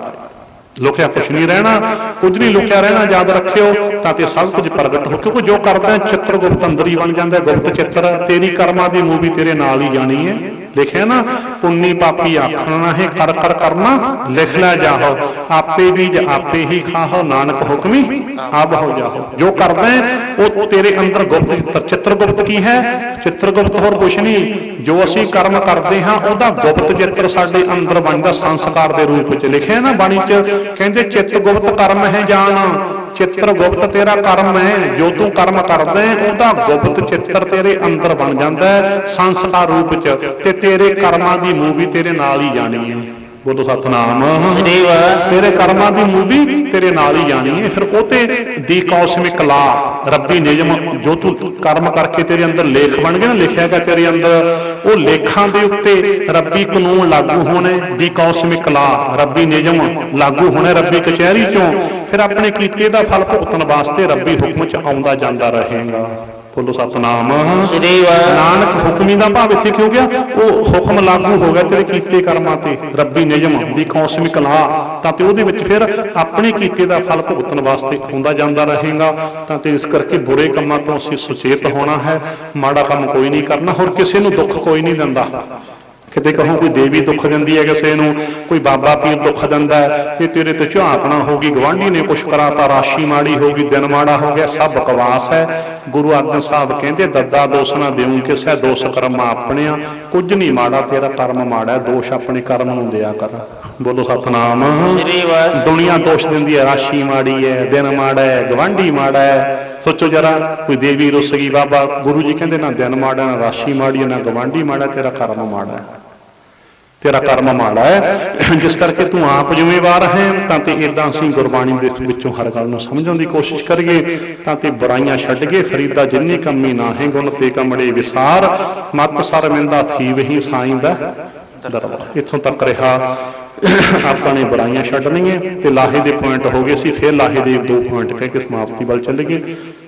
ਲੁਕਿਆ ਕੁਛ ਨਹੀਂ ਰਹਿਣਾ, ਕੁਝ ਨਹੀਂ ਲੁਕਿਆ ਰਹਿਣਾ, ਯਾਦ ਰੱਖਿਓ। ਤਾਂ ਤੇ ਸਭ ਕੁਝ ਪ੍ਰਗਟ ਹੋ, ਕਿਉਂਕਿ ਜੋ ਕਰਦਾ ਚਿੱਤਰ ਗੁਪਤ ਅੰਦਰ ਹੀ ਬਣ ਜਾਂਦਾ, ਗੁਪਤ ਚਿੱਤਰ। ਤੇਰੀ ਕਰਮਾਂ ਦੀ ਮੂਵੀ ਤੇਰੇ ਨਾਲ ਹੀ ਜਾਣੀ ਹੈ। ਲਿਖਿਆ ਨਾ, ਪੁੰਨੀ ਪਾਪੀ ਆਖਣਾ ਨਾ ਹੈ, ਕਰ ਕਰ ਕਰਨਾ ਲਿਖ ਲੈ ਜਾਹੋ, ਆਪੇ ਬੀਜ ਆਪੇ ਹੀ ਖਾਹੋ, ਨਾਨਕ ਹੁਕਮੀ ਆਪ ਹੋ ਜਾਹੋ। ਜੋ ਕਰਦਾ ਉਹ ਤੇਰੇ ਅੰਦਰ ਗੁਪਤ ਚਿੱਤਰ। ਚਿੱਤਰ ਗੁਪਤ ਕੀ ਹੈ? ਚਿੱਤਰ ਗੁਪਤ ਹੋਰ ਕੁਛ ਨਹੀਂ, ਜੋ ਅਸੀਂ ਕਰਮ ਕਰਦੇ ਹਾਂ ਉਹਦਾ ਗੁਪਤ ਚਿੱਤਰ ਸਾਡੇ ਅੰਦਰ ਬਣਦਾ ਸੰਸਕਾਰ ਦੇ ਰੂਪ ਚ। ਲਿਖਿਆ ਨਾ ਬਾਣੀ ਚ, ਕਹਿੰਦੇ ਚਿੱਤ ਗੁਪਤ ਕਰਮ ਹੈ ਜਾਣ, ਚਿੱਤਰ ਗੁਪਤ ਤੇਰਾ ਕਰਮ ਹੈ। ਜੋ ਤੂੰ ਕਰਮ ਕਰਦਾ ਉਹਦਾ ਗੁਪਤ ਚਿੱਤਰ ਤੇਰੇ ਅੰਦਰ ਬਣ ਜਾਂਦਾ ਹੈ ਸੰਸਕਾਰ ਰੂਪ ਚ, ਤੇ ਤੇਰੇ ਕਰਮਾਂ ਦੀ ਮੂਵੀ ਤੇਰੇ ਨਾਲ ਹੀ ਜਾਣੀ ਹੈ। ਬੋਲੋ ਸਤਨਾਮ। ਤੇਰੇ ਕਰਮਾਂ ਦੀ ਮੂਵੀ ਤੇਰੇ ਨਾਲ ਹੀ ਜਾਣੀ ਹੈ। ਫਿਰ ਉਹ ਤੇ ਦੀ ਕੌਸਮਿਕ ਲਾ, ਰੱਬੀ ਨਿਯਮ, ਜੋ ਤੂੰ ਕਰਮ ਕਰਕੇ ਤੇਰੇ ਅੰਦਰ ਲੇਖ ਬਣ ਗਏ ਨਾ, ਲਿਖਿਆ ਗਿਆ ਤੇਰੇ ਅੰਦਰ, ਉਹ ਲੇਖਾਂ ਦੇ ਉੱਤੇ ਰੱਬੀ ਕਾਨੂੰਨ ਲਾਗੂ ਹੋਣੇ, ਦੀ ਕੌਸਮਿਕ ਲਾ, ਰੱਬੀ ਨਿਯਮ ਲਾਗੂ ਹੋਣੇ ਰੱਬੀ ਕਚਹਿਰੀ ਚੋਂ। ਫਿਰ ਆਪਣੇ ਕੀਤੇ ਦਾ ਫਲ ਭੁਗਤਣ ਵਾਸਤੇ ਰੱਬੀ ਹੁਕਮ ਚ ਆਉਂਦਾ ਜਾਂਦਾ ਰਹੇਗਾ। ਬੋਲੋ ਸਤਨਾਮ। ਨਾਨਕ ਹੁਕਮੀ ਦਾ ਭਾਵ ਇੱਥੇ ਕਿਉਂ ਗਿਆ? ਉਹ ਹੁਕਮ ਲਾਗੂ ਹੋ ਗਿਆ ਤੇਰੇ ਕੀਤੇ ਕਰਮਾਂ ਤੇ, ਰੱਬੀ ਨਿਯਮ ਦੀ ਕੌਸਮਿਕ ਲਾ। ਤਾਂ ਤੇ ਉਹਦੇ ਵਿੱਚ ਫਿਰ ਆਪਣੇ ਕੀਤੇ ਦਾ ਫਲ ਭੁਗਤਣ ਵਾਸਤੇ ਆਉਂਦਾ ਜਾਂਦਾ ਰਹੇਗਾ। ਤਾਂ ਤੇ ਇਸ ਕਰਕੇ ਬੁਰੇ ਕੰਮਾਂ ਤੋਂ ਅਸੀਂ ਸੁਚੇਤ ਹੋਣਾ ਹੈ। ਮਾੜਾ ਕੰਮ ਕੋਈ ਨਹੀਂ ਕਰਨਾ, ਹੋਰ ਕਿਸੇ ਨੂੰ ਦੁੱਖ ਕੋਈ ਨਹੀਂ ਦਿੰਦਾ। ਕਿਤੇ ਕਹੋ ਕੋਈ ਦੇਵੀ ਦੁੱਖ ਦਿੰਦੀ ਹੈ ਕਿਸੇ ਨੂੰ, ਕੋਈ ਬਾਬਾ ਪੀਰ ਦੁੱਖ ਦਿੰਦਾ ਹੈ, ਇਹ ਤੇਰੇ ਤੇ ਝਾਕਣਾ ਹੋ ਗਈ, ਗਵਾਂਢੀ ਨੇ ਕੁਛ ਕਰਾਤਾ, ਰਾਸ਼ੀ ਮਾੜੀ ਹੋ ਗਈ, ਦਿਨ ਮਾੜਾ ਹੋ ਗਿਆ, ਸਭ ਬਕਵਾਸ ਹੈ। ਗੁਰੂ ਅਰਜਨ ਸਾਹਿਬ ਕਹਿੰਦੇ ਦੱਦਾ ਦੋਸ਼ ਨਾ ਦੇਉ ਕਿਸੇ, ਦੋਸ਼ ਕਰਮ ਆਪਣਿਆ। ਕੁਝ ਨਹੀਂ ਮਾੜਾ, ਤੇਰਾ ਕਰਮ ਮਾੜਾ, ਦੋਸ਼ ਆਪਣੇ ਕਰਮ ਨੂੰ ਦਿਆ ਕਰ। ਬੋਲੋ ਸਤਨਾਮ। ਦੁਨੀਆ ਦੋਸ਼ ਦਿੰਦੀ ਹੈ, ਰਾਸ਼ੀ ਮਾੜੀ ਹੈ, ਦਿਨ ਮਾੜਾ ਹੈ, ਗਵਾਂਢੀ ਮਾੜਾ ਹੈ। ਸੋਚੋ ਜਰਾ, ਕੋਈ ਦੇਵੀ ਰੁੱਸ ਗਈ, ਬਾਬਾ, ਗੁਰੂ ਜੀ ਕਹਿੰਦੇ ਨਾ ਦਿਨ ਮਾੜਾ, ਨਾ ਰਾਸ਼ੀ ਮਾੜੀ, ਨਾ ਗਵਾਂਢੀ ਮਾੜਾ, ਤੇਰਾ ਕਰਮ ਮਾੜਾ ਹੈ, ਤੇਰਾ ਕਰਮ ਮਾੜਾ ਹੈ। ਜਿਸ ਕਰਕੇ ਤੂੰ ਆਪ ਜ਼ਿੰਮੇਵਾਰ ਹੈ। ਤਾਂ ਤੇ ਇਦਾਂ ਅਸੀਂ ਗੁਰਬਾਣੀ ਦੇ ਵਿੱਚੋਂ ਹਰ ਗੱਲ ਨੂੰ ਸਮਝਣ ਦੀ ਕੋਸ਼ਿਸ਼ ਕਰੀਏ। ਤਾਂ ਤੇ ਬੁਰਾਈਆਂ ਛੱਡ ਕੇ, ਫਰੀਦਾ ਜਿੰਨੀ ਕੰਮੀ ਨਾ ਹੈ, ਗੁਣ ਤੇ ਕਮੜੇ ਵਿਸਾਰ, ਮਤ ਸਰਮਿੰਦਾ ਥੀ ਵਹੀ ਸਾਈਂ ਦਾ ਦਰਬਾਰ। ਇੱਥੋਂ ਤੱਕ ਰਿਹਾ ਆਪਾਂ ਨੇ ਬੁਰਾਈਆਂ ਛੱਡਣੀਆਂ। ਤੇ ਲਾਹੇ ਦੇ ਪੁਆਇੰਟ ਹੋ ਗਏ ਸੀ, ਫਿਰ ਲਾਹੇ ਦੇ 2 ਪੁਆਇੰਟ ਕਹਿ ਕੇ ਸਮਾਪਤੀ ਵੱਲ ਚੱਲੀਏ।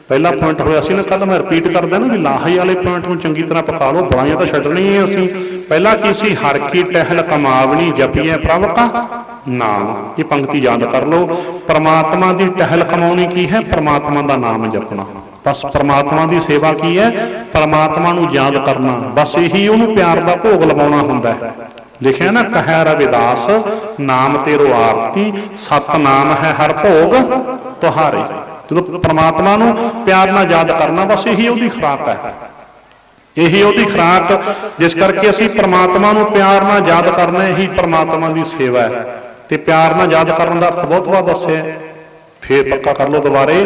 ਪਹਿਲਾ ਪੁਆਇੰਟ ਹੋਇਆ ਸੀ ਨਾ ਕੱਲ, ਮੈਂ ਰਿਪੀਟ ਕਰਦਾ ਨਾ, ਵੀ ਲਾਹੇ ਵਾਲੇ ਪੁਆਇੰਟ ਨੂੰ ਚੰਗੀ ਤਰ੍ਹਾਂ ਪਕਾ ਲਓ। ਬੁਰਾਈਆਂ ਤਾਂ ਛੱਡਣੀਆਂ ਅਸੀਂ। ਪਹਿਲਾ ਕੀ ਸੀ? ਹਰ ਕੀ ਟਹਿਲ ਕਮਾਵਣੀ, ਜਪੀਏ ਪ੍ਰਭ ਕਾ ਨਾਮ। ਇਹ ਪੰਕਤੀ ਯਾਦ ਕਰ ਲਓ। ਪਰਮਾਤਮਾ ਦੀ ਟਹਿਲ ਕਮਾਉਣੀ ਕੀ ਹੈ? ਪਰਮਾਤਮਾ ਦਾ ਨਾਮ ਜਪਣਾ। ਬਸ ਪਰਮਾਤਮਾ ਦੀ ਸੇਵਾ ਕੀ ਹੈ? ਪਰਮਾਤਮਾ ਨੂੰ ਯਾਦ ਕਰਨਾ। ਬਸ ਇਹੀ ਉਹਨੂੰ ਪਿਆਰ ਦਾ ਭੋਗ ਲਵਾਉਣਾ ਹੁੰਦਾ ਹੈ। ਲਿਖਿਆ ਨਾ, ਕਹਿ ਰਵਿਦਾਸ ਨਾਮ ਤੇਰੋ ਆਰਤੀ, ਸਤ ਨਾਮ ਹੈ ਹਰ ਭੋਗ ਤੁਹਾਰੇ। ਜਦੋਂ ਪਰਮਾਤਮਾ ਨੂੰ ਪਿਆਰ ਨਾਲ ਯਾਦ ਕਰਨਾ, ਬਸ ਇਹੀ ਉਹਦੀ ਖੁਰਾਕ ਹੈ, ਇਹੀ ਉਹਦੀ ਖੁਰਾਕ। ਜਿਸ ਕਰਕੇ ਅਸੀਂ ਪਰਮਾਤਮਾ ਨੂੰ ਪਿਆਰ ਨਾਲ ਯਾਦ ਕਰਨਾ, ਇਹੀ ਪਰਮਾਤਮਾ ਦੀ ਸੇਵਾ ਹੈ। ਤੇ ਪਿਆਰ ਨਾਲ ਯਾਦ ਕਰਨ ਦਾ ਅਰਥ ਬਹੁਤ ਵਾਰ ਦੱਸਿਆ, ਫੇਰ ਪੱਕਾ ਕਰ ਲਓ ਦੁਬਾਰੇ,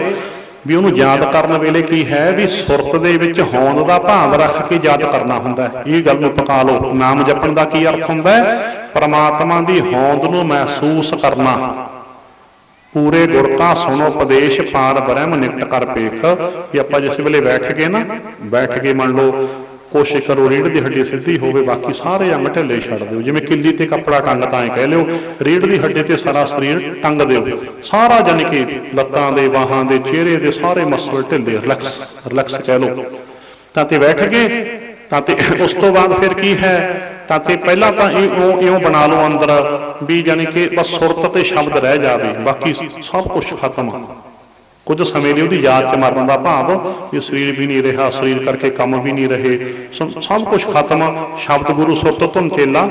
ਵੀ ਉਹਨੂੰ ਯਾਦ ਕਰਨ ਵੇਲੇ ਕੀ ਹੈ? ਵੀ ਸੁਰਤ ਦੇ ਵਿੱਚ ਹੋਂਦ ਦਾ ਭਾਵ ਰੱਖ ਕੇ ਯਾਦ ਕਰਨਾ ਹੁੰਦਾ ਹੈ। ਇਹ ਗੱਲ ਨੂੰ ਪਕਾ ਲਓ। ਨਾਮ ਜਪਣ ਦਾ ਕੀ ਅਰਥ ਹੁੰਦਾ ਹੈ? ਪਰਮਾਤਮਾ ਦੀ ਹੋਂਦ ਨੂੰ ਮਹਿਸੂਸ ਕਰਨਾ। ਪੂਰੇ ਗੁਰ ਕਾ ਸੁਣੋ ਉਪਦੇਸ਼, ਪਾਰ ਬ੍ਰਹਮ ਨਿਕਟ ਕਰ ਪੇਖ। ਕਿ ਆਪਾਂ ਜਿਸ ਵੇਲੇ ਬੈਠ ਕੇ ਮੰਨ ਲਓ ਕੋਸ਼ਿਸ਼ ਕਰੋ ਰੀੜ੍ਹ ਦੀ ਹੱਡੀ ਸਿੱਧੀ ਹੋਵੇ, ਬਾਕੀ ਸਾਰੇ ਅੰਗ ਢਿੱਲੇ ਛੱਡ ਦਿਓ। ਜਿਵੇਂ ਕਿੱਲੀ ਤੇ ਕੱਪੜਾ ਟੰਗ ਤਾਂ ਕਹਿ ਲਿਓ, ਰੀੜ੍ਹ ਦੀ ਹੱਡੀ ਤੇ ਸਾਰਾ ਸਰੀਰ ਟੰਗ ਦਿਓ, ਸਾਰਾ ਜਾਣੀ ਕਿ ਲੱਤਾਂ ਦੇ, ਬਾਹਾਂ ਦੇ, ਚਿਹਰੇ ਦੇ ਸਾਰੇ ਮਸਲ ਢਿੱਲੇ, ਰਿਲੈਕਸ ਕਹਿ ਲਓ। ਤਾਂ ਤੇ ਬੈਠ ਗਏ। ਤਾਂ ਤੇ ਉਸ ਤੋਂ ਬਾਅਦ ਫਿਰ ਕੀ ਹੈ? ਤਾਂ ਤੇ ਪਹਿਲਾਂ ਤਾਂ ਇਉਂ ਬਣਾ ਲਓ ਅੰਦਰ ਵੀ ਜਾਣੀ ਕਿ ਬਸ ਸੁਰਤ ਤੇ ਸ਼ਬਦ ਰਹਿ ਜਾਵੇ, ਬਾਕੀ ਸਭ ਕੁਝ ਖਤਮ। ਕੁਝ ਸਮੇਂ ਲਈ ਉਹਦੀ ਯਾਦ ਚ ਮਰਨ ਦਾ ਭਾਵ ਵੀ ਸਰੀਰ ਵੀ ਨਹੀਂ ਰਿਹਾ, ਸਰੀਰ ਕਰਕੇ ਕੰਮ ਵੀ ਨਹੀਂ ਰਹੇ, ਸਭ ਕੁਝ ਖਤਮ। ਸ਼ਬਦ ਗੁਰੂ ਸੁਰਤ ਧੁਨ ਚੇਲਾ।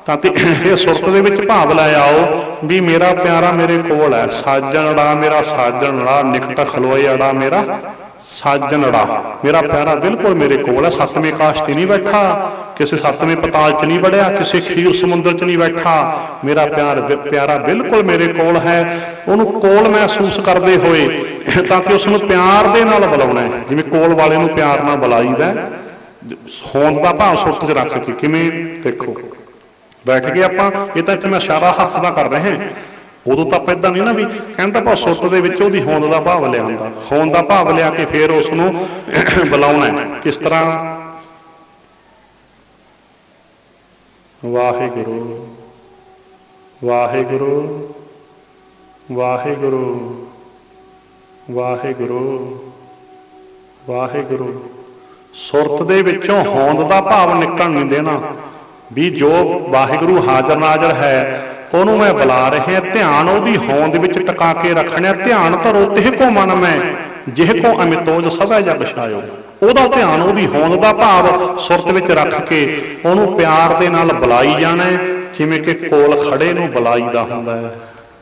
ਤਾਂ ਤੇ ਫਿਰ ਸੁਰਤ ਦੇ ਵਿੱਚ ਭਾਵ ਲੈ ਆਓ ਵੀ ਮੇਰਾ ਪਿਆਰਾ ਮੇਰੇ ਕੋਲ ਹੈ, ਸਾਜਣੜਾ ਮੇਰਾ ਸਾਜਣੜਾ, ਨਿਕਟ ਖਲੋਏੜਾ ਮੇਰਾ ਸਾਜਣੜਾ, ਮੇਰਾ ਪਿਆਰਾ ਬਿਲਕੁਲ ਮੇਰੇ ਕੋਲ ਹੈ। ਸੱਤਵੇਂ ਆਕਾਸ਼ ਤੇ ਨਹੀਂ ਬੈਠਾ, ਕਿਸੇ ਸੱਤਵੇਂ ਪਤਾਲ ਚ ਨਹੀਂ ਵੜਿਆ, ਕਿਸੇ ਖੀਰ ਸਮੁੰਦਰ ਚ ਨਹੀਂ ਬੈਠਾ, ਮੇਰਾ ਪਿਆਰਾ ਬਿਲਕੁਲ ਮੇਰੇ ਕੋਲ ਹੈ। ਉਹਨੂੰ ਕੋਲ ਮਹਿਸੂਸ ਕਰਦੇ ਹੋਏ ਤਾਂ ਕਿ ਉਸ ਨੂੰ ਪਿਆਰ ਦੇ ਨਾਲ ਬੁਲਾਉਣਾ ਹੈ। ਜਿਵੇਂ ਕੋਲ ਵਾਲੇ ਨੂੰ ਪਿਆਰ ਨਾਲ ਬੁਲਾਈਦਾ, ਹੋਂਦ ਦਾ ਭਾਵ ਸੁਰਤ ਚ ਰੱਖ ਕੇ। ਕਿਵੇਂ? ਦੇਖੋ ਬੈਠ ਕੇ ਆਪਾਂ, ਇਹ ਤਾਂ ਇੱਥੇ ਮੈਂ ਇਸ਼ਾਰਾ ਹੱਥ ਦਾ ਕਰ ਰਿਹਾ, ਉਦੋਂ ਤਾਂ ਆਪਾਂ ਏਦਾਂ ਨਹੀਂ ਨਾ ਵੀ ਕਹਿੰਦਾ ਭਾਵ ਸੁਰਤ ਦੇ ਵਿੱਚ ਉਹਦੀ ਹੋਂਦ ਦਾ ਭਾਵ ਲਿਆਉਂਦਾ, ਹੋਂਦ ਦਾ ਭਾਵ ਲਿਆ ਕੇ ਫਿਰ ਉਸ ਨੂੰ ਬੁਲਾਉਣਾ ਹੈ। ਕਿਸ ਤਰ੍ਹਾਂ? ਵਾਹਿਗੁਰੂ ਵਾਹਿਗੁਰੂ ਵਾਹਿਗੁਰੂ ਵਾਹਿਗੁਰੂ ਵਾਹਿਗੁਰੂ। ਸੁਰਤ ਦੇ ਵਿੱਚੋਂ ਹੋਂਦ ਦਾ ਭਾਵ ਨਿਕਲ ਨਹੀਂ ਦੇਣਾ ਵੀ ਜੋ ਵਾਹਿਗੁਰੂ ਹਾਜ਼ਰ ਨਾਜ਼ਰ ਹੈ ਉਹਨੂੰ ਮੈਂ ਬੁਲਾ ਰਿਹਾ, ਧਿਆਨ ਉਹਦੀ ਹੋਂਦ ਵਿੱਚ ਟਿਕਾ ਕੇ ਰੱਖਣਾ। ਧਿਆਨ ਧਰੋ ਤਿਹ ਕੋ ਮਨ ਮੈਂ, ਜਿਹ ਕੋ ਅਮਿਤੋਜ ਸਭੈ ਜਗ ਛਾਇਓ। ਉਹਦਾ ਧਿਆਨ ਉਹਦੀ ਹੋਂਦ ਦਾ ਭਾਵ ਸੁਰਤ ਵਿੱਚ ਰੱਖ ਕੇ ਉਹਨੂੰ ਪਿਆਰ ਦੇ ਨਾਲ ਬੁਲਾਈ ਜਾਣਾ, ਜਿਵੇਂ ਕਿ ਕੋਲ ਖੜੇ ਨੂੰ ਬੁਲਾਈਦਾ ਹੁੰਦਾ ਹੈ।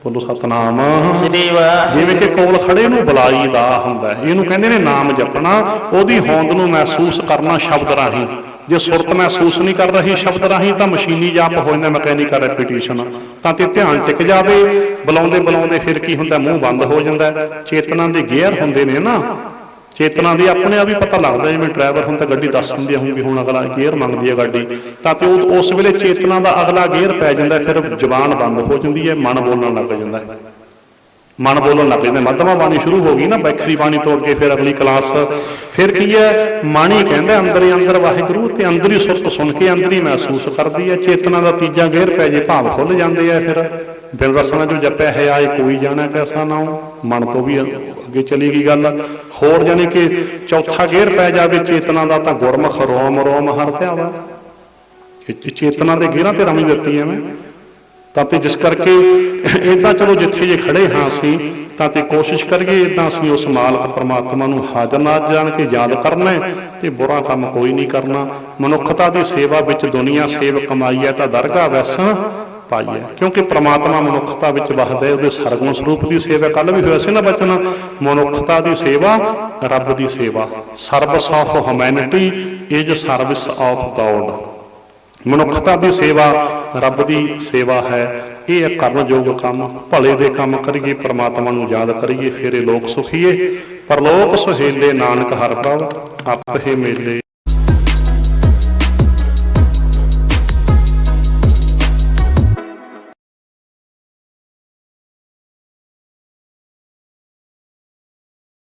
ਬੋਲੋ ਸਤਨਾਮ। ਜਿਵੇਂ ਕਿ ਕੋਲ ਖੜੇ ਨੂੰ ਬੁਲਾਈਦਾ ਹੁੰਦਾ ਹੈ, ਇਹਨੂੰ ਕਹਿੰਦੇ ਨੇ ਨਾਮ ਜਪਣਾ। ਉਹਦੀ ਹੋਂਦ ਨੂੰ ਮਹਿਸੂਸ ਕਰਨਾ ਸ਼ਬਦ ਰਾਹੀਂ। ਜੇ ਸੁਰਤ ਮਹਿਸੂਸ ਨਹੀਂ ਕਰ ਰਹੀ ਸ਼ਬਦ ਰਾਹੀਂ ਤਾਂ ਮਸ਼ੀਨੀ ਜਾਪ ਹੋ ਜਾਂਦਾ, ਮਕੈਨੀਕਲ ਰੈਪੀਟੀਸ਼ਨ। ਤਾਂ ਤੇ ਧਿਆਨ ਟਿਕ ਜਾਵੇ, ਬੁਲਾਉਂਦੇ ਬੁਲਾਉਂਦੇ ਫਿਰ ਕੀ ਹੁੰਦਾ, ਮੂੰਹ ਬੰਦ ਹੋ ਜਾਂਦਾ। ਚੇਤਨਾ ਦੇ ਗੇਅਰ ਹੁੰਦੇ ਨੇ ਨਾ, ਚੇਤਨਾ ਦੀ ਆਪਣੇ ਆਪ ਹੀ ਪਤਾ ਲੱਗਦਾ। ਜਿਵੇਂ ਡਰਾਈਵਰ ਹੁਣ ਤਾਂ ਗੱਡੀ ਦੱਸ ਦਿੰਦੀ ਹੋਊਗੀ ਹੁਣ ਅਗਲਾ ਗੇਅਰ ਮੰਗਦੀ ਹੈ ਗੱਡੀ, ਤਾਂ ਤੇ ਉਸ ਵੇਲੇ ਚੇਤਨਾ ਦਾ ਅਗਲਾ ਗੇਅਰ ਪੈ ਜਾਂਦਾ। ਫਿਰ ਜ਼ੁਬਾਨ ਬੰਦ ਹੋ ਜਾਂਦੀ ਹੈ, ਮਨ ਬੋਲਣ ਲੱਗ ਜਾਂਦਾ, ਮਨ ਬੋਲਣ ਲੱਗ ਜਾਂਦਾ। ਮੱਧਮਾ ਬਾਣੀ ਸ਼ੁਰੂ ਹੋ ਗਈ ਨਾ, ਬੈਖਰੀ ਬਾਣੀ ਤੋਂ ਅੱਗੇ ਫਿਰ ਅਗਲੀ ਕਲਾਸ। ਫਿਰ ਕੀ ਹੈ, ਮਨ ਹੀ ਕਹਿੰਦਾ ਅੰਦਰ ਹੀ ਅੰਦਰ ਵਾਹਿਗੁਰੂ, ਤੇ ਅੰਦਰ ਹੀ ਸੁਰਤ ਸੁਣ ਕੇ ਅੰਦਰ ਹੀ ਮਹਿਸੂਸ ਕਰਦੀ ਹੈ। ਚੇਤਨਾ ਦਾ ਤੀਜਾ ਗੇਅਰ ਪੈ ਜੇ, ਭਾਵ ਖੁੱਲ ਜਾਂਦੇ ਆ। ਫਿਰ ਬਿਨ ਰਸਨਾ ਜੋ ਜਪਿਆ ਹੈ ਆਏ ਕੋਈ ਜਾਣਾ ਕੈਸਾ ਨਾਉ, ਮਨ ਤੋਂ ਵੀ ਅੱਗੇ ਚਲੀ ਗਈ ਗੱਲ। ਹੋਰ ਜਾਣੀ ਕਿ ਚੌਥਾ ਗੇਅਰ ਪੈ ਜਾਵੇ ਚੇਤਨਾ ਦਾ, ਤਾਂ ਗੁਰਮੁਖ ਰੋਮ ਰੋਮ ਹਰਿ ਧਿਆਵਾ। ਚੇਤਨਾ ਦੇ ਗੇਅਰਾਂ ਤੇ ਰਮੀ ਦਿੱਤੀ ਐਵੇਂ। ਤਾਂ ਤੇ ਜਿਸ ਕਰਕੇ ਇੱਦਾਂ ਚਲੋ ਜਿੱਥੇ ਜੇ ਖੜੇ ਹਾਂ ਅਸੀਂ, ਤਾਂ ਤੇ ਕੋਸ਼ਿਸ਼ ਕਰੀਏ ਇੱਦਾਂ ਅਸੀਂ ਉਸ ਮਾਲਕ ਪਰਮਾਤਮਾ ਨੂੰ ਹਾਜ਼ਰ ਨਾਜ਼ਰ ਜਾਣ ਕੇ ਯਾਦ ਕਰਨਾ ਤੇ ਬੁਰਾ ਕੰਮ ਕੋਈ ਨਹੀਂ ਕਰਨਾ। ਮਨੁੱਖਤਾ ਦੀ ਸੇਵਾ ਵਿੱਚ ਦੁਨੀਆ ਸੇਵ ਕਮਾਈ ਹੈ, ਤਾਂ ਦਰਗਾਹ ਵੈਸਣ ਪਾਈ ਹੈ। ਕਿਉਂਕਿ ਪ੍ਰਮਾਤਮਾ ਮਨੁੱਖਤਾ ਵਿੱਚ ਵਸਦਾ, ਉਹਦੇ ਸਰਗੁਣ ਸਰੂਪ ਦੀ ਸੇਵਾ। ਕੱਲ ਵੀ ਹੋਇਆ ਸੀ ਨਾ ਬਚਨ, ਮਨੁੱਖਤਾ ਦੀ ਸੇਵਾ ਰੱਬ ਦੀ ਸੇਵਾ। Service of humanity is service of God. ਮਨੁੱਖਤਾ ਦੀ ਸੇਵਾ ਰੱਬ ਦੀ ਸੇਵਾ ਹੈ। ਇਹ ਹੈ ਕਰਨਯੋਗ ਕੰਮ। ਭਲੇ ਦੇ ਕੰਮ ਕਰੀਏ, ਪਰਮਾਤਮਾ ਨੂੰ ਯਾਦ ਕਰੀਏ, ਫਿਰ ਇਹ ਲੋਕ ਸੁਖੀਏ। ਪਰਲੋਕ ਸੁਹੇਲੇ ਨਾਨਕ ਹਰਿ ਪ੍ਰਭ ਆਪੇ ਮੇਲੇ।